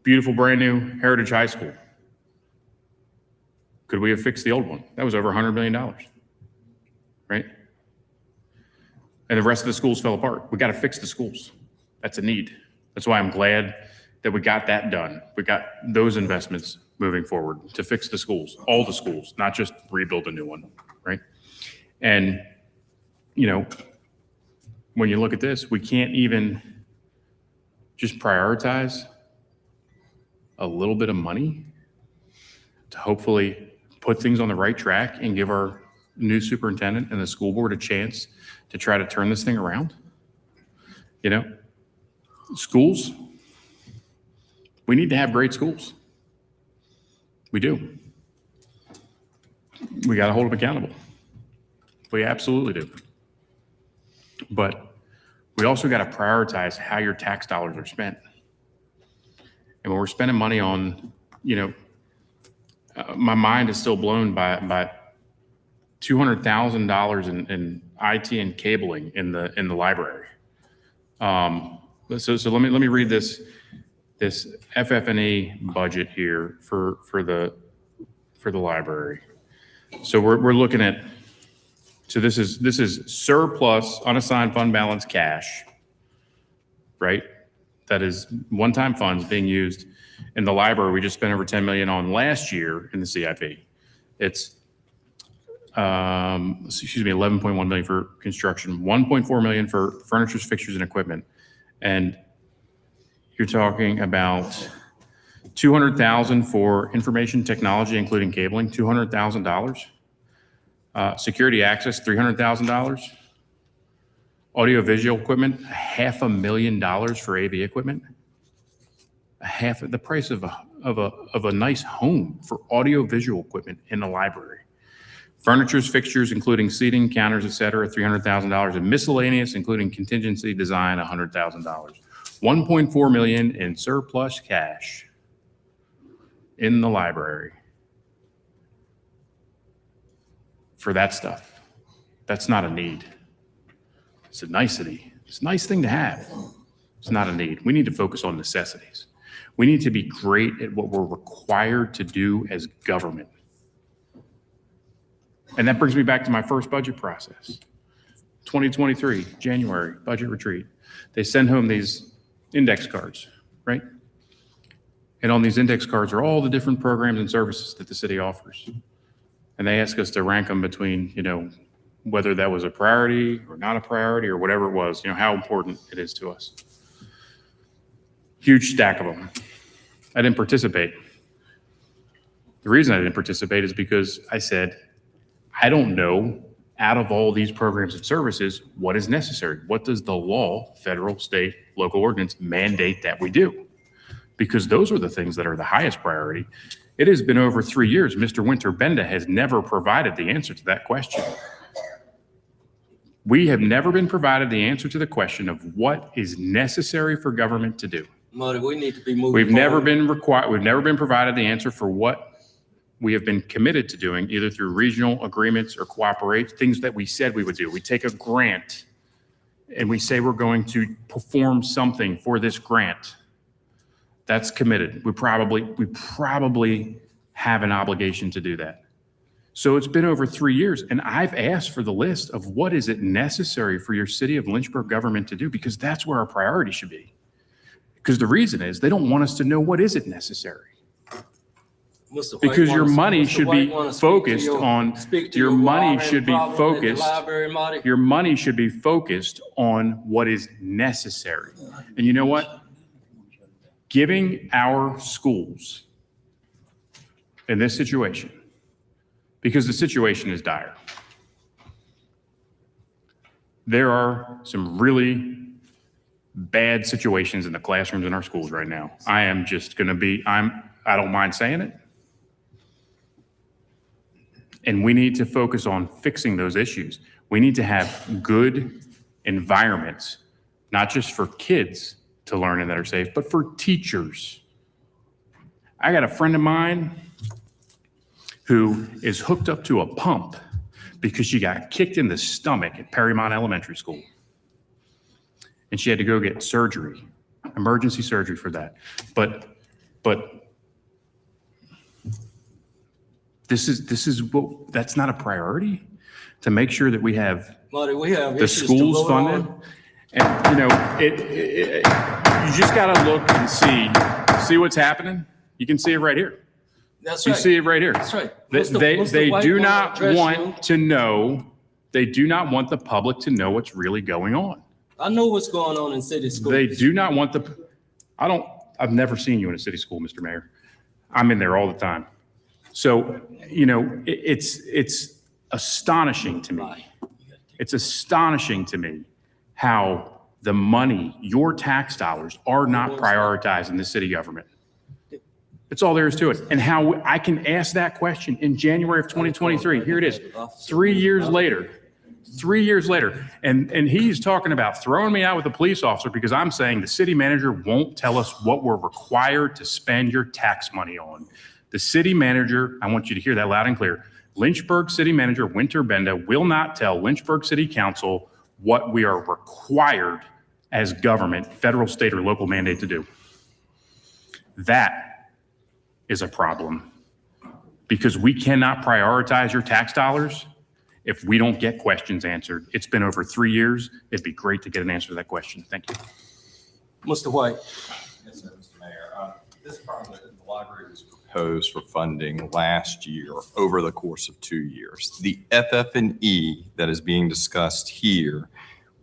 beautiful brand new Heritage High School. Could we have fixed the old one? That was over $100 million, right? And the rest of the schools fell apart. We got to fix the schools. That's a need. That's why I'm glad that we got that done. We got those investments moving forward to fix the schools, all the schools, not just rebuild a new one, right? And, when you look at this, we can't even just prioritize a little bit of money to hopefully put things on the right track and give our new superintendent and the school board a chance to try to turn this thing around. Schools, we need to have great schools. We do. We got to hold them accountable. We absolutely do. But we also got to prioritize how your tax dollars are spent. And when we're spending money on, my mind is still blown by $200,000 in IT and cabling in the library. So let me read this FF&E budget here for the library. So we're looking at. So this is surplus unassigned fund balance cash, right? That is one-time funds being used in the library. We just spent over 10 million on last year in the CIP. It's 11.1 million for construction, 1.4 million for furnitures, fixtures, and equipment. And you're talking about 200,000 for information technology, including cabling, $200,000. Security access, $300,000. Audio-visual equipment, $500,000 for AV equipment. The price of a nice home for audio-visual equipment in the library. Furnitures, fixtures, including seating, counters, et cetera, $300,000. And miscellaneous, including contingency design, $100,000. $1.4 million in surplus cash in the library for that stuff. That's not a need. It's a nicety. It's a nice thing to have. It's not a need. We need to focus on necessities. We need to be great at what we're required to do as government. And that brings me back to my first budget process. 2023, January, budget retreat. They send home these index cards, right? And on these index cards are all the different programs and services that the city offers. And they ask us to rank them between, whether that was a priority or not a priority or whatever it was, how important it is to us. Huge stack of them. I didn't participate. The reason I didn't participate is because I said, I don't know, out of all these programs and services, what is necessary? What does the law, federal, state, local ordinance mandate that we do? Because those are the things that are the highest priority. It has been over 3 years. Mr. Winter Benda has never provided the answer to that question. We have never been provided the answer to the question of what is necessary for government to do. Muddy, we need to be moving We've never forward. been provided the answer for what we have been committed to doing, either through regional agreements or cooperate, things that we said we would do. We take a grant and we say we're going to perform something for this grant. That's committed. We probably have an obligation to do that. So it's been over 3 years, and I've asked for the list of what is it necessary for your city of Lynchburg government to do, because that's where our priority should be. Because the reason is they don't want us to know what is it necessary. Mr. White Because your wanna- money Mr. should White be wanna speak to focused your- on, speak to your money wiring should be problem at the focused, library, Marty. your money should be focused on what is necessary. And you know what? Giving our schools in this situation, because the situation is dire. There are some really bad situations in the classrooms in our schools right now. I am just going to be, I don't mind saying it. And we need to focus on fixing those issues. We need to have good environments, not just for kids to learn and that are safe, but for teachers. I got a friend of mine who is hooked up to a pump because she got kicked in the stomach at Perrymont Elementary School. And she had to go get surgery, emergency surgery for that. But this is what, that's not a priority, to make sure that we have Marty, we have the issues to schools vote funded. on. And, you know, you just gotta look and see what's happening. You can see it right here. That's You right. see it right here. That's right. They Mr. White do wanna not address you. want to know, they do not want the public to know what's really going on. I know what's going on in city schools. They do not want I've never seen you in a city school, Mr. Mayor. I'm in there all the time. So, you know, it's astonishing to me. It's astonishing to me how the money, your tax dollars, are not prioritized in the city government. That's all there is to it. And how I can ask that question in January of 2023. Here it is, 3 years later. 3 years later. And he's talking about throwing me out with a police officer because I'm saying the city manager won't tell us what we're required to spend your tax money on. The city manager, I want you to hear that loud and clear. Lynchburg City Manager Winter Benda will not tell Lynchburg City Council what we are required as government, federal, state, or local mandate to do. That is a problem, because we cannot prioritize your tax dollars if we don't get questions answered. It's been over 3 years. It'd be great to get an answer to that question. Thank you. Mr. White. Yes, sir, Mr. Mayor. This project, the library was proposed for funding last year over the course of 2 years. The FF&E that is being discussed here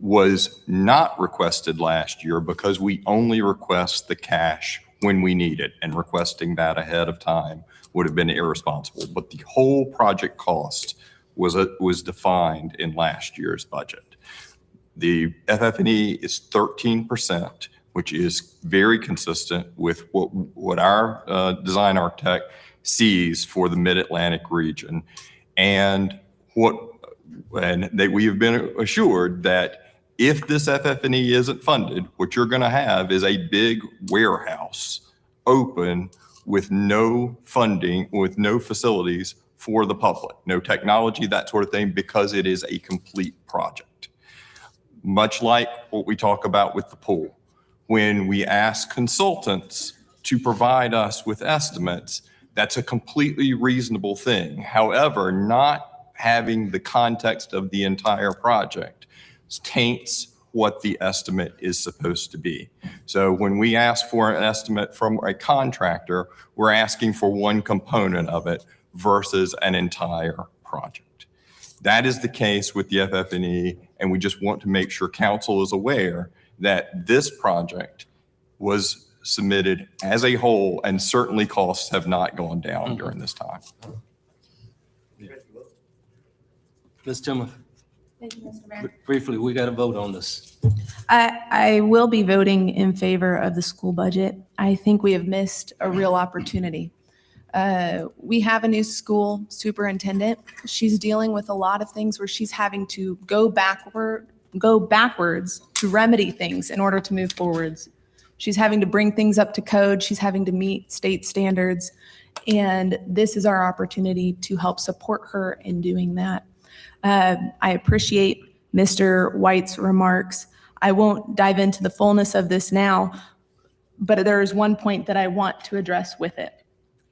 was not requested last year because we only request the cash when we need it, and requesting that ahead of time would have been irresponsible. But the whole project cost was defined in last year's budget. The FF&E is 13%, which is very consistent with what our design architect sees for the Mid-Atlantic region. And that we have been assured that if this FF&E isn't funded, what you're going to have is a big warehouse open with no funding, with no facilities for the public, no technology, that sort of thing, because it is a complete project. Much like what we talk about with the pool. When we ask consultants to provide us with estimates, that's a completely reasonable thing. However, not having the context of the entire project taints what the estimate is supposed to be. So when we ask for an estimate from a contractor, we're asking for one component of it versus an entire project. That is the case with the FF&E, and we just want to make sure council is aware that this project was submitted as a whole, and certainly costs have not gone down during this time. Ms. Timmer, Thank you, Mr. Mayor. briefly, we got to vote on this. I will be voting in favor of the school budget. I think we have missed a real opportunity. We have a new school superintendent. She's dealing with a lot of things where she's having to go backwards to remedy things in order to move forwards. She's having to bring things up to code. She's having to meet state standards. And this is our opportunity to help support her in doing that. I appreciate Mr. White's remarks. I won't dive into the fullness of this now, but there is one point that I want to address with it.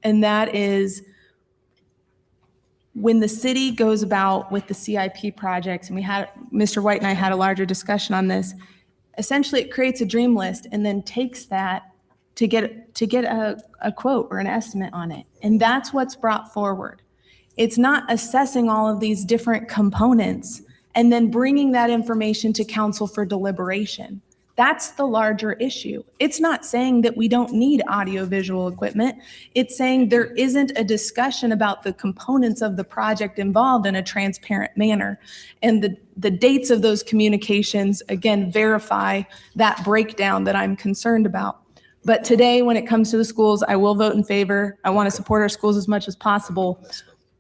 And that is when the city goes about with the CIP projects, and Mr. White and I had a larger discussion on this, essentially it creates a dream list and then takes that to get a quote or an estimate on it. And that's what's brought forward. It's not assessing all of these different components and then bringing that information to council for deliberation. That's the larger issue. It's not saying that we don't need audiovisual equipment. It's saying there isn't a discussion about the components of the project involved in a transparent manner. And the dates of those communications, again, verify that breakdown that I'm concerned about. But today, when it comes to the schools, I will vote in favor. I want to support our schools as much as possible,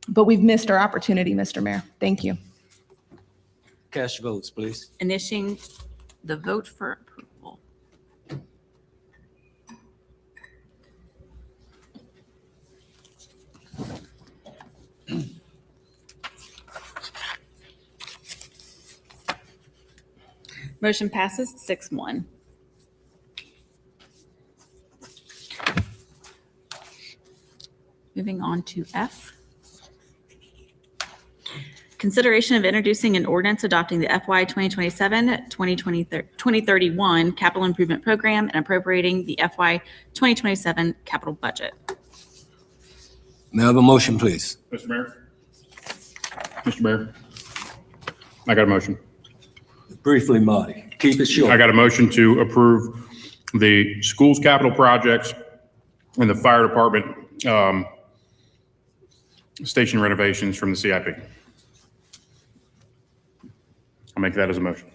but we've missed our opportunity, Mr. Mayor. Thank you. Cast your votes, please. Initiating the vote for approval. Motion passes 6-1. Moving on to F. Consideration of introducing an ordinance adopting the FY 2027-2031 capital improvement program and appropriating the FY 2027 capital budget. May I have a motion, please? Mr. Mayor? Mr. Mayor? I got a motion. Briefly, Marty. Keep it short. I got a motion to approve the school's capital projects and the fire department station renovations from the CIP. I'll make that as a motion.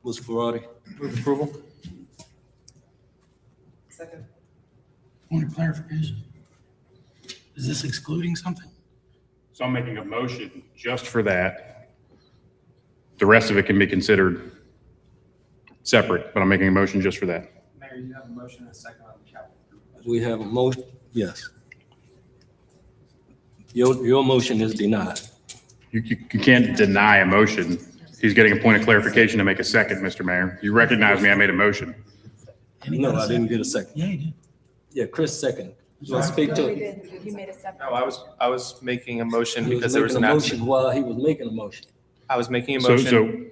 Mr. Ferrari. Move approval. Second. Point of clarification. Is this excluding something? So I'm making a motion just for that. The rest of it can be considered separate, but I'm making a motion just for that. Mayor, you have a motion and a second on the capital. We have a motion, yes. Your motion is denied. You can't deny a motion. He's getting a point of clarification to make a second, Mr. Mayor. You recognize me, I made a motion. No, I didn't get a second. Yeah, you did. Yeah, Chris second. You want to speak to it? You made a separate. No, I was making a motion He was because there was making an a absence. motion while he was making a motion. I was making a So- motion.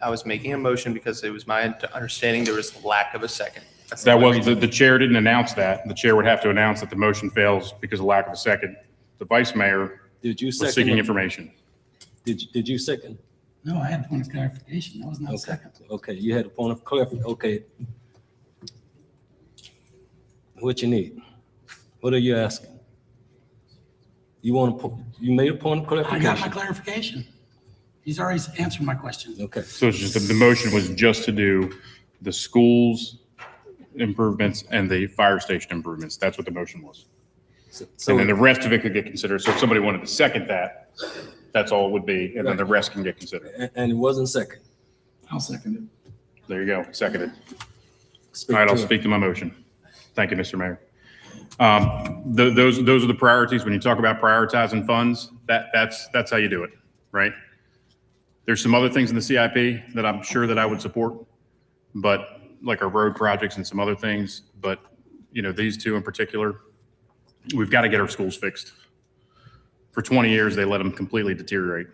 I was making a motion because it was my understanding there was lack of a second. That's the That only wasn't, reason. the chair didn't announce that. The chair would have to announce that the motion fails because of lack of a second. The vice mayor Did you was second? seeking it? information. Did you second? No, I had a point of clarification. That was not Okay. second. Okay, you had a point of clarification. Okay. What you need? What are you asking? You want to, you made a point of I got my clarification? clarification. He's already answered my question. Okay. So it's just, the motion was just to do the schools improvements and the fire station improvements. That's what the motion was. So And then the rest of it could get considered. So if somebody wanted to second that, that's all it would be. And then the rest can get considered. and it wasn't second. I'll second it. There you go. Seconded. Speak All right, I'll to it. speak to my motion. Thank you, Mr. Mayor. Those are the priorities. When you talk about prioritizing funds, that's how you do it, right? There's some other things in the CIP that I'm sure that I would support, but like our road projects and some other things, but these two in particular, we've got to get our schools fixed. For 20 years, they let them completely deteriorate.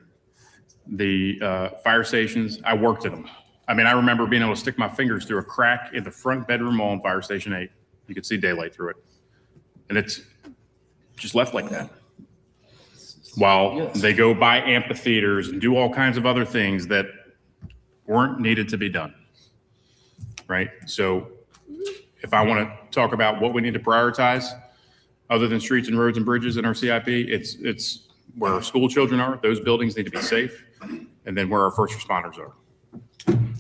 The fire stations, I worked at them. I mean, I remember being able to stick my fingers through a crack in the front bedroom wall on Fire Station 8. You could see daylight through it. And it's just left like that. While they go buy amphitheaters and do all kinds of other things that weren't needed to be done. Right? So if I want to talk about what we need to prioritize, other than streets and roads and bridges in our CIP, it's where our school children are. Those buildings need to be safe. And then where our first responders are.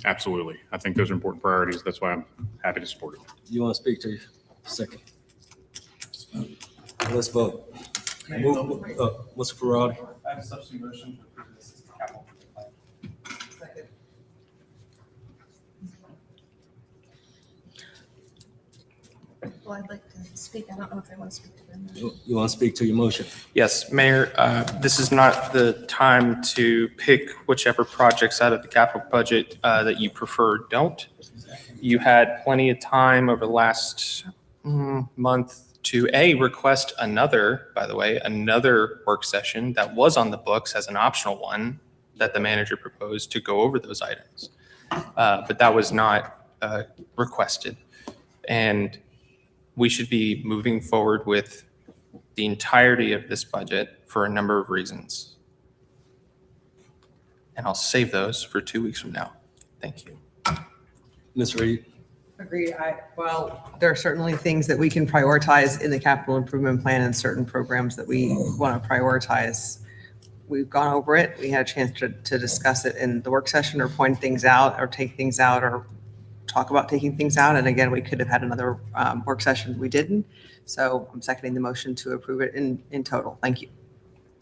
Absolutely. I think those are important priorities. That's why I'm happy to support it. You want to speak to you? Second. Let's vote. Mr. Ferrari. I have a substitute motion to approve this capital plan. Well, I'd like to speak. I don't know if I want to speak to them. You want to speak to your motion? Yes, Mayor, this is not the time to pick whichever projects out of the capital budget that you prefer or don't. You had plenty of time over the last month to request another, by the way, another work session that was on the books as an optional one that the manager proposed to go over those items. But that was not requested. And we should be moving forward with the entirety of this budget for a number of reasons. And I'll save those for 2 weeks from now. Thank you. Ms. Reed? Agreed. Well, there are certainly things that we can prioritize in the capital improvement plan and certain programs that we want to prioritize. We've gone over it. We had a chance to discuss it in the work session or point things out or take things out or talk about taking things out. And again, we could have had another work session. We didn't. So I'm seconding the motion to approve it in total. Thank you.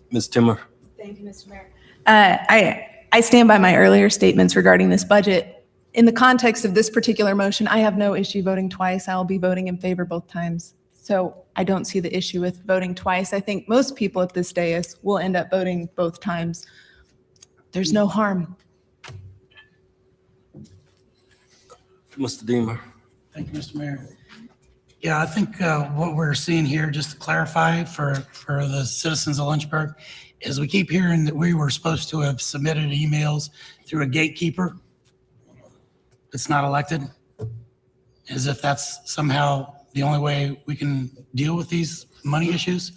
Ms. Timmer? Thank you, Mr. Mayor. I stand by my earlier statements regarding this budget. In the context of this particular motion, I have no issue voting twice. I'll be voting in favor both times. So I don't see the issue with voting twice. I think most people at this dais will end up voting both times. There's no harm. Mr. Deemer? Thank you, Mr. Mayor. Yeah, I think what we're seeing here, just to clarify for the citizens of Lynchburg, is we keep hearing that we were supposed to have submitted emails through a gatekeeper that's not elected, as if that's somehow the only way we can deal with these money issues.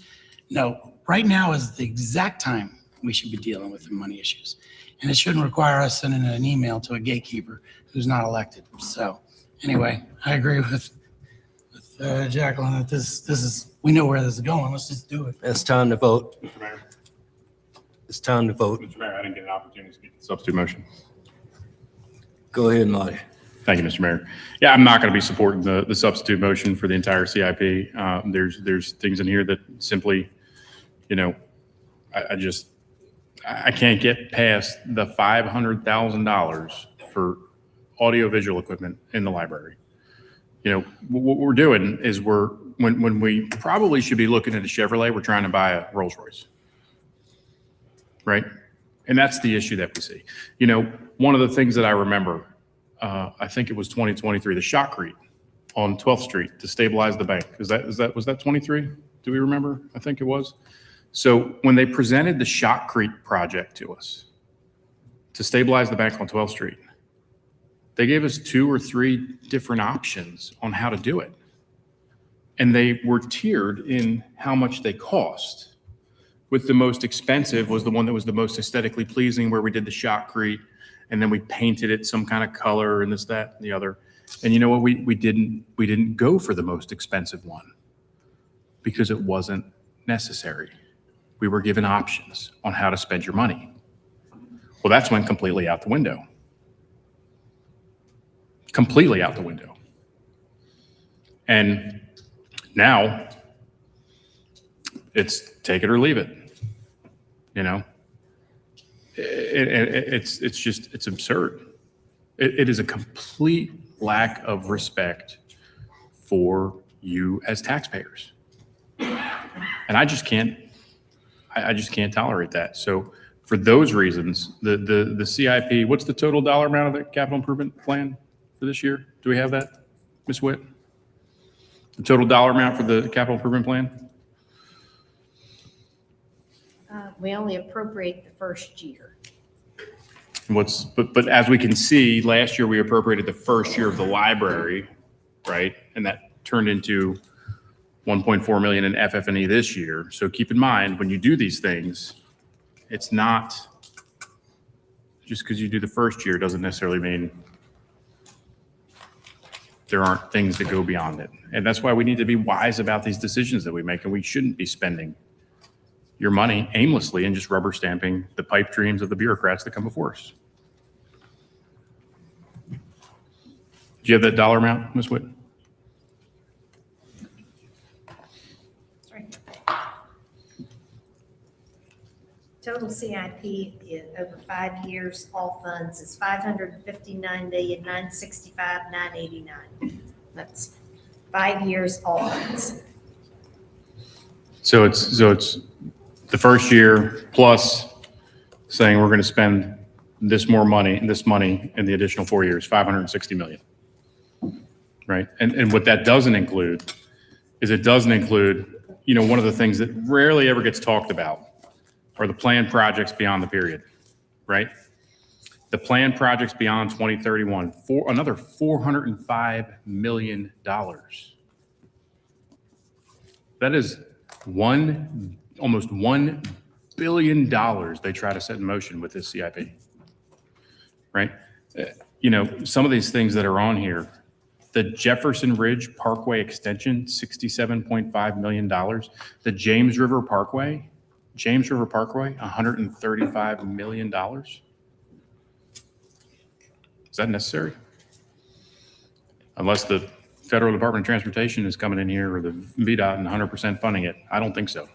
No, right now is the exact time we should be dealing with the money issues. And it shouldn't require us sending an email to a gatekeeper who's not elected. So anyway, I agree with Jacqueline that this is, we know where this is going. Let's just do it. It's time to vote. Mr. Mayor. It's time to vote. Mr. Mayor, I didn't get an opportunity to speak to the substitute motion. Go ahead, Marty. Thank you, Mr. Mayor. Yeah, I'm not going to be supporting the substitute motion for the entire CIP. There's things in here that simply, I can't get past the $500,000 for audiovisual equipment in the library. What we're doing is when we probably should be looking at a Chevrolet, we're trying to buy a Rolls Royce, right? And that's the issue that we see. One of the things that I remember, I think it was 2023, the shotcrete on 12th Street to stabilize the bank. Was that 23? Do we remember? I think it was. So when they presented the shotcrete project to us to stabilize the bank on 12th Street, they gave us 2 or 3 different options on how to do it. And they were tiered in how much they cost. With the most expensive was the one that was the most aesthetically pleasing, where we did the shotcrete and then we painted it some kind of color and this, that, and the other. And you know what? We didn't go for the most expensive one because it wasn't necessary. We were given options on how to spend your money. Well, that's went completely out the window. Completely out the window. And now it's take it or leave it. It's absurd. It is a complete lack of respect for you as taxpayers. And I just can't tolerate that. So for those reasons, the CIP, what's the total dollar amount of the capital improvement plan for this year? Do we have that, Ms. Witt? The total dollar amount for the capital improvement plan? We only appropriate the first year. But as we can see, last year we appropriated the first year of the library, right? And that turned into 1.4 million in FF&E this year. So keep in mind, when you do these things, it's not just because you do the first year doesn't necessarily mean there aren't things that go beyond it. And that's why we need to be wise about these decisions that we make, and we shouldn't be spending your money aimlessly and just rubber stamping the pipe dreams of the bureaucrats that come before us. Do you have that dollar amount, Ms. Witt? Sorry. Total CIP is over 5 years, all funds is $559,965,989. That's 5 years, all funds. So it's the first year plus saying we're going to spend this money in the additional 4 years, 560 million. Right. And what that doesn't include is it doesn't include, one of the things that rarely ever gets talked about are the planned projects beyond the period, right? The planned projects beyond 2031, for another $405 million. That is almost $1 billion they try to set in motion with this CIP, right? Some of these things that are on here, the Jefferson Ridge Parkway Extension, $67.5 million. The James River Parkway, $135 million. Is that necessary? Unless the Federal Department of Transportation is coming in here or the VDOT and 100% funding it. I don't think so.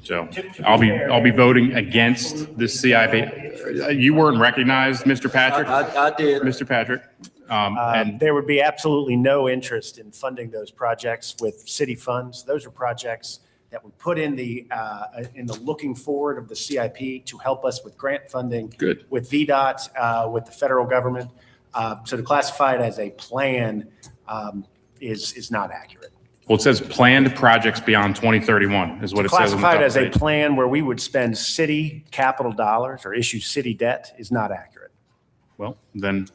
So I'll be voting against this CIP. You weren't recognized, Mr. Patrick. I did. Mr. Patrick. And there would be absolutely no interest in funding those projects with city funds. Those are projects that we put in the looking forward of the CIP to help us with grant funding. Good. With VDOT, with the federal government. So to classify it as a plan is not accurate. Well, it says planned projects beyond 2031 is what it says. Classified as a plan where we would spend city capital dollars or issue city debt is not accurate. Well, then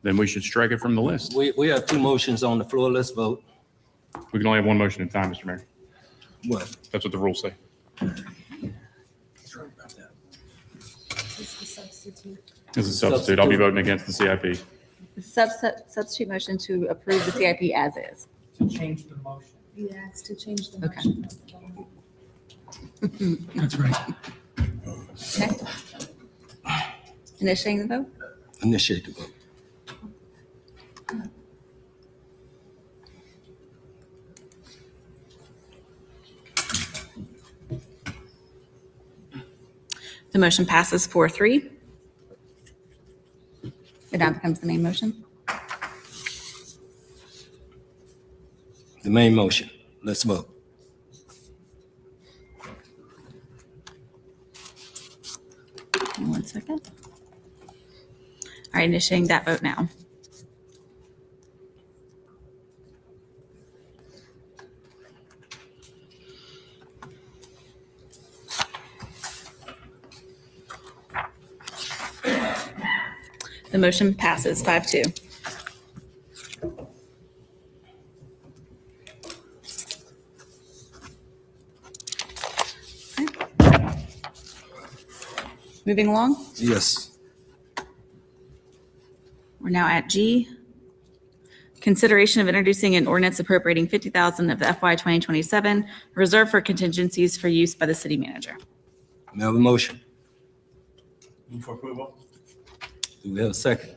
we should strike it from the list. We have two motions on the floor. Let's vote. We can only have one motion at a time, Mr. Mayor. What? That's what the rules say. As a substitute, I'll be voting against the CIP. Substitute motion to approve the CIP as is. To change the motion. Yeah, it's to change the Okay. motion. That's right. Okay. Initiating the vote? Initiate the vote. The motion passes 4-3. It now becomes the main motion. The main motion. Let's vote. One second. All right, initiating that vote now. The motion passes 5-2. Moving along, Yes. we're now at G. Consideration of introducing an ordinance appropriating $50,000 of the FY 2027 reserved for contingencies for use by the city manager. May I have a motion? Move for approval. Do we have a second?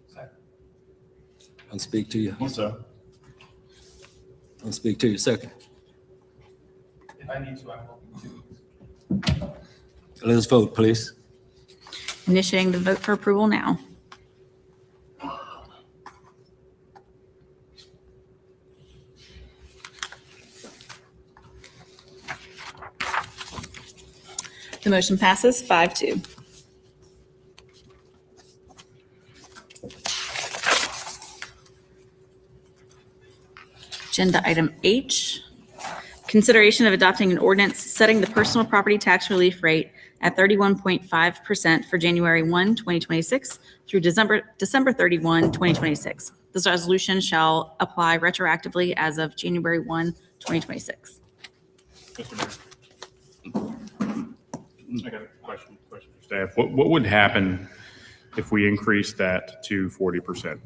Second. I'll speak to you. Yes, sir. I'll speak to you second. If I need to, I will. Let's vote, please. Initiating the vote for approval now. The motion passes 5-2. Agenda item H, consideration of adopting an ordinance setting the personal property tax relief rate at 31.5% for January 1, 2026 through December 31, 2026. This resolution shall apply retroactively as of January 1, 2026. I got a question for staff. What would happen if we increased that to 40%?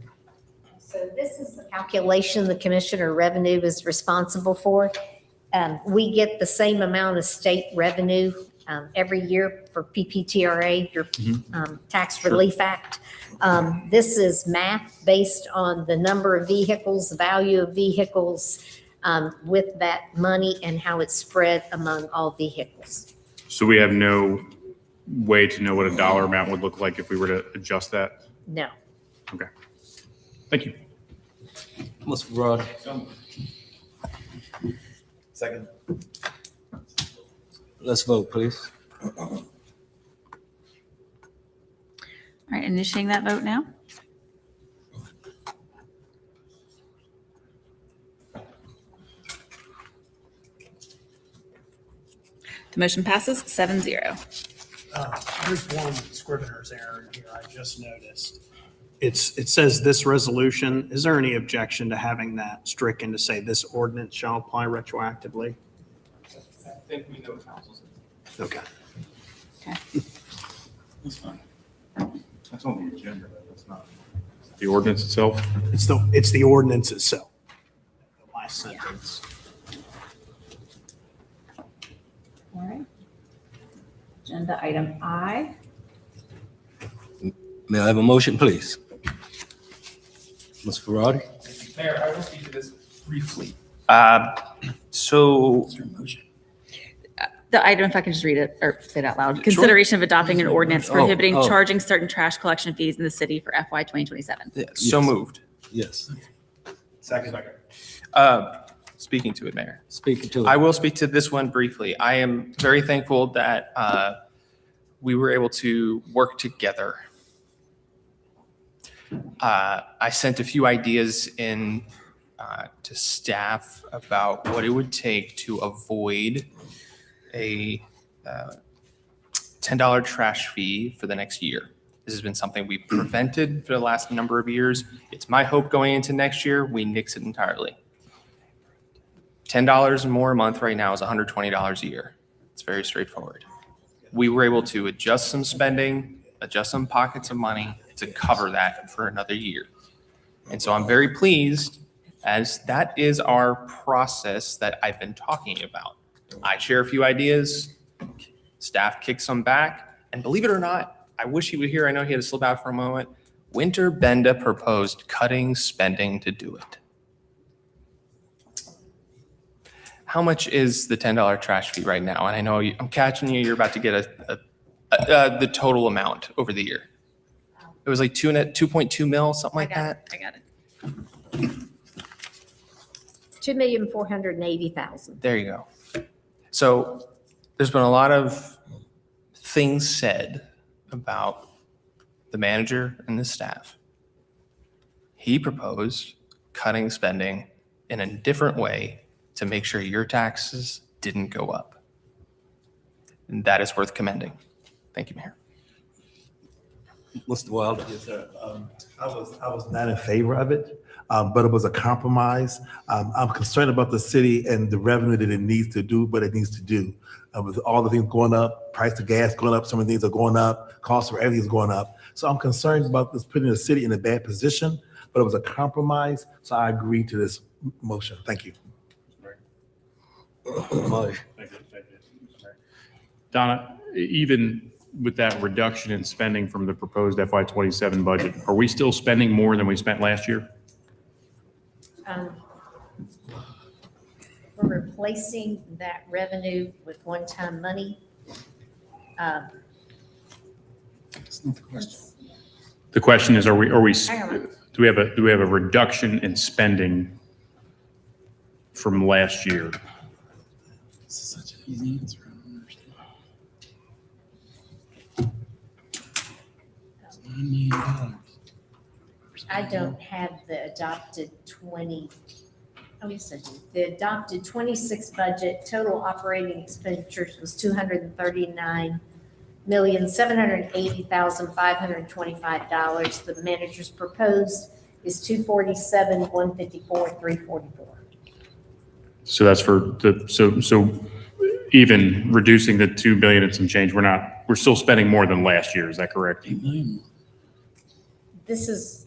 So this is the calculation the Commissioner of Revenue is responsible for. We get the same amount of state revenue every year for PPTRA, your Tax Relief Act. This is math based on the number of vehicles, the value of vehicles with that money and how it's spread among all vehicles. So we have no way to know what a dollar amount would look like if we were to adjust that? No. Okay. Thank you. Ms. Ferrari. Second. Let's vote, please. All right, initiating that vote now. The motion passes 7-0. There's one scrivener's error here I just noticed. It says this resolution. Is there any objection to having that stricken to say this ordinance shall apply retroactively? I think we know council's. Okay. That's fine. That's on the agenda, but that's not. The ordinance itself? It's the ordinance itself. The last sentence. All right. Agenda item I. May I have a motion, please? Ms. Ferrari? Mayor, I will speak to this briefly. So The item, if I can just read it or say it out loud. Consideration of adopting an ordinance prohibiting charging certain trash collection fees in the city for FY 2027. so moved. Yes. Second. Speaking to it, Mayor. Speaking to I it. will speak to this one briefly. I am very thankful that we were able to work together. I sent a few ideas in to staff about what it would take to avoid a $10 trash fee for the next year. This has been something we've prevented for the last number of years. It's my hope going into next year, we nix it entirely. $10 more a month right now is $120 a year. It's very straightforward. We were able to adjust some spending, adjust some pockets of money to cover that for another year. And so I'm very pleased, as that is our process that I've been talking about. I share a few ideas, staff kicks some back, and believe it or not, I wish he were here. I know he had to slip out for a moment. Winter Benda proposed cutting spending to do it. How much is the $10 trash fee right now? And I know I'm catching you, you're about to get the total amount over the year. It was like 2.2 mil, something like that. I got it. $2,480,000. There you go. So there's been a lot of things said about the manager and the staff. He proposed cutting spending in a different way to make sure your taxes didn't go up. And that is worth commending. Thank you, Mayor. Mr. Wilder? Yes, sir. I was not in favor of it, but it was a compromise. I'm concerned about the city and the revenue that it needs to do what it needs to do. With all the things going up, price of gas going up, some of the things are going up, cost of everything is going up. So I'm concerned about this putting the city in a bad position, but it was a compromise, so I agreed to this motion. Thank you. Thank you. Donna, even with that reduction in spending from the proposed FY '27 budget, are we still spending more than we spent last year? We're replacing that revenue with one-time money. That's not the question. The question is, are we, Hang on. do we have a reduction in spending from last year? This is such an easy answer. I don't understand. It's $9 million. I don't have the adopted yes, I do. The adopted 26 budget, total operating expenditures was $239,780,525. The manager's proposed is $247,154,344. So that's for the, so even reducing the 2 billion and some change, we're still spending more than last year. Is that correct? $8 million. This is,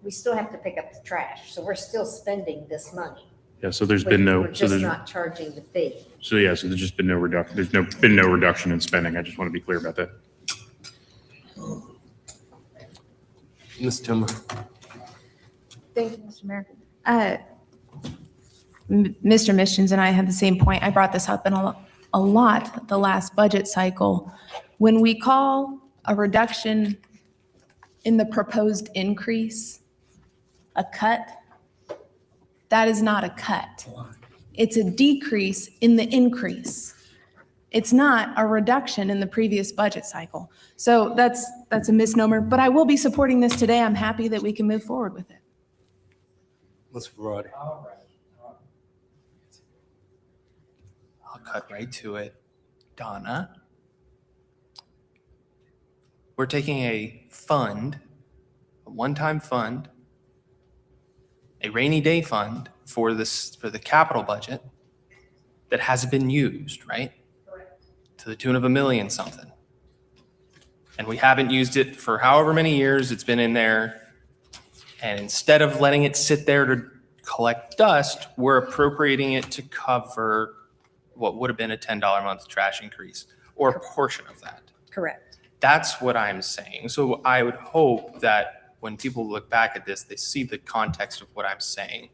we still have to pick up the trash, so we're still spending this money. Yeah, so there's been no, We're just not charging the fee. so yeah, so there's just been no reduction. There's been no reduction in spending. I just want to be clear about that. Ms. Timmer? Thank you, Mr. Mayor. Mr. Missions and I had the same point. I brought this up in a lot the last budget cycle. When we call a reduction in the proposed increase a cut, that is not a cut. It's a decrease in the increase. It's not a reduction in the previous budget cycle. So that's a misnomer, but I will be supporting this today. I'm happy that we can move forward with it. Ms. Ferrari? I'll cut right to it. Donna, we're taking a fund, a one-time fund, a rainy day fund for the capital budget that hasn't been used, right? Correct. To the tune of $1 million something. And we haven't used it for however many years it's been in there. And instead of letting it sit there to collect dust, we're appropriating it to cover what would have been a $10 a month trash increase or a portion of that. Correct. That's what I'm saying. So I would hope that when people look back at this, they see the context of what I'm saying.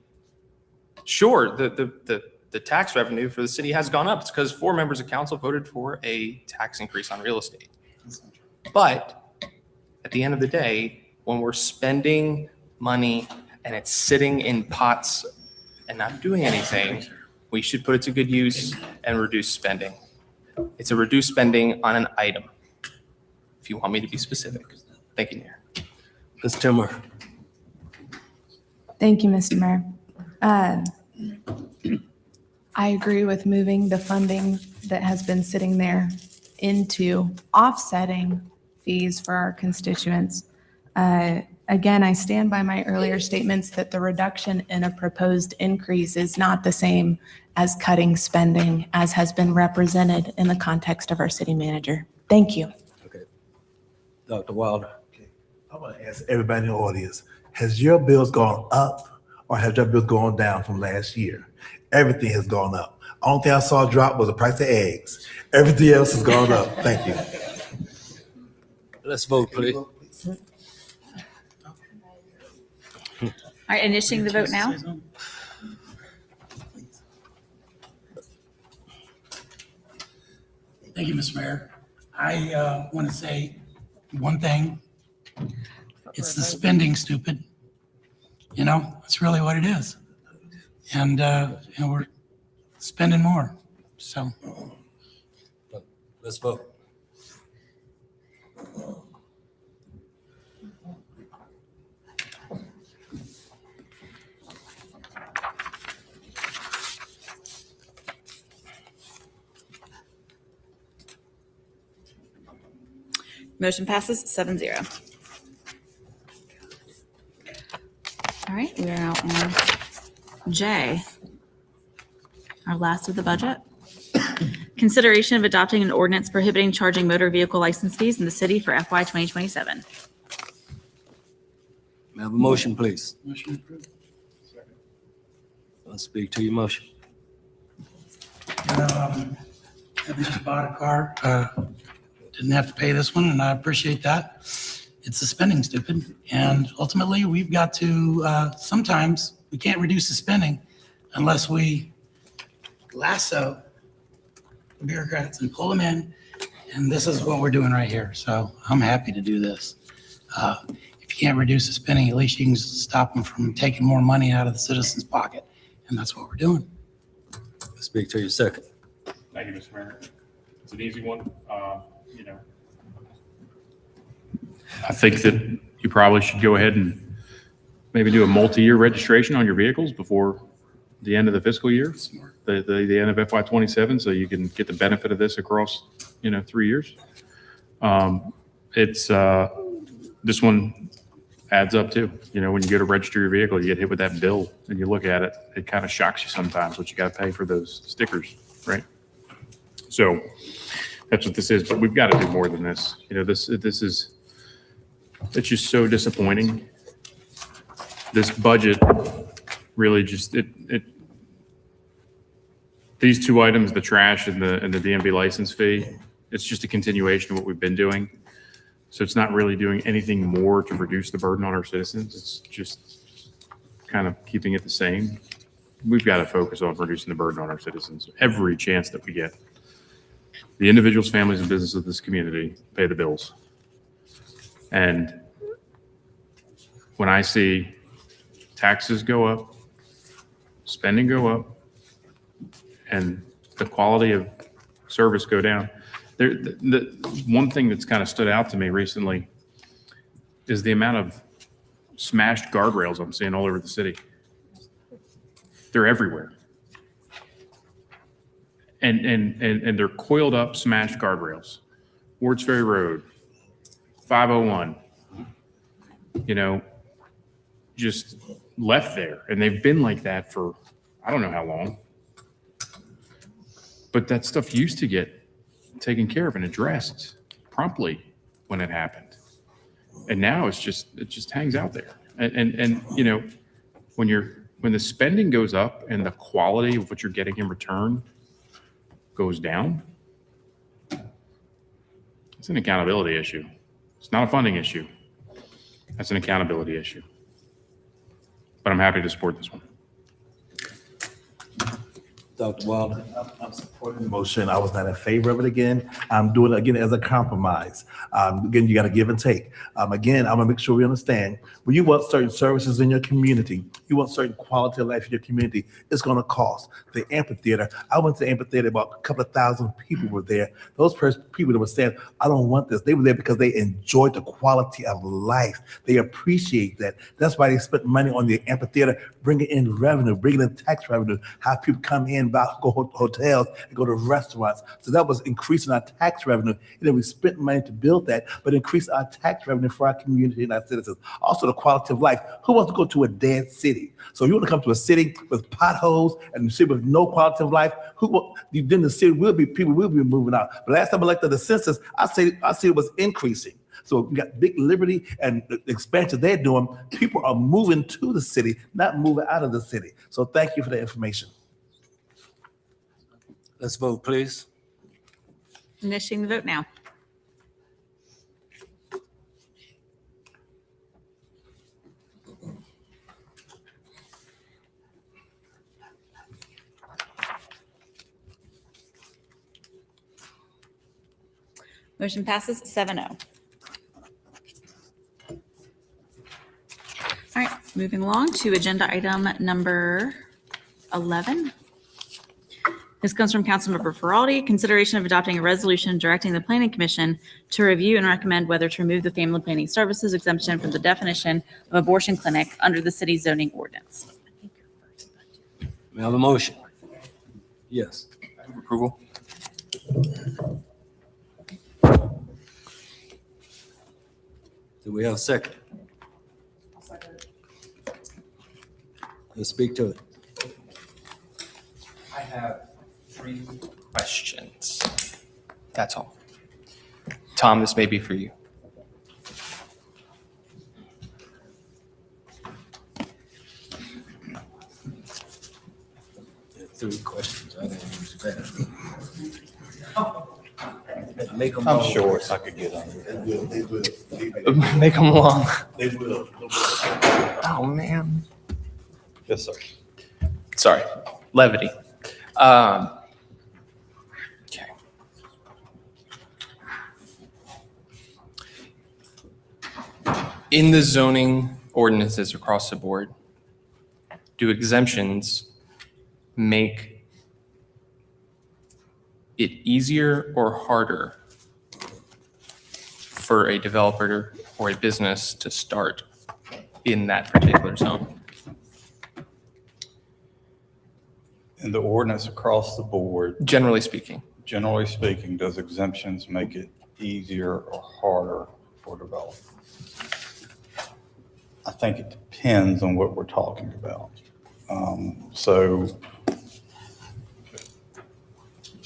Sure, the tax revenue for the city has gone up. It's because 4 members of council voted for a tax increase on real estate. But at the end of the day, when we're spending money and it's sitting in pots and not doing anything, we should put it to good use and reduce spending. It's a reduced spending on an item, if you want me to be specific. Thank you, Mayor. Ms. Timmer. Thank you, Mr. Mayor. I agree with moving the funding that has been sitting there into offsetting fees for our constituents. Again, I stand by my earlier statements that the reduction in a proposed increase is not the same as cutting spending as has been represented in the context of our city manager. Thank you. Okay. Dr. Wilder. I want to ask everybody in the audience, has your bills gone up or has your bills gone down from last year? Everything has gone up. Only thing I saw drop was the price of eggs. Everything else has gone up. Thank you. Let's vote, please. All right, initiating the vote now. Thank you, Mr. Mayor. I want to say one thing. It's the spending, stupid. You know, that's really what it is. And we're spending more, so. Let's vote. Motion passes 7-0. All right, we are now on J, our last of the budget. Consideration of adopting an ordinance prohibiting charging motor vehicle license fees in the city for FY 2027. May I have a motion, please? Motion approved. Let's speak to your motion. I just bought a car. Didn't have to pay this one, and I appreciate that. It's the spending, stupid. And ultimately, we've got to, sometimes we can't reduce the spending unless we lasso the bureaucrats and pull them in. And this is what we're doing right here. So I'm happy to do this. If you can't reduce the spending, at least you can stop them from taking more money out of the citizen's pocket. And that's what we're doing. Speak to your second. Thank you, Mr. Mayor. It's an easy one. I think that you probably should go ahead and maybe do a multi-year registration on your vehicles before the end of the fiscal year, the end of FY 27, so you can get the benefit of this across, 3 years. This one adds up too. When you go to register your vehicle, you get hit with that bill and you look at it, it kind of shocks you sometimes what you got to pay for those stickers, right? So that's what this is, but we've got to do more than this. It's just so disappointing. This budget really just, these two items, the trash and the DMV license fee, it's just a continuation of what we've been doing. So it's not really doing anything more to reduce the burden on our citizens. It's just kind of keeping it the same. We've got to focus on reducing the burden on our citizens every chance that we get. The individuals, families, and businesses of this community pay the bills. And when I see taxes go up, spending go up, and the quality of service go down, the one thing that's kind of stood out to me recently is the amount of smashed guardrails I'm seeing all over the city. They're everywhere. and they're coiled up, smashed guardrails. Wards Ferry Road, 501, just left there. And they've been like that for, I don't know how long. But that stuff used to get taken care of and addressed promptly when it happened. And now it just hangs out there. And when the spending goes up and the quality of what you're getting in return goes down, it's an accountability issue. It's not a funding issue. That's an accountability issue. But I'm happy to support this one. Dr. Wilder. I'm supporting the motion. I was not in favor of it again. I'm doing it again as a compromise. Again, you got to give and take. Again, I'm gonna make sure we understand. When you want certain services in your community, you want certain quality of life in your community, it's gonna cost. The amphitheater, I went to the amphitheater, about a couple of thousand people were there. Those people that were saying, I don't want this, they were there because they enjoyed the quality of life. They appreciate that. That's why they spent money on the amphitheater, bringing in revenue, bringing in tax revenue, have people come in, go to hotels and go to restaurants. So that was increasing our tax revenue. And then we spent money to build that, but increase our tax revenue for our community and our citizens. Also the quality of life. Who wants to go to a dead city? So you want to come to a city with potholes and a city with no quality of life, then the city people will be moving out. But last time I looked at the census, I see it was increasing. So we got big liberty and the expansion they're doing. People are moving to the city, not moving out of the city. So thank you for the information. Let's vote, please. Initiating the vote now. Motion passes 7-0. All right, moving along to agenda item number 11. This comes from Councilmember Feraldi. Consideration of adopting a resolution directing the Planning Commission to review and recommend whether to remove the family planning services exemption from the definition of abortion clinic under the city zoning ordinance. We have a motion. Yes. Approval. Do we have a second? Let's speak to it. I have 3 questions. That's all. Tom, this may be for you. There are 3 questions. I didn't use that. Make them I'm all. short, I could get on it. Make them long. They will. Oh, man. Yes, sir. Sorry, levity. Okay. In the zoning ordinances across the board, do exemptions make it easier or harder for a developer or a business to start in that particular zone? In the ordinance across the board, Generally speaking. does exemptions make it easier or harder for developers? I think it depends on what we're talking about. So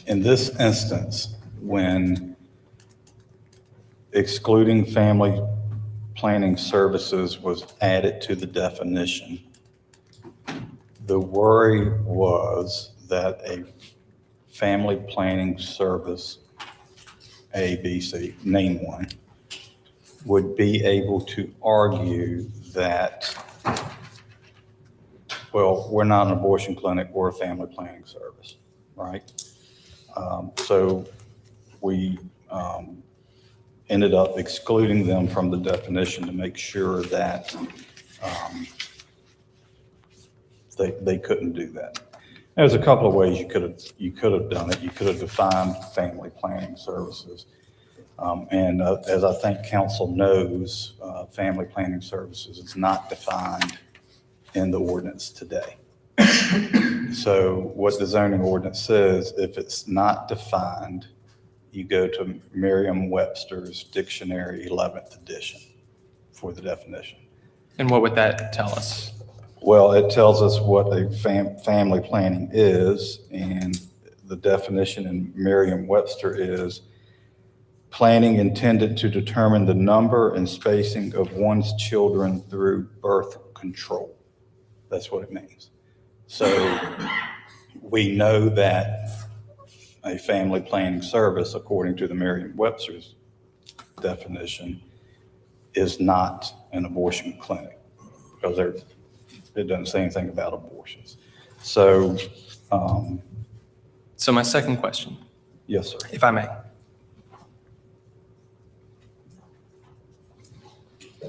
in this instance, when excluding family planning services was added to the definition, the worry was that a family planning service, A, B, C, name one, would be able to argue that, well, we're not an abortion clinic, we're a family planning service, right? So we ended up excluding them from the definition to make sure that they couldn't do that. There's a couple of ways you could have done it. You could have defined family planning services. And as I think council knows, family planning services is not defined in the ordinance today. So what the zoning ordinance says, if it's not defined, you go to Merriam-Webster's Dictionary 11th edition for the definition. And what would that tell us? Well, it tells us what a family planning is, and the definition in Merriam-Webster is planning intended to determine the number and spacing of one's children through birth control. That's what it means. So we know that a family planning service, according to the Merriam-Webster's definition, is not an abortion clinic because it doesn't say anything about abortions. So, So my second question, yes, sir. if I may.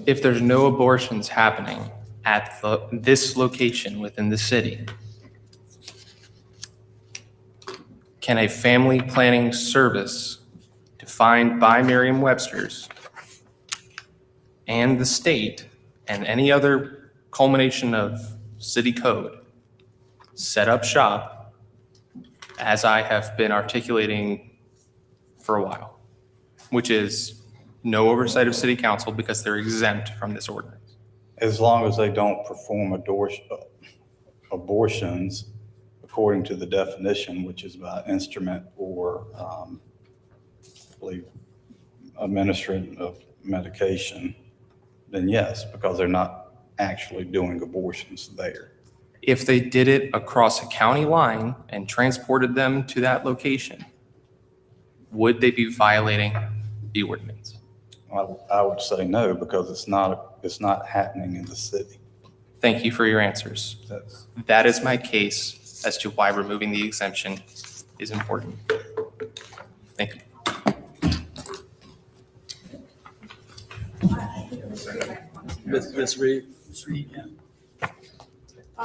If there's no abortions happening at this location within the city, can a family planning service defined by Merriam-Webster's and the state and any other culmination of city code set up shop as I have been articulating for a while, which is no oversight of city council because they're exempt from this ordinance? As long as they don't perform abortions according to the definition, which is by instrument or, I believe, administration of medication, then yes, because they're not actually doing abortions there. If they did it across a county line and transported them to that location, would they be violating the ordinance? I would say no, because it's not happening in the city. Thank you for your answers. That is my case as to why removing the exemption is important. Thank you. Ms. Reed?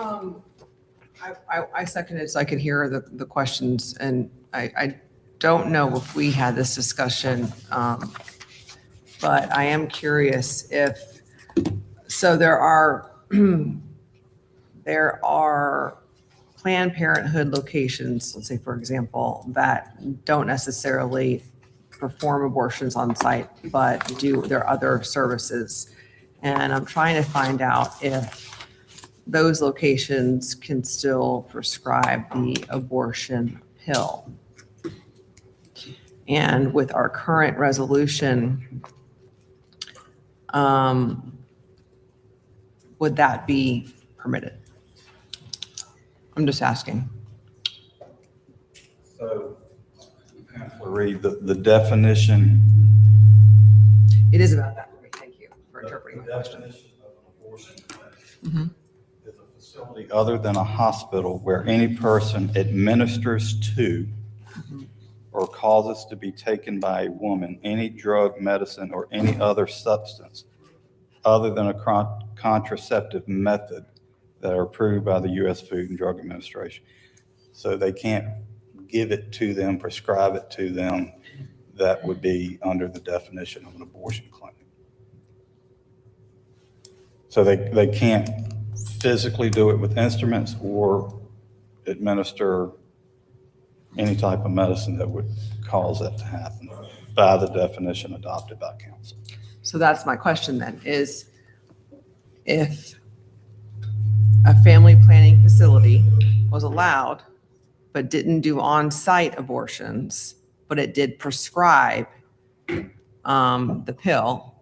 I seconded so I could hear the questions, and I don't know if we had this discussion, but I am curious if, so there are Planned Parenthood locations, let's say, for example, that don't necessarily perform abortions on site, but do their other services. And I'm trying to find out if those locations can still prescribe the abortion pill. And with our current resolution, would that be permitted? I'm just asking. So, read the definition. It is about that for me. Thank you for interpreting my The question. definition of an abortion clinic Mhm. is a facility other than a hospital where any person administers to or causes to be taken by a woman any drug, medicine, or any other substance other than a contraceptive method that are approved by the U.S. Food and Drug Administration. So they can't give it to them, prescribe it to them. That would be under the definition of an abortion clinic. So they can't physically do it with instruments or administer any type of medicine that would cause that to happen by the definition adopted by council. So that's my question then, is if a family planning facility was allowed but didn't do on-site abortions, but it did prescribe the pill,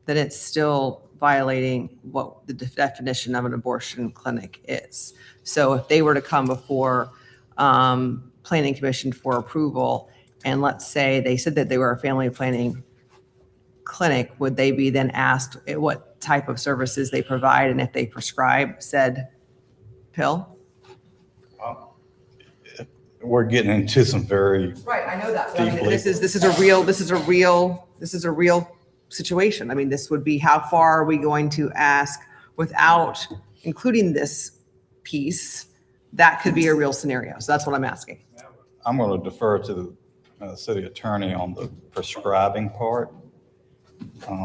then it's still violating what the definition of an abortion clinic is. So if they were to come before Planning Commission for approval, and let's say they said that they were a family planning clinic, would they be then asked what type of services they provide and if they prescribe said pill? We're getting into some very Right, I know that. I mean, deeply. this is a real situation. I mean, this would be how far are we going to ask without including this piece? That could be a real scenario. So that's what I'm asking. I'm going to defer to the city attorney on the prescribing part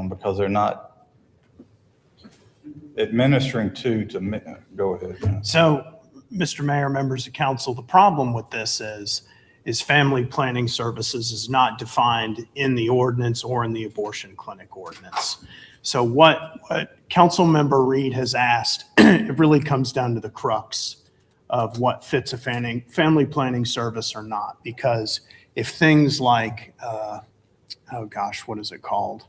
because they're not administering to go ahead. So Mr. Mayor, members of council, the problem with this is family planning services is not defined in the ordinance or in the abortion clinic ordinance. So what Council Member Reed has asked, it really comes down to the crux of what fits a family planning service or not. Because if things like, oh gosh, what is it called?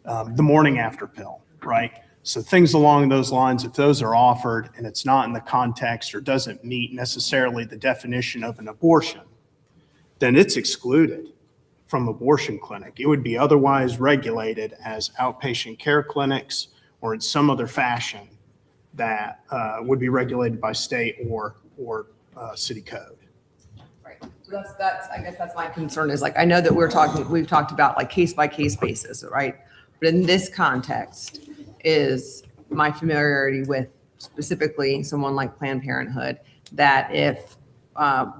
The morning after pill, right? So things along those lines, if those are offered and it's not in the context or doesn't meet necessarily the definition of an abortion, then it's excluded from abortion clinic. It would be otherwise regulated as outpatient care clinics or in some other fashion that would be regulated by state or city code. Right. So I guess that's my concern is like, I know that we've talked about like case by case basis, right? But in this context is my familiarity with specifically someone like Planned Parenthood, that if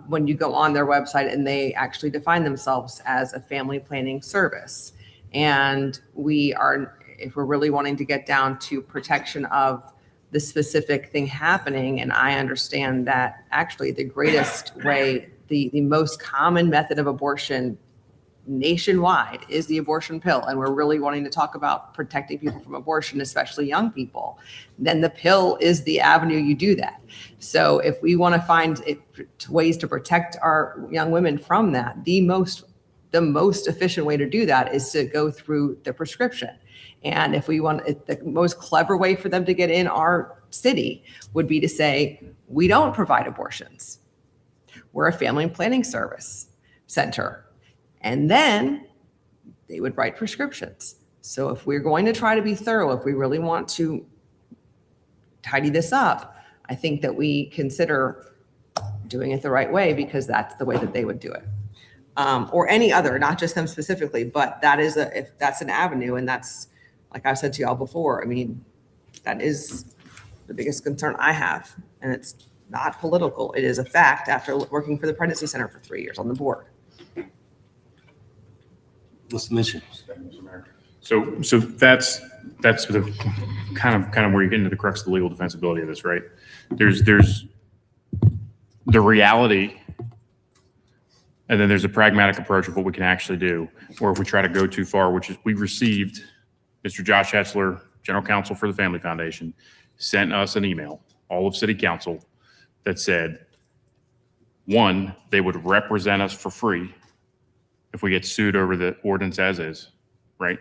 when you go on their website and they actually define themselves as a family planning service, and if we're really wanting to get down to protection of the specific thing happening, and I understand that actually the greatest way, the most common method of abortion nationwide is the abortion pill, and we're really wanting to talk about protecting people from abortion, especially young people, then the pill is the avenue you do that. So if we want to find ways to protect our young women from that, the most efficient way to do that is to go through the prescription. And if we want, the most clever way for them to get in our city would be to say, we don't provide abortions. We're a family planning service center. And then they would write prescriptions. So if we're going to try to be thorough, if we really want to tidy this up, I think that we consider doing it the right way, because that's the way that they would do it. Or any other, not just them specifically, but if that's an avenue, and that's, like I've said to y'all before, I mean, that is the biggest concern I have. And it's not political. It is a fact after working for the Pregnancy Center for 3 years on the board. Mr. Mitchell. So that's the kind of where you get into the crux of the legal defensibility of this, right? There's the reality, and then there's a pragmatic approach of what we can actually do, or if we try to go too far, which is we received Mr. Josh Hetzler, General Counsel for the Family Foundation, sent us an email, all of City Council, that said, one, they would represent us for free if we get sued over the ordinance as is, right?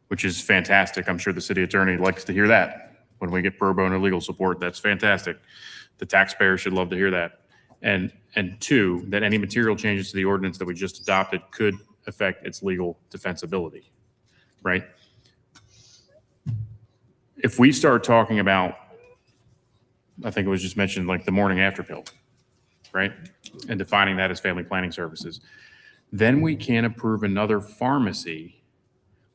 Which is fantastic. I'm sure the city attorney likes to hear that. When we get pro bono legal support, that's fantastic. The taxpayer should love to hear that. And two, that any material changes to the ordinance that we just adopted could affect its legal defensibility, right? If we start talking about, I think it was just mentioned, like the morning after pill, right? And defining that as family planning services, then we can't approve another pharmacy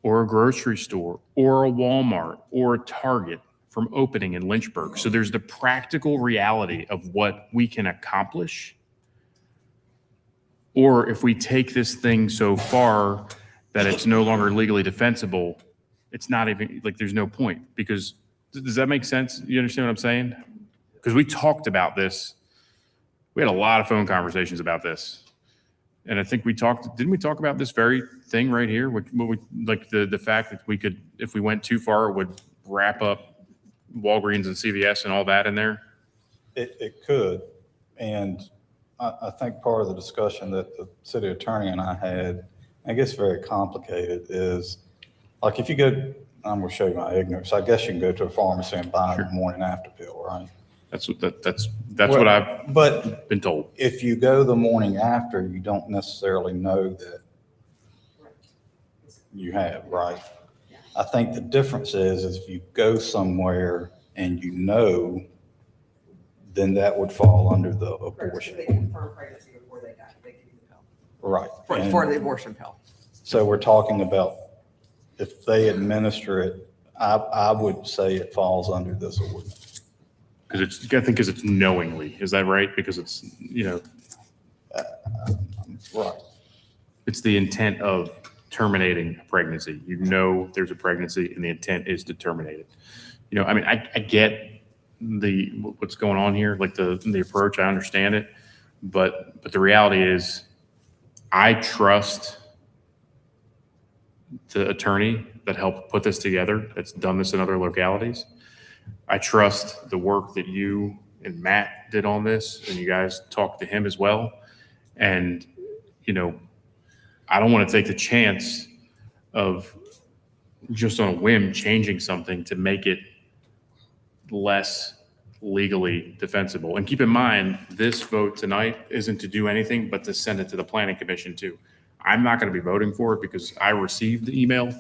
or a grocery store or a Walmart or a Target from opening in Lynchburg. So there's the practical reality of what we can accomplish. Or if we take this thing so far that it's no longer legally defensible, it's not even, like, there's no point. Because, does that make sense? You understand what I'm saying? Because we talked about this. We had a lot of phone conversations about this. And I think didn't we talk about this very thing right here? Like the fact that we could, if we went too far, it would wrap up Walgreens and CVS and all that in there? It could. And I think part of the discussion that the city attorney and I had, I guess very complicated, is like if you go, I'm going to show you my ignorance. I guess you can go to a pharmacy and buy a morning after pill, right? That's what I've been told. If you go the morning after, you don't necessarily know that you have, right? I think the difference is if you go somewhere and you know, then that would fall under the abortion. They confirm pregnancy before they die. They give you the pill. Right. For the abortion pill. So we're talking about if they administer it, I would say it falls under this ordinance. Because it's knowingly, is that right? Because it's, right. It's the intent of terminating a pregnancy. You know there's a pregnancy and the intent is to terminate it. I mean, I get what's going on here, like the approach. I understand it, but the reality is, I trust the attorney that helped put this together, that's done this in other localities. I trust the work that you and Matt did on this, and you guys talked to him as well. And, I don't want to take the chance of just on a whim changing something to make it less legally defensible. And keep in mind, this vote tonight isn't to do anything but to send it to the Planning Commission too. I'm not going to be voting for it because I received the email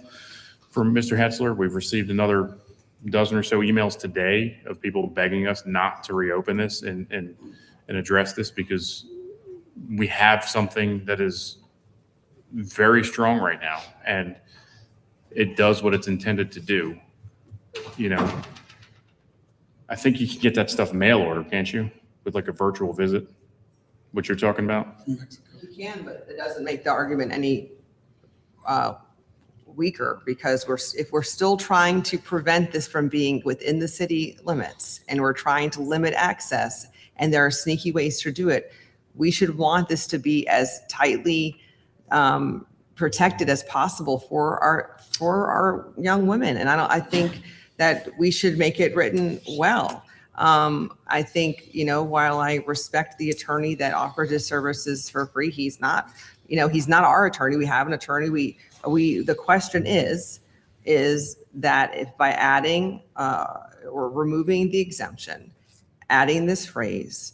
from Mr. Hetzler. We've received another dozen or so emails today of people begging us not to reopen this and address this, because we have something that is very strong right now, and it does what it's intended to do. I think you can get that stuff mail order, can't you? With like a virtual visit, what you're talking about? You can, but it doesn't make the argument any weaker, because if we're still trying to prevent this from being within the city limits, and we're trying to limit access, and there are sneaky ways to do it, we should want this to be as tightly protected as possible for our young women. And I think that we should make it written well. I think, while I respect the attorney that offered his services for free, he's not our attorney. We have an attorney. The question is that if by adding or removing the exemption, adding this phrase,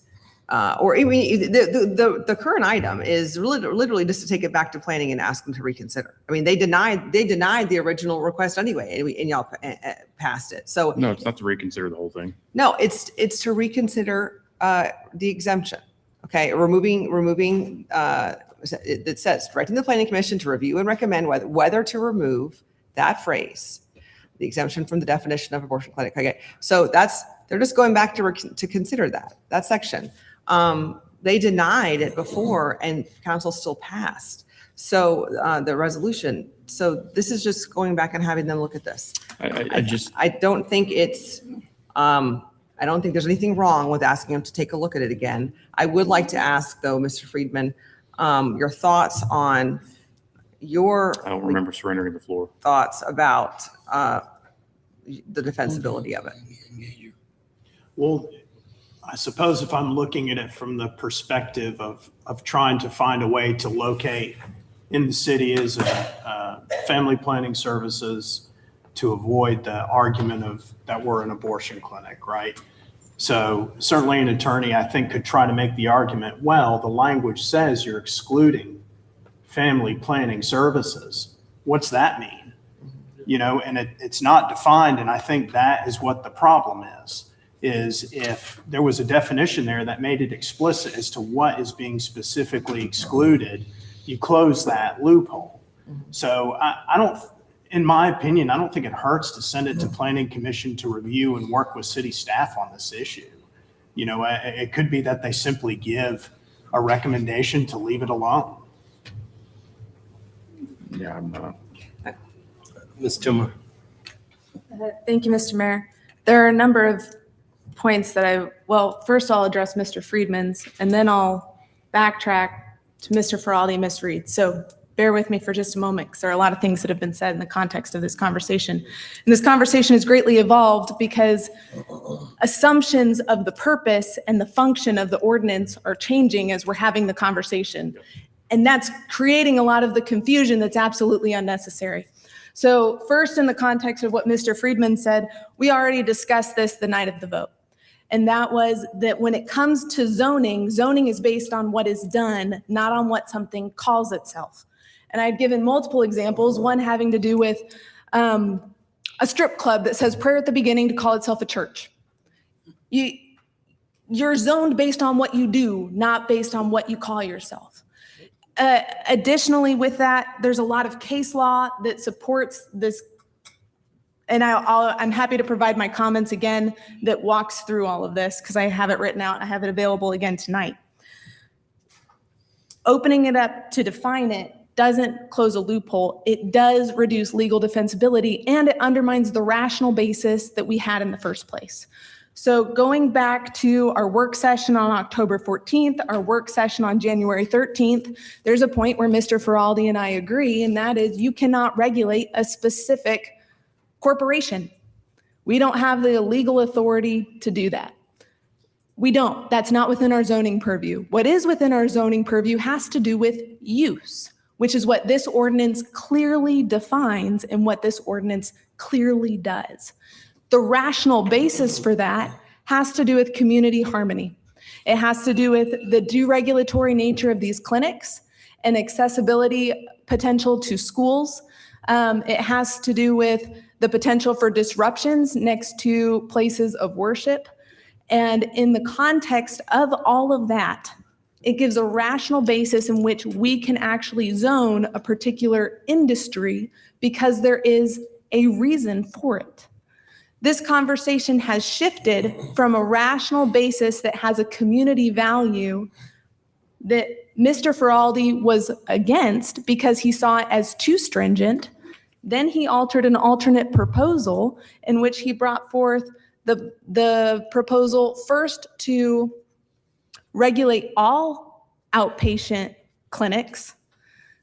or even the current item is literally just to take it back to planning and ask them to reconsider. I mean, they denied the original request anyway, and y'all passed it. So No, it's not to reconsider the whole thing. no, it's to reconsider the exemption. Okay, removing it says directing the Planning Commission to review and recommend whether to remove that phrase, the exemption from the definition of abortion clinic. Okay, so they're just going back to consider that section. They denied it before, and council still passed. So the resolution. So this is just going back and having them look at this. I don't think it's. I don't think there's anything wrong with asking them to take a look at it again. I would like to ask, though, Mr. Friedman, your thoughts on your. I don't remember surrendering the floor. Thoughts about the defensibility of it. Well, I suppose if I'm looking at it from the perspective of trying to find a way to locate in the city as family planning services to avoid the argument of that we're an abortion clinic, right? So certainly an attorney, I think, could try to make the argument, well, the language says you're excluding family planning services. What's that mean? And it's not defined, and I think that is what the problem is if there was a definition there that made it explicit as to what is being specifically excluded, you close that loophole. So I don't, in my opinion, I don't think it hurts to send it to Planning Commission to review and work with city staff on this issue. It could be that they simply give a recommendation to leave it alone. Yeah, I'm not. Ms. Timmer. Thank you, Mr. Mayor. There are a number of points that first I'll address Mr. Friedman's, and then I'll backtrack to Mr. Feraldi and Ms. Reed. So bear with me for just a moment, because there are a lot of things that have been said in the context of this conversation. And this conversation has greatly evolved because assumptions of the purpose and the function of the ordinance are changing as we're having the conversation. And that's creating a lot of the confusion that's absolutely unnecessary. So first, in the context of what Mr. Friedman said, we already discussed this the night of the vote. And that was that when it comes to zoning, zoning is based on what is done, not on what something calls itself. And I've given multiple examples, one having to do with a strip club that says prayer at the beginning to call itself a church. You're zoned based on what you do, not based on what you call yourself. Additionally, with that, there's a lot of case law that supports this. And I'm happy to provide my comments again that walks through all of this, because I have it written out. I have it available again tonight. Opening it up to define it doesn't close a loophole. It does reduce legal defensibility, and it undermines the rational basis that we had in the first place. So going back to our work session on October 14th, our work session on January 13th, there's a point where Mr. Feraldi and I agree, and that is you cannot regulate a specific corporation. We don't have the legal authority to do that. We don't. That's not within our zoning purview. What is within our zoning purview has to do with use, which is what this ordinance clearly defines and what this ordinance clearly does. The rational basis for that has to do with community harmony. It has to do with the deregulatory nature of these clinics and accessibility potential to schools. It has to do with the potential for disruptions next to places of worship. And in the context of all of that, it gives a rational basis in which we can actually zone a particular industry because there is a reason for it. This conversation has shifted from a rational basis that has a community value that Mr. Feraldi was against because he saw it as too stringent. Then he altered an alternate proposal in which he brought forth the proposal first to regulate all outpatient clinics,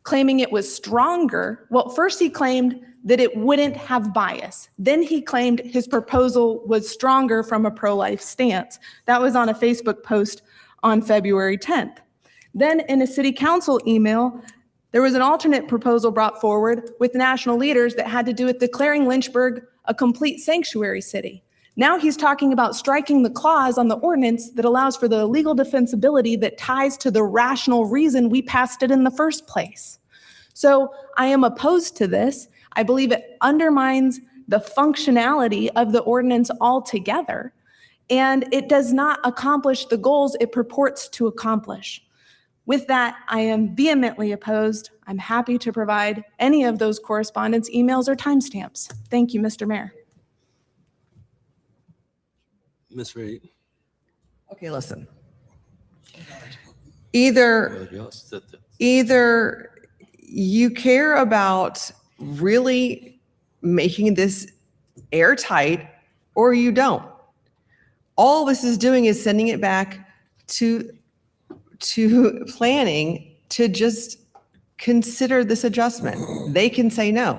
claiming it was stronger. Well, first he claimed that it wouldn't have bias. Then he claimed his proposal was stronger from a pro-life stance. That was on a Facebook post on February 10th. Then in a city council email, there was an alternate proposal brought forward with national leaders that had to do with declaring Lynchburg a complete sanctuary city. Now he's talking about striking the clause on the ordinance that allows for the legal defensibility that ties to the rational reason we passed it in the first place. So I am opposed to this. I believe it undermines the functionality of the ordinance altogether, and it does not accomplish the goals it purports to accomplish. With that, I am vehemently opposed. I'm happy to provide any of those correspondence, emails, or timestamps. Thank you, Mr. Mayor. Ms. Reed. Okay, listen. Either you care about really making this airtight or you don't. All this is doing is sending it back to planning to just consider this adjustment. They can say no.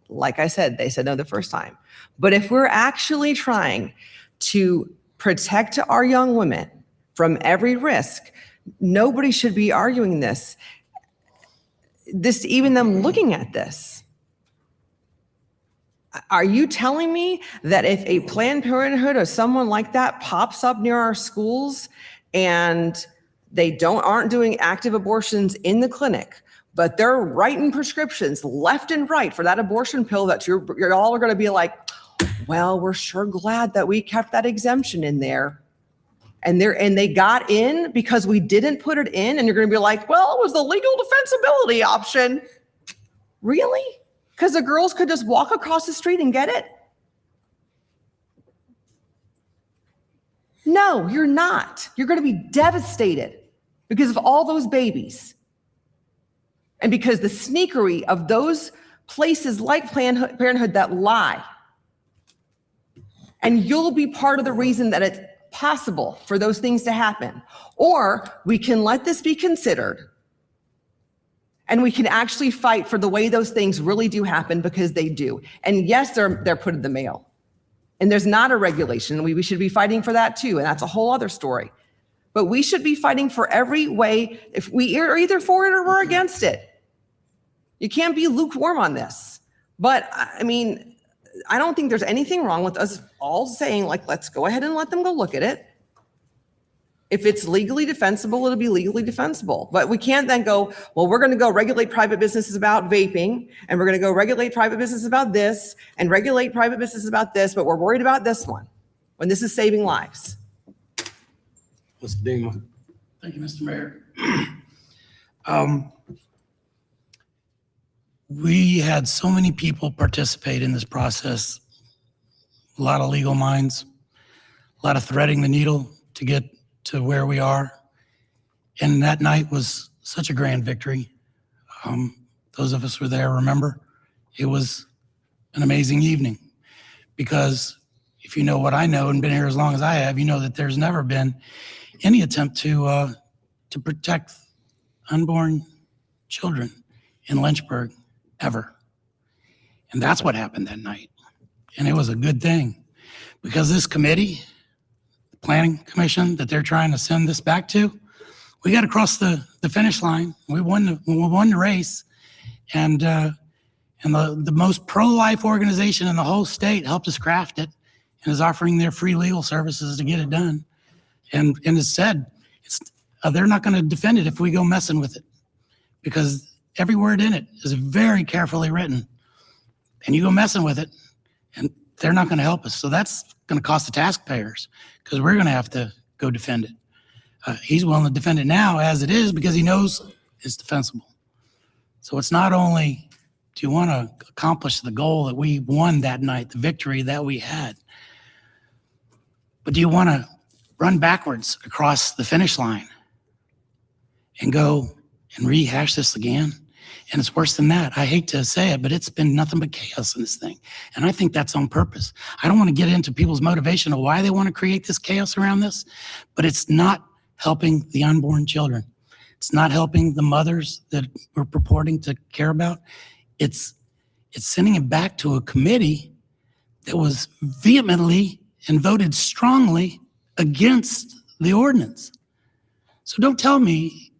Like I said, they said no the first time. But if we're actually trying to protect our young women from every risk, nobody should be arguing this. Even them looking at this. Are you telling me that if a Planned Parenthood or someone like that pops up near our schools and they aren't doing active abortions in the clinic, but they're writing prescriptions left and right for that abortion pill that you're all are going to be like, well, we're sure glad that we kept that exemption in there. And they got in because we didn't put it in, and you're going to be like, well, it was the legal defensibility option. Really? Because the girls could just walk across the street and get it? No, you're not. You're going to be devastated because of all those babies. And because the sneakery of those places like Planned Parenthood that lie. And you'll be part of the reason that it's possible for those things to happen. Or we can let this be considered and we can actually fight for the way those things really do happen, because they do. And yes, they're put in the mail. And there's not a regulation. We should be fighting for that too. And that's a whole other story. But we should be fighting for every way. If we are either for it or we're against it. You can't be lukewarm on this. But I mean, I don't think there's anything wrong with us all saying, like, let's go ahead and let them go look at it. If it's legally defensible, it'll be legally defensible. But we can't then go, well, we're going to go regulate private businesses about vaping, and we're going to go regulate private businesses about this, and regulate private businesses about this, but we're worried about this one, when this is saving lives. Mr. Deemer. Thank you, Mr. Mayor. We had so many people participate in this process, a lot of legal minds, a lot of threading the needle to get to where we are. And that night was such a grand victory. Those of us who were there remember it was an amazing evening, because if you know what I know and been here as long as I have, you know that there's never been any attempt to protect unborn children in Lynchburg ever. And that's what happened that night. And it was a good thing because this committee, the planning commission that they're trying to send this back to, we got across the finish line. We won the race. And the most pro-life organization in the whole state helped us craft it and is offering their free legal services to get it done. And has said they're not going to defend it if we go messing with it, because every word in it is very carefully written. And you go messing with it, and they're not going to help us. So that's going to cost the taxpayers, because we're going to have to go defend it. He's willing to defend it now as it is because he knows it's defensible. So it's not only do you want to accomplish the goal that we won that night, the victory that we had, but do you want to run backwards across the finish line and go and rehash this again? And it's worse than that. I hate to say it, but it's been nothing but chaos in this thing. And I think that's on purpose. I don't want to get into people's motivation of why they want to create this chaos around this, but it's not helping the unborn children. It's not helping the mothers that we're purporting to care about. It's sending it back to a committee that was vehemently and voted strongly against the ordinance. So don't tell me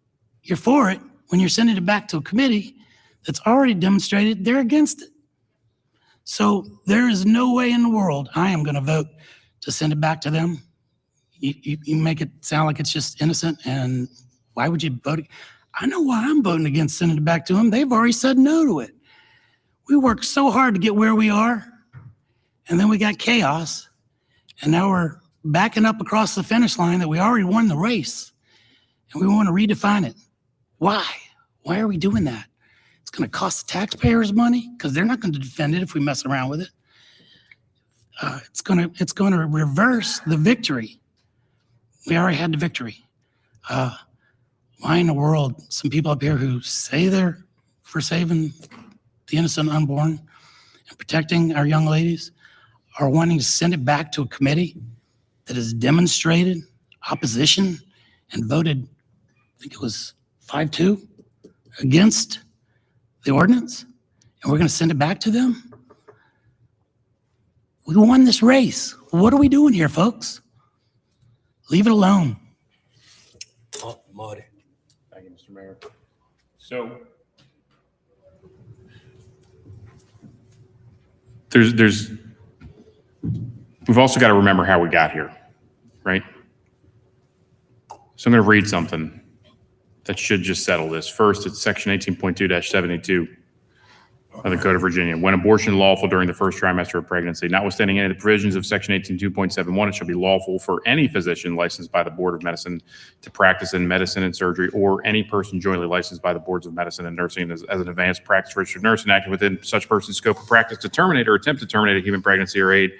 you're for it when you're sending it back to a committee that's already demonstrated they're against it. So there is no way in the world I am going to vote to send it back to them. You make it sound like it's just innocent, and why would you vote? I know why I'm voting against sending it back to them. They've already said no to it. We worked so hard to get where we are, and then we got chaos, and now we're backing up across the finish line that we already won the race, and we want to redefine it. Why? Why are we doing that? It's going to cost the taxpayers money because they're not going to defend it if we mess around with it. It's going to reverse the victory. We already had the victory. Why in the world some people up here who say they're for saving the innocent unborn and protecting our young ladies are wanting to send it back to a committee that has demonstrated opposition and voted, I think it was 5-2 against the ordinance, and we're going to send it back to them? We won this race. What are we doing here, folks? Leave it alone. Oh, Marty. Thank you, Mr. Mayor. So we've also got to remember how we got here, right? So I'm going to read something that should just settle this. First, it's section 18.2-72 of the Code of Virginia. When abortion lawful during the first trimester of pregnancy, notwithstanding any of the provisions of section 18.2.71, it shall be lawful for any physician licensed by the Board of Medicine to practice in medicine and surgery, or any person jointly licensed by the Boards of Medicine and Nursing as an advanced practice registered nurse and acting within such person's scope of practice to terminate or attempt to terminate a human pregnancy or aid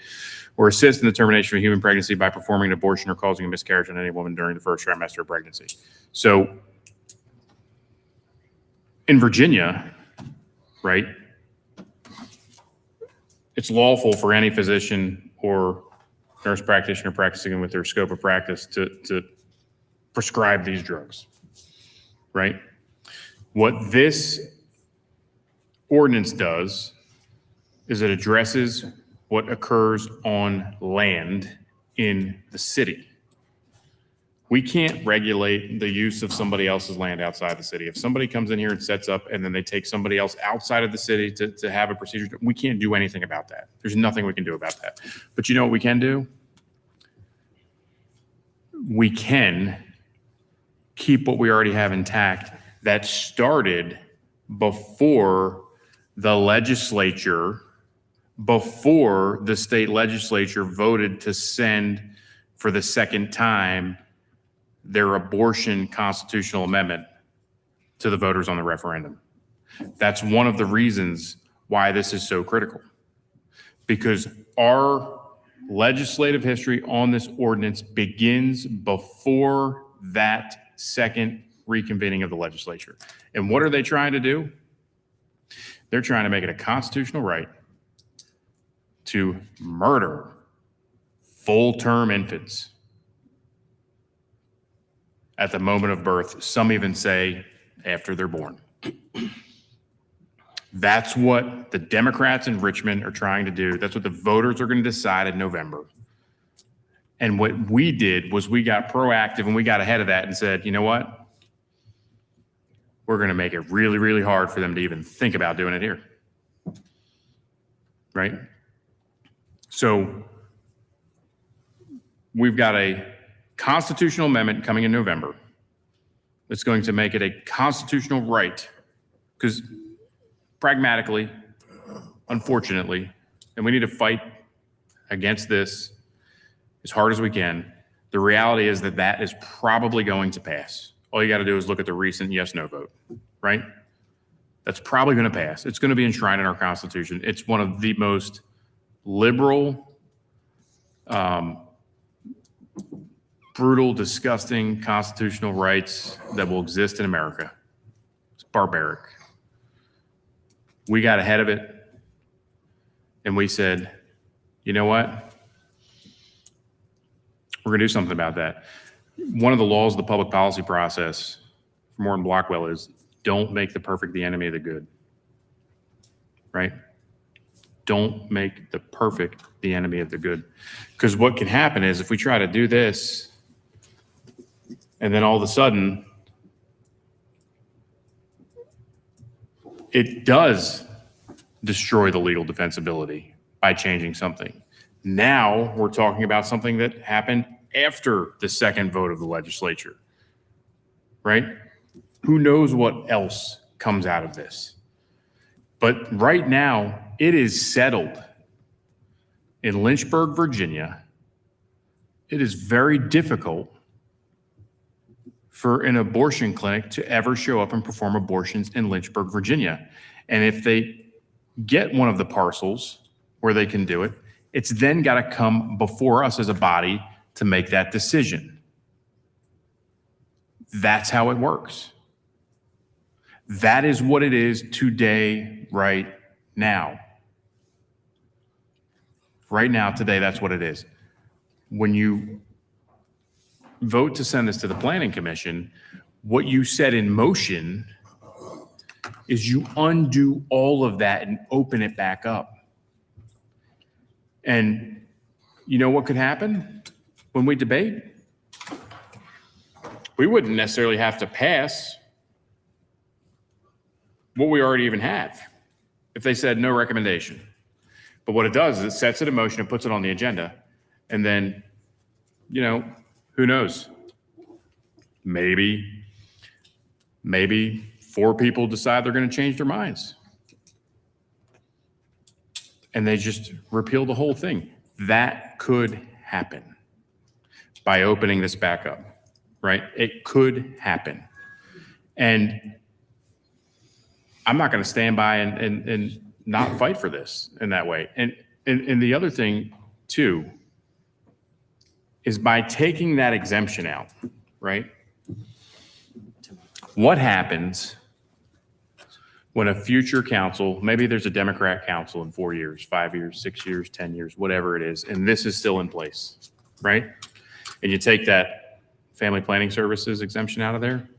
or assist in the termination of a human pregnancy by performing an abortion or causing a miscarriage on any woman during the first trimester of pregnancy. So in Virginia, right, it's lawful for any physician or nurse practitioner practicing with their scope of practice to prescribe these drugs, right? What this ordinance does is it addresses what occurs on land in the city. We can't regulate the use of somebody else's land outside the city. If somebody comes in here and sets up and then they take somebody else outside of the city to have a procedure, we can't do anything about that. There's nothing we can do about that. But you know what we can do? We can keep what we already have intact that started before the legislature, before the state legislature voted to send for the second time their abortion constitutional amendment to the voters on the referendum. That's one of the reasons why this is so critical, because our legislative history on this ordinance begins before that second reconvening of the legislature. And what are they trying to do? They're trying to make it a constitutional right to murder full-term infants at the moment of birth. Some even say after they're born. That's what the Democrats in Richmond are trying to do. That's what the voters are going to decide in November. And what we did was we got proactive and we got ahead of that and said, you know what? We're going to make it really, really hard for them to even think about doing it here. Right? So we've got a constitutional amendment coming in November. It's going to make it a constitutional right, because pragmatically, unfortunately, and we need to fight against this as hard as we can, the reality is that that is probably going to pass. All you got to do is look at the recent yes/no vote, right? That's probably going to pass. It's going to be enshrined in our Constitution. It's one of the most liberal, brutal, disgusting constitutional rights that will exist in America. It's barbaric. We got ahead of it and we said, you know what? We're going to do something about that. One of the laws of the public policy process for Morton Blackwell is don't make the perfect the enemy of the good, right? Don't make the perfect the enemy of the good. Because what can happen is if we try to do this and then all of a sudden it does destroy the legal defensibility by changing something. Now we're talking about something that happened after the second vote of the legislature, right? Who knows what else comes out of this? But right now, it is settled in Lynchburg, Virginia. It is very difficult for an abortion clinic to ever show up and perform abortions in Lynchburg, Virginia. And if they get one of the parcels where they can do it, it's then got to come before us as a body to make that decision. That's how it works. That is what it is today, right now. Right now, today, that's what it is. When you vote to send this to the Planning Commission, what you set in motion is you undo all of that and open it back up. And you know what could happen when we debate? We wouldn't necessarily have to pass what we already even have if they said no recommendation. But what it does is it sets it in motion and puts it on the agenda. And then, you know, who knows? Maybe 4 people decide they're going to change their minds. And they just repeal the whole thing. That could happen by opening this back up, right? It could happen. And I'm not going to stand by and not fight for this in that way. And the other thing, too, is by taking that exemption out, right? What happens when a future council, maybe there's a Democrat council in 4 years, 5 years, 6 years, 10 years, whatever it is, and this is still in place, right? And you take that family planning services exemption out of there.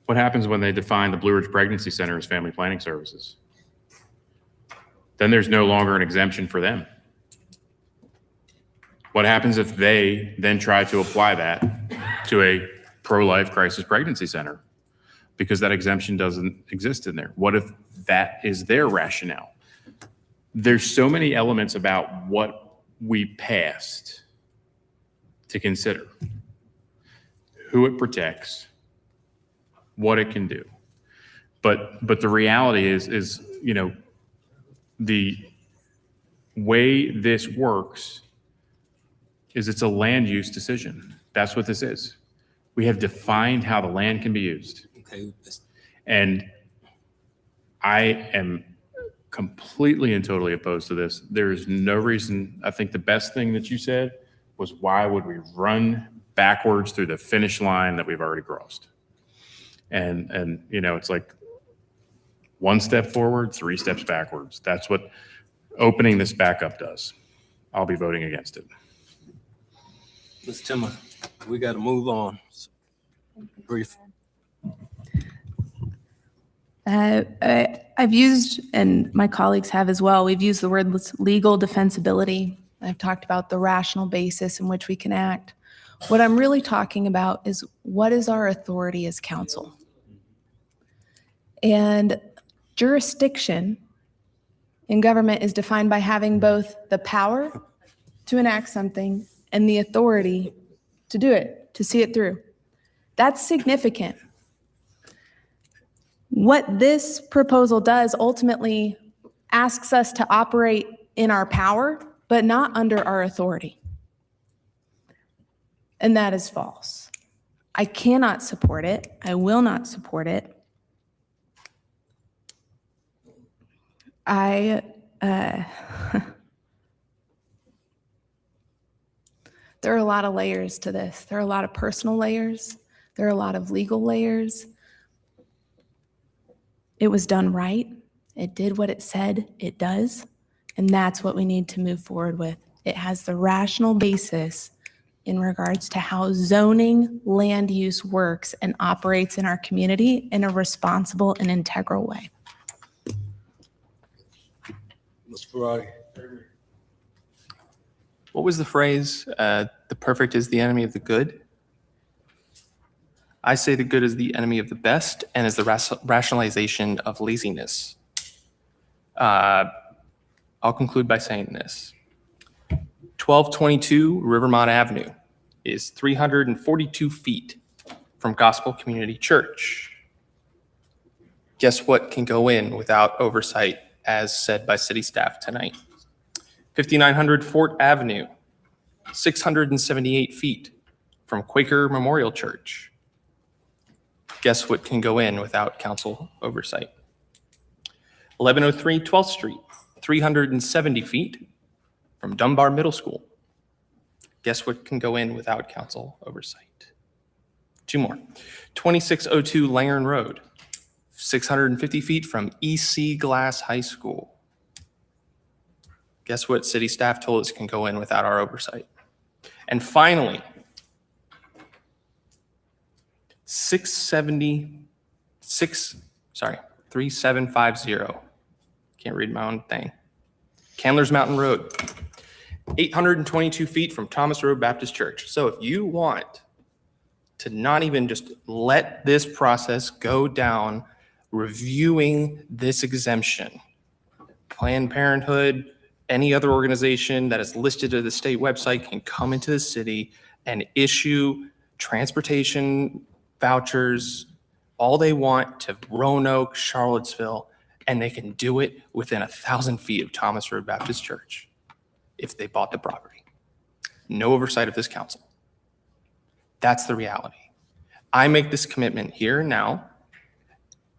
What happens when they define the Blue Ridge Pregnancy Center as family planning services? Then there's no longer an exemption for them. What happens if they then try to apply that to a pro-life crisis pregnancy center? Because that exemption doesn't exist in there. What if that is their rationale? There's so many elements about what we passed to consider. Who it protects, what it can do. But the reality is, you know, the way this works is it's a land use decision. That's what this is. We have defined how the land can be used. And I am completely and totally opposed to this. There is no reason. I think the best thing that you said was, why would we run backwards through the finish line that we've already crossed? And you know, it's like 1 step forward, 3 steps backwards. That's what opening this back up does. I'll be voting against it. Ms. Timmer, we got to move on. Brief. I've used, and my colleagues have as well, we've used the word legal defensibility. I've talked about the rational basis in which we can act. What I'm really talking about is what is our authority as council? And jurisdiction in government is defined by having both the power to enact something and the authority to do it, to see it through. That's significant. What this proposal does ultimately asks us to operate in our power, but not under our authority. And that is false. I cannot support it. I will not support it. There are a lot of layers to this. There are a lot of personal layers. There are a lot of legal layers. It was done right. It did what it said it does. And that's what we need to move forward with. It has the rational basis in regards to how zoning land use works and operates in our community in a responsible and integral way. Ms. Ferrari. What was the phrase? The perfect is the enemy of the good. I say the good is the enemy of the best and is the rationalization of laziness. I'll conclude by saying this. 1222 Rivermont Avenue is 342 feet from Gospel Community Church. Guess what can go in without oversight, as said by city staff tonight? 5900 Fort Avenue, 678 feet from Quaker Memorial Church. Guess what can go in without council oversight? 1103 12th Street, 370 feet from Dunbar Middle School. Guess what can go in without council oversight? Two more. 2602 Langern Road, 650 feet from EC Glass High School. Guess what city staff told us can go in without our oversight? And finally, 3750. Can't read my own thing. Candler's Mountain Road, 822 feet from Thomas Road Baptist Church. So if you want to not even just let this process go down, reviewing this exemption, Planned Parenthood, any other organization that is listed at the state website can come into the city and issue transportation vouchers, all they want to Roanoke, Charlottesville, and they can do it within 1,000 feet of Thomas Road Baptist Church if they bought the property. No oversight of this council. That's the reality. I make this commitment here and now.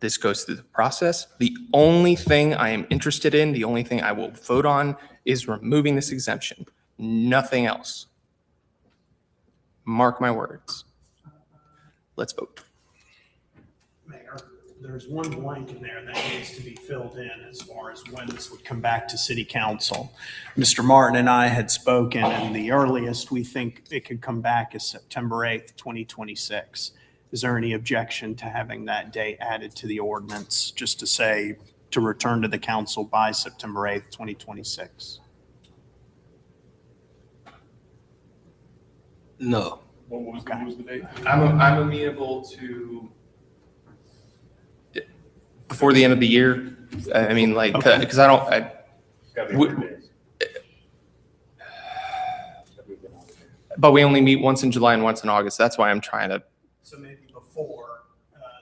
This goes through the process. The only thing I am interested in, the only thing I will vote on is removing this exemption. Nothing else. Mark my words. Let's vote. Mayor, there's one blank in there that needs to be filled in as far as when this would come back to city council. Mr. Martin and I had spoken, and the earliest we think it could come back is September 8th, 2026. Is there any objection to having that date added to the ordinance, just to say to return to the council by September 8th, 2026? No. What was the date? I'm amenable to before the end of the year. I mean, like, because but we only meet once in July and once in August. That's why I'm trying to. So maybe before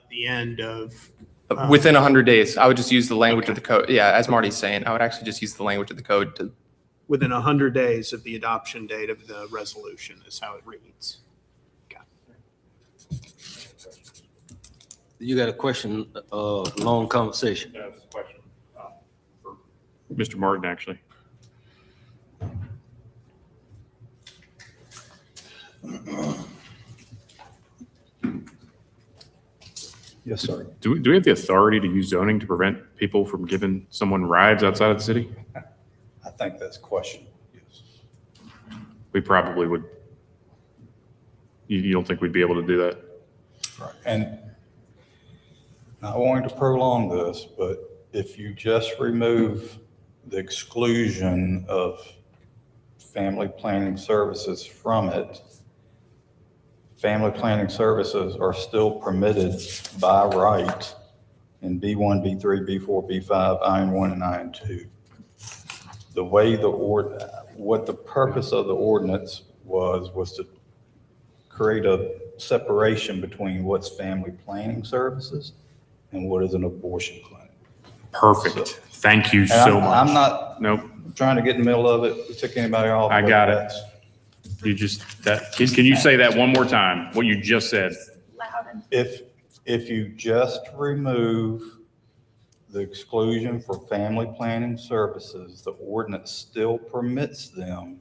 the end of. Within 100 days, I would just use the language of the code. Yeah, as Marty's saying, I would actually just use the language of the code to. Within 100 days of the adoption date of the resolution is how it reads. You got a question, long conversation? That's a question for Mr. Martin, actually. Yes, sir. Do we have the authority to use zoning to prevent people from giving someone rides outside of the city? I think that's questionable, yes. we probably would, you don't think we'd be able to do that? Right. And not wanting to prolong this, but if you just remove the exclusion of family planning services from it, family planning services are still permitted by right in B1, B3, B4, B5, IN1, and IN2. The way what the purpose of the ordinance was to create a separation between what's family planning services and what is an abortion clinic. Perfect. Thank you And so much. I'm not Nope. trying to get in the middle of it, to take anybody off. I but got it. that's- You just, can you say that one more time, what you just said? If you just remove the exclusion for family planning services, the ordinance still permits them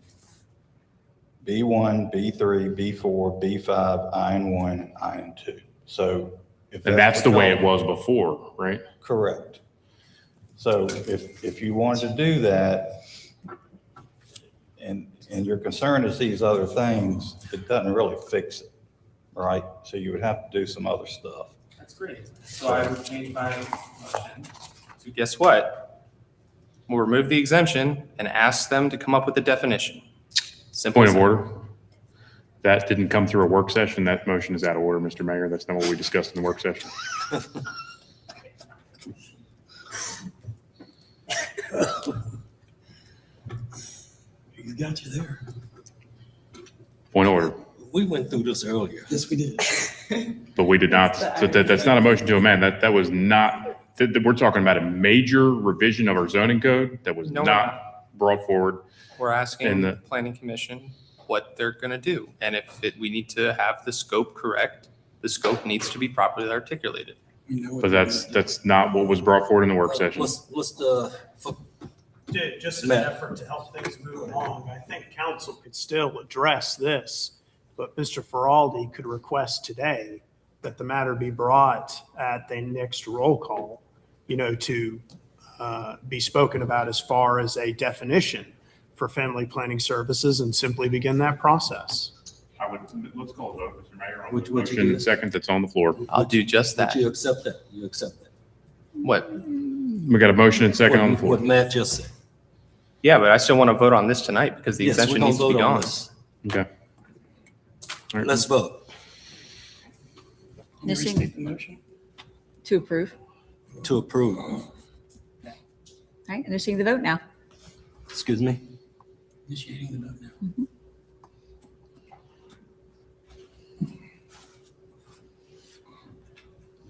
B1, B3, B4, B5, IN1, and IN2. So if And that's the what way y'all- it was before, right? Correct. So if you wanted to do that, and your concern is these other things, it doesn't really fix it, right? So you would have to do some other stuff. That's great. So I would change my motion to, guess what? We'll remove the exemption and ask them to come up with a definition. Simple Point as of that. order. That didn't come through a work session. That motion is out of order, Mr. Mayor. That's not what we discussed in the work session. He's got you there. Point of order. We went through this earlier. Yes, we did. But we did not, so that's not a motion to amend. That was not, we're talking about a major revision of our zoning code that was No, we're not brought forward. We're In asking the- the planning commission what they're gonna do. And if we need to have the scope correct, the scope needs to be properly articulated. But that's not what was brought forward in the work session. What's the, Just in an effort to help things move along, I think council could still address this, but Mr. Feraldi could request today that the matter be brought at the next roll call, to be spoken about as far as a definition for family planning services and simply begin that process. Let's call it vote, Mr. Mayor. Would you Motion do and that? second that's on the floor. I'll do just that. you accept that? You accept that? What? We got a motion and second on the floor. What Matt just said. Yeah, but I still want to vote on this tonight because the Yes, we're exemption gonna needs to be vote on gone. this. Okay. All right. Let's vote. Initiating to approve. To approve. All right, initiating the vote now. Excuse me? Initiating the vote now.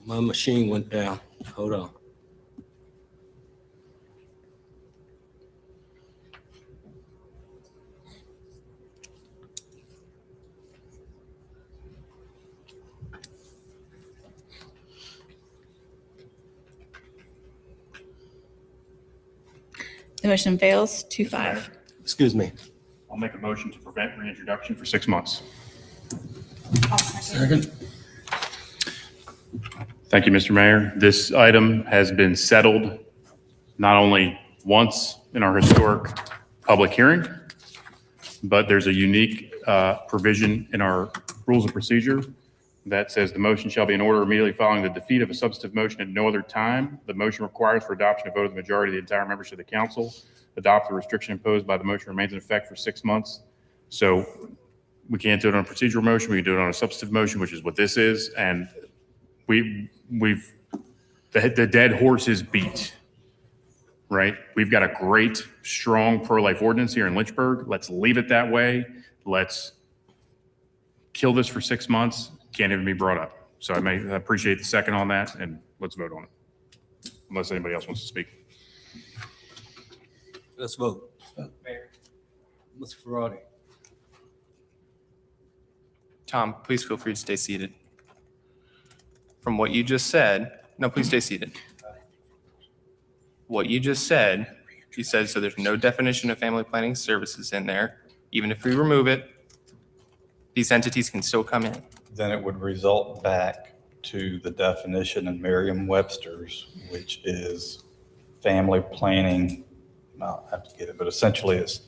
My machine went down. Hold on. The motion fails 2-5. Excuse me. I'll make a motion to prevent reintroduction for 6 months. Second. Thank you, Mr. Mayor. This item has been settled not only once in our historic public hearing, but there's a unique provision in our rules of procedure that says the motion shall be in order immediately following the defeat of a substantive motion at no other time. The motion requires for adoption a vote of the majority of the entire membership of the council. Adopt the restriction imposed by the motion remains in effect for 6 months. So we can't do it on a procedural motion. We can do it on a substantive motion, which is what this is. And the dead horse is beat, right? We've got a great, strong pro-life ordinance here in Lynchburg. Let's leave it that way. Let's kill this for 6 months. Can't even be brought up. So I appreciate the second on that, and let's vote on it. Unless anybody else wants to speak. Let's vote. Mayor. Mr. Ferrari. Tom, please feel free to stay seated. From what you just said, no, please stay seated. What you just said, you said, so there's no definition of family planning services in there. Even if we remove it, these entities can still come in. Then it would result back to the definition in Merriam-Webster's, which is family planning. I'll have to get it, but essentially it's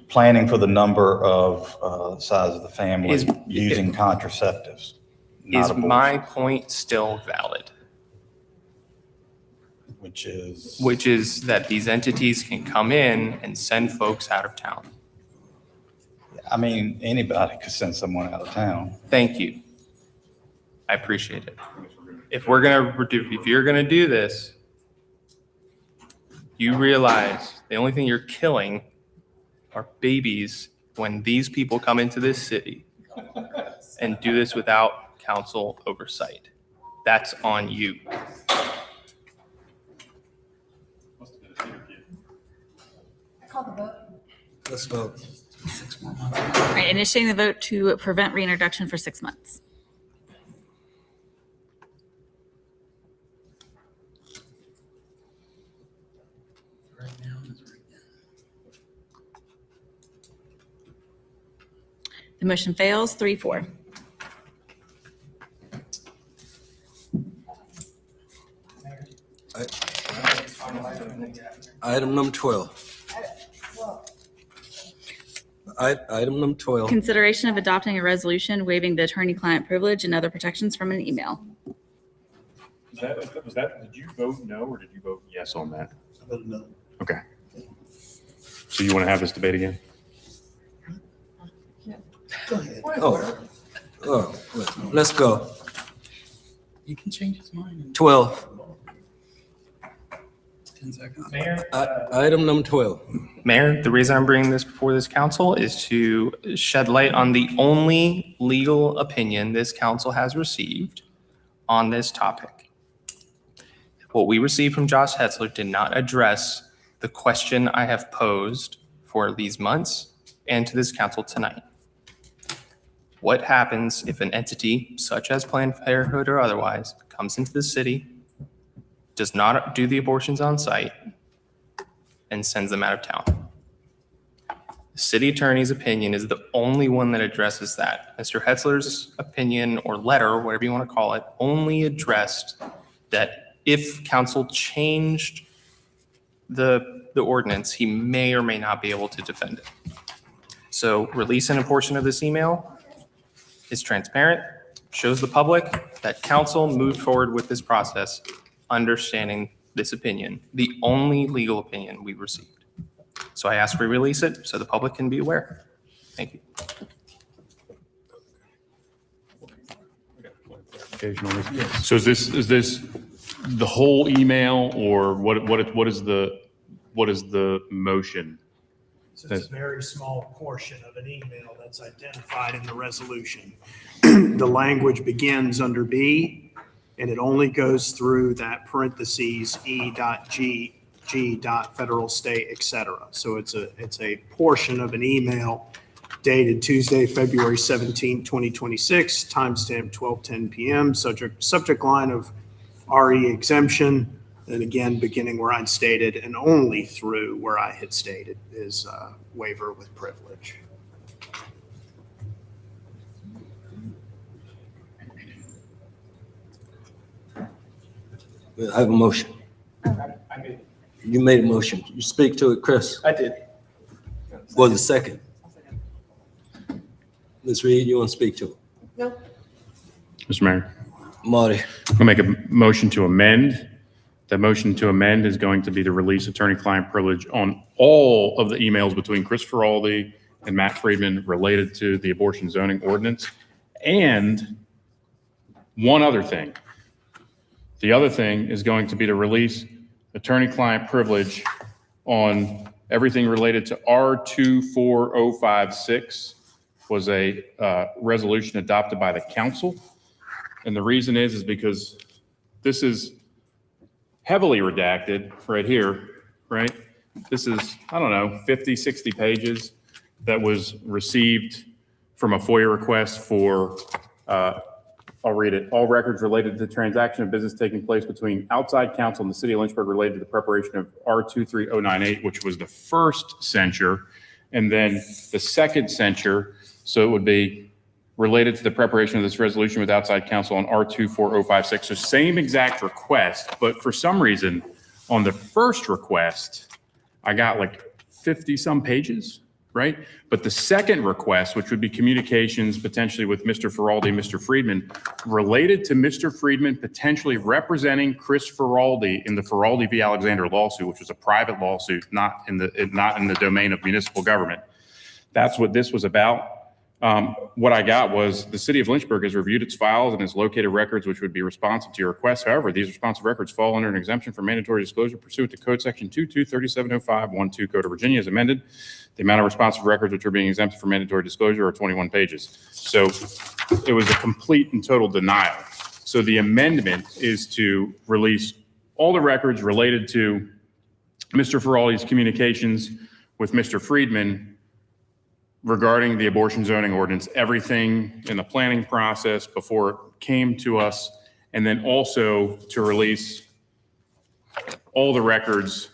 planning for the number of size of the family using contraceptives. Is my point still valid? Which is? Which is that these entities can come in and send folks out of town. I mean, anybody could send someone out of town. Thank you. I appreciate it. If you're gonna do this, you realize the only thing you're killing are babies when these people come into this city and do this without council oversight. That's on you. Let's vote. All right, initiating the vote to prevent reintroduction for 6 months. The motion fails, 3-4. Item number 12. Item number 12. Consideration of adopting a resolution waiving the attorney-client privilege and other protections from an email. Did you vote no or did you vote yes on that? I voted no. Okay. So you want to have this debate again? Go ahead. Let's go. You can change his mind 12. in 10 seconds. Item number 12. Mayor, the reason I'm bringing this before this council is to shed light on the only legal opinion this council has received on this topic. What we received from Josh Hetzler did not address the question I have posed for these months and to this council tonight. What happens if an entity, such as Planned Parenthood or otherwise, comes into the city, does not do the abortions on site, and sends them out of town? The city attorney's opinion is the only one that addresses that. Mr. Hetzler's opinion or letter, whatever you want to call it, only addressed that if council changed the ordinance, he may or may not be able to defend it. So releasing a portion of this email is transparent, shows the public that council moved forward with this process, understanding this opinion, the only legal opinion we received. So I ask we release it so the public can be aware. Thank you. So is this the whole email or what is the motion? So it's a very small portion of an email that's identified in the resolution. The language begins under B, and it only goes through that parentheses E.G. Federal, state, et cetera. So it's a portion of an email dated Tuesday, February 17, 2026, timestamp 12:10 p.m., subject line of RE exemption. And again, beginning where I'd stated and only through where I had stated is waiver with privilege. I have a motion. You made a motion. You speak to it, Chris. I did. Was it second? Ms. Reed, you want to speak to it? No. Mr. Mayor, Marty. I'll make a motion to amend. That motion to amend is going to be to release attorney-client privilege on all of the emails between Chris Feraldi and Matt Friedman related to the abortion zoning ordinance. And one other thing. The other thing is going to be to release attorney-client privilege on everything related to R24056 was a resolution adopted by the council. And the reason is because this is heavily redacted right here, right? This is, I don't know, 50, 60 pages that was received from a FOIA request for, I'll read it. All records related to the transaction of business taking place between outside counsel and the city of Lynchburg related to the preparation of R23098, which was the first censure, and then the second censure. So it would be related to the preparation of this resolution with outside counsel on R24056. So same exact request, but for some reason on the first request, I got like 50 some pages right? But the second request, which would be communications potentially with Mr. Feraldi, Mr. Friedman, related to Mr. Friedman potentially representing Chris Feraldi in the Feraldi v. Alexander lawsuit, which was a private lawsuit, not in the domain of municipal government. That's what this was about. What I got was the city of Lynchburg has reviewed its files and has located records which would be responsive to your request. However, these responsive records fall under an exemption from mandatory disclosure pursuant to Code Section 22370512 Code of Virginia as amended. The amount of responsive records which are being exempted from mandatory disclosure are 21 pages. So it was a complete and total denial. So the amendment is to release all the records related to Mr. Feraldi's communications with Mr. Friedman regarding the abortion zoning ordinance, everything in the planning process before it came to us, and then also to release all the records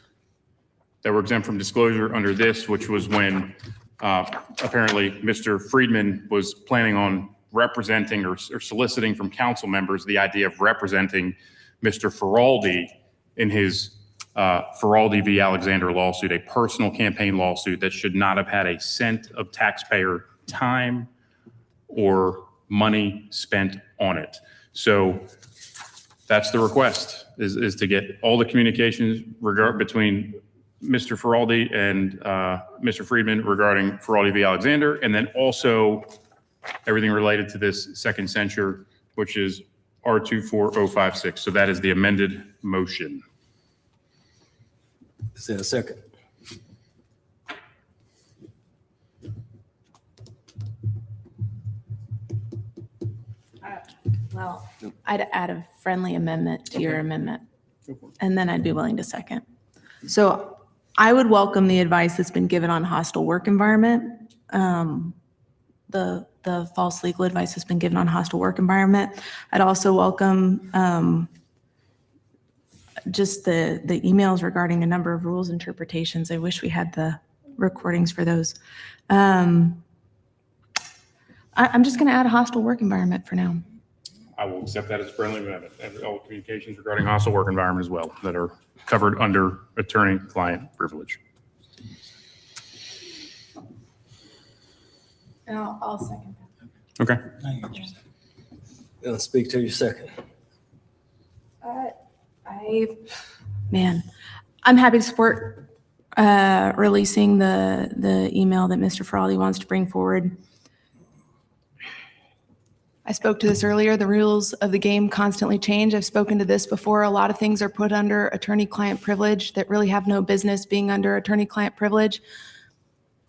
that were exempt from disclosure under this, which was when apparently Mr. Friedman was planning on representing or soliciting from council members the idea of representing Mr. Feraldi in his Feraldi v. Alexander lawsuit, a personal campaign lawsuit that should not have had a cent of taxpayer time or money spent on it. So that's the request, is to get all the communications between Mr. Feraldi and Mr. Friedman regarding Feraldi v. Alexander, and then also everything related to this second censure, which is R24056. So that is the amended motion. Is there a second? Well, I'd add a friendly amendment to your amendment, and then I'd be willing to second. So I would welcome the advice that's been given on hostile work environment. The false legal advice has been given on hostile work environment. I'd also welcome just the emails regarding a number of rules interpretations. I wish we had the recordings for those. I'm just going to add a hostile work environment for now. I will accept that as a friendly amendment, and all communications regarding hostile work environment as well that are covered under attorney-client privilege. And I'll second Okay. Speak to your second. that. I'm happy to support releasing the email that Mr. Feraldi wants to bring forward. I spoke to this earlier. The rules of the game constantly change. I've spoken to this before. A lot of things are put under attorney-client privilege that really have no business being under attorney-client privilege.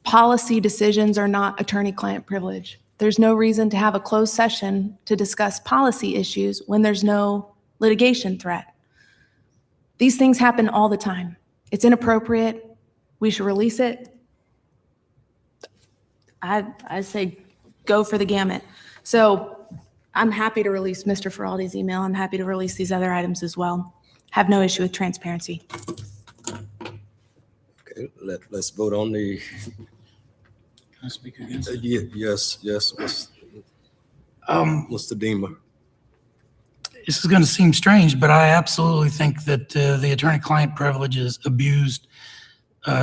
Policy decisions are not attorney-client privilege. There's no reason to have a closed session to discuss policy issues when there's no litigation threat. These things happen all the time. It's inappropriate. We should release it. I say go for the gamut. So I'm happy to release Mr. Feraldi's email. I'm happy to release these other items as well. Have no issue with transparency. Okay, let's vote on the. Can I speak against it? Yes. Mr. Deemer. This is going to seem strange, but I absolutely think that the attorney-client privilege is abused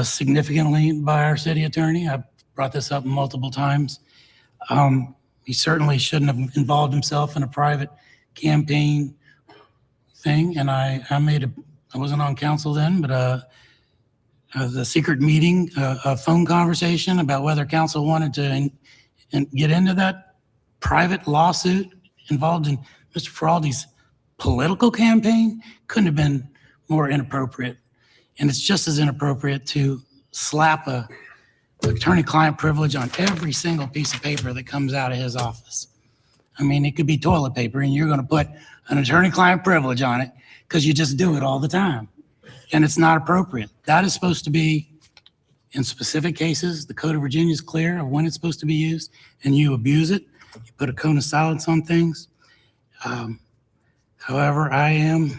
significantly by our city attorney. I've brought this up multiple times. He certainly shouldn't have involved himself in a private campaign thing. And I wasn't on council then, but the secret meeting, a phone conversation about whether council wanted to get into that private lawsuit involved in Mr. Feraldi's political campaign couldn't have been more inappropriate. And it's just as inappropriate to slap a attorney-client privilege on every single piece of paper that comes out of his office. I mean, it could be toilet paper and you're going to put an attorney-client privilege on it because you just do it all the time. And it's not appropriate. That is supposed to be, in specific cases, the Code of Virginia is clear of when it's supposed to be used, and you abuse it. You put a cone of silence on things. However, I am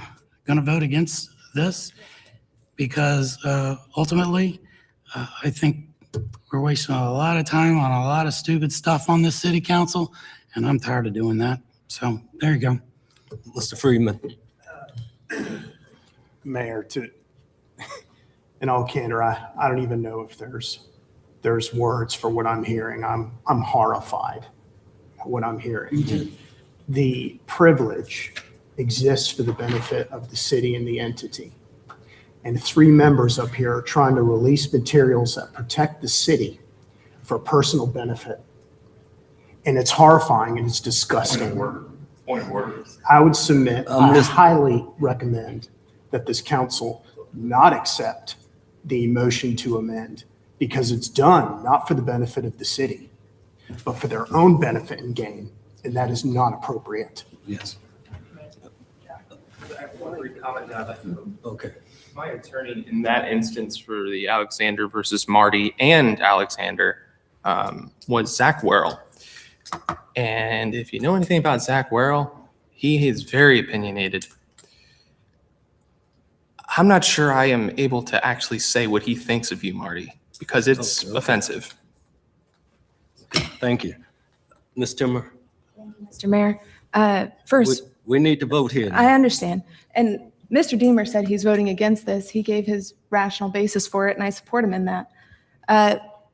going to vote against this because ultimately, I think we're wasting a lot of time on a lot of stupid stuff on this city council, and I'm tired of doing that. So there you go. Mr. Friedman. Mayor, in all candor, I don't even know if there's there's words for what I'm hearing. I'm horrified at what I'm hearing. The privilege exists for the benefit of the city and the entity. And 3 members up here are trying to release materials that protect the city for personal benefit. And it's horrifying and it's disgusting. Point of order. I would submit, I highly recommend that this council not accept the motion to amend because it's done not for the benefit of the city, but for their own benefit and gain, and that is not appropriate. Yes. Okay. My attorney in that instance for the Alexander versus Marty and Alexander was Zach Werrell. And if you know anything about Zach Werrell, he is very opinionated. I'm not sure I am able to actually say what he thinks of you, Marty, because it's offensive. Thank you. Ms. Timmer, Mr. Mayor, first, we need to vote here. I understand. And Mr. Deemer said he's voting against this. He gave his rational basis for it, and I support him in that.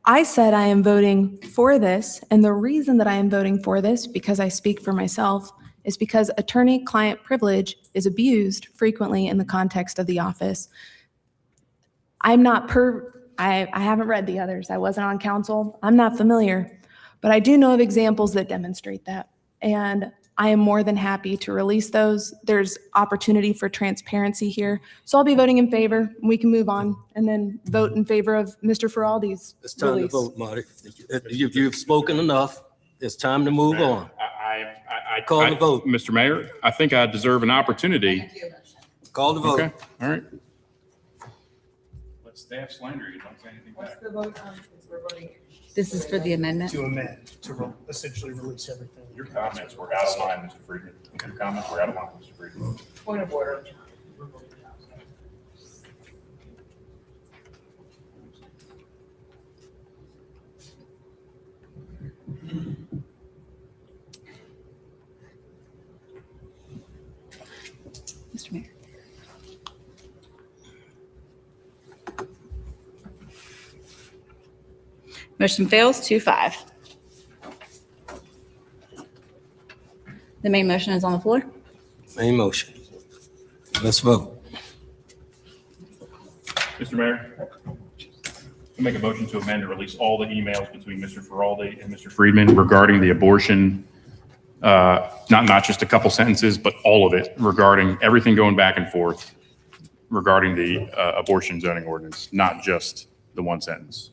I said I am voting for this, and the reason that I am voting for this, because I speak for myself, is because attorney-client privilege is abused frequently in the context of the office. I haven't read the others. I wasn't on council. I'm not familiar, but I do know of examples that demonstrate that. And I am more than happy to release those. There's opportunity for transparency here. So I'll be voting in favor. We can move on and then vote in favor of Mr. Feraldi's It's time release. to vote, Marty. You've spoken enough. It's time to move on. I Call the vote. Mr. Mayor, I think I deserve an opportunity. Call the vote. Okay, all right. Let staff slander you, don't say anything back. This is for the amendment. To amend, to essentially release everything. Your comments were out of line, Mr. Friedman. Your comments were out of line, Mr. Friedman. Point of order. Mr. Mayor. Motion fails 2-5. The main motion is on the floor. Main motion. Let's vote. Mr. Mayor, I make a motion to amend and release all the emails between Mr. Feraldi and Mr. Friedman regarding the abortion, not just a couple sentences, but all of it regarding everything going back and forth regarding the abortion zoning ordinance, not just the one sentence.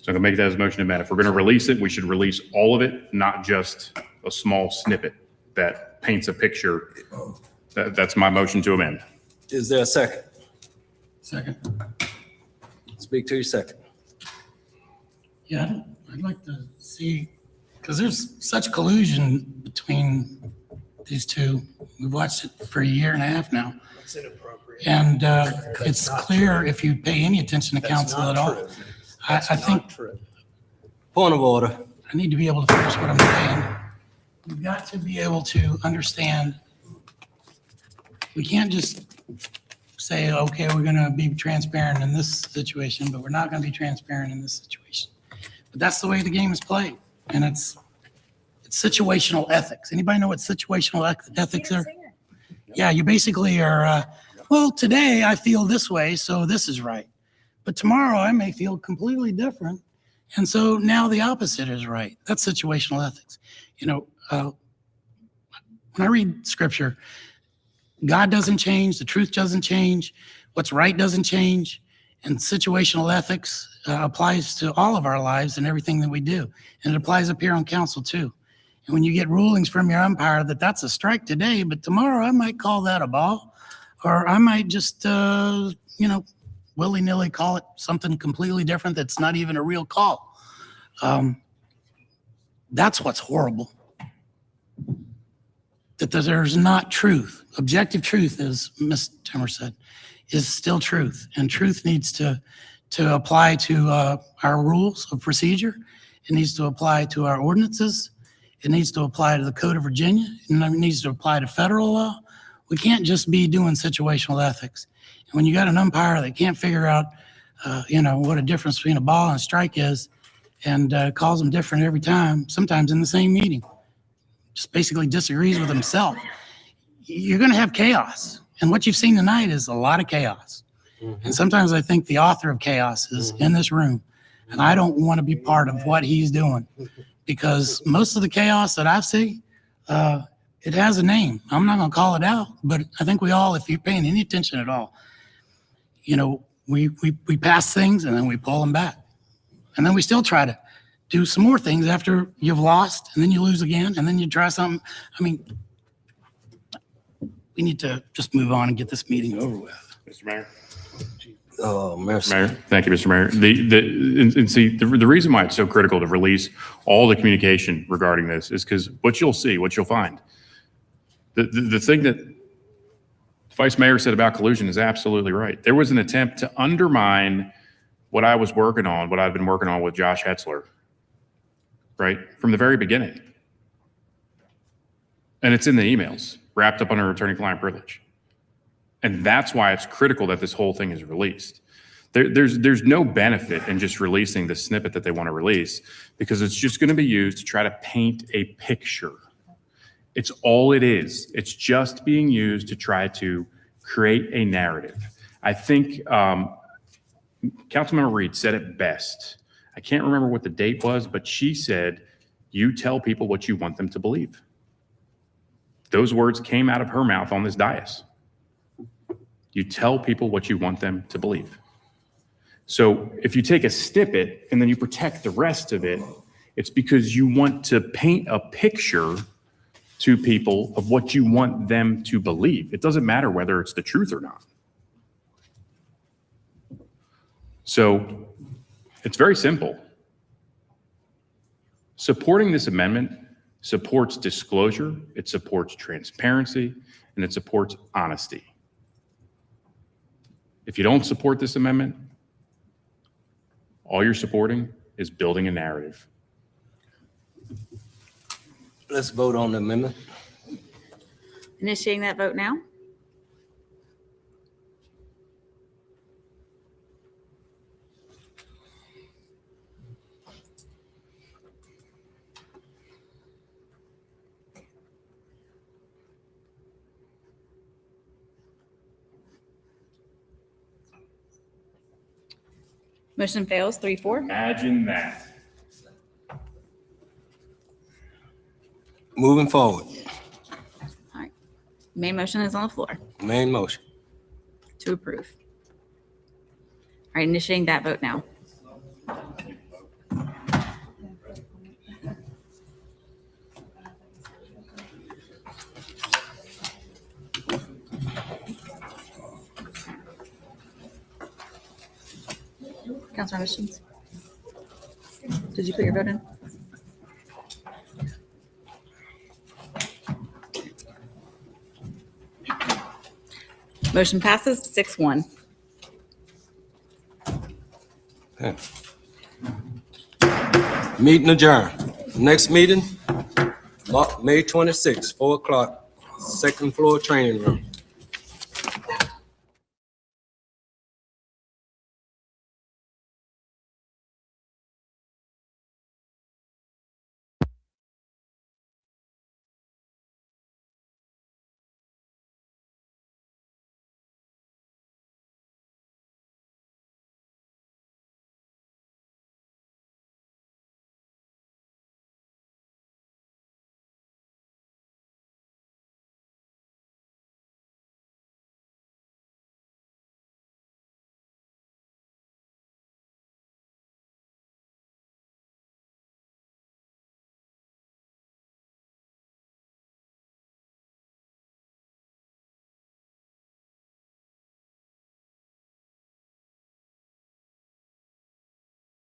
So I'm gonna make that as a motion to amend. If we're gonna release it, we should release all of it, not just a small snippet that paints a picture. That's my motion to amend. Is there a second? Second. Speak to your second. Yeah, I'd like to see, because there's such collusion between these two. We've watched it for a year and a half now. It's inappropriate. And it's clear if you pay any attention to council at all. I think, Point of order. I need to be able to finish what I'm saying. We've got to be able to understand. We can't just say, okay, we're going to be transparent in this situation, but we're not going to be transparent in this situation. But that's the way the game is played. And it's situational ethics. Anybody know what situational ethics are? Yeah, you basically are, well, today I feel this way, so this is right. But tomorrow I may feel completely different. And so now the opposite is right. That's situational ethics. You know, when I read scripture, God doesn't change, the truth doesn't change, what's right doesn't change, and situational ethics applies to all of our lives and everything that we do. And it applies up here on council too. And when you get rulings from your umpire that that's a strike today, but tomorrow I might call that a ball, or I might just, willy-nilly call it something completely different that's not even a real call. That's what's horrible. That there's not truth. Objective truth, as Ms. Timmer said, is still truth. And truth needs to apply to our rules of procedure. It needs to apply to our ordinances. It needs to apply to the Code of Virginia. And it needs to apply to federal law. We can't just be doing situational ethics. And when you got an umpire that can't figure out what a difference between a ball and a strike is, and calls them different every time, sometimes in the same meeting. Just basically disagrees with himself. You're going to have chaos. And what you've seen tonight is a lot of chaos. And sometimes I think the author of chaos is in this room. And I don't want to be part of what he's doing, because most of the chaos that I see, it has a name. I'm not going to call it out, but I think we all, if you're paying any attention at all, we pass things and then we pull them back. And then we still try to do some more things after you've lost, and then you lose again, and then you try something. I mean, we need to just move on and get this meeting over with. Mr. Mayor. Oh, mercy. Mayor, thank you, Mr. Mayor. The reason why it's so critical to release all the communication regarding this is because what you'll see, what you'll find, the thing that Vice Mayor said about collusion is absolutely right. There was an attempt to undermine what I was working on, what I've been working on with Josh Hetzler, right, from the very beginning. And it's in the emails, wrapped up under attorney-client privilege. And that's why it's critical that this whole thing is released. There's no benefit in just releasing the snippet that they want to release, because it's just going to be used to try to paint a picture. It's all it is. It's just being used to try to create a narrative. I think Councilmember Reed said it best. I can't remember what the date was, but she said, "You tell people what you want them to believe." Those words came out of her mouth on this dais. You tell people what you want them to believe. So if you take a snippet and then you protect the rest of it, it's because you want to paint a picture to people of what you want them to believe. It doesn't matter whether it's the truth or not. So it's very simple. Supporting this amendment supports disclosure, it supports transparency, and it supports honesty. If you don't support this amendment, all you're supporting is building a narrative. Let's vote on the amendment. Initiating that vote now. Motion fails 3-4. Imagine that. Moving forward. All right. Main motion is on the floor Main motion. to approve. All right, initiating that vote now. Councilor Missions, did you put your vote in? Motion passes 6-1. Okay. Meeting adjourned. Next meeting, May 26th, 4 o'clock, second floor training room.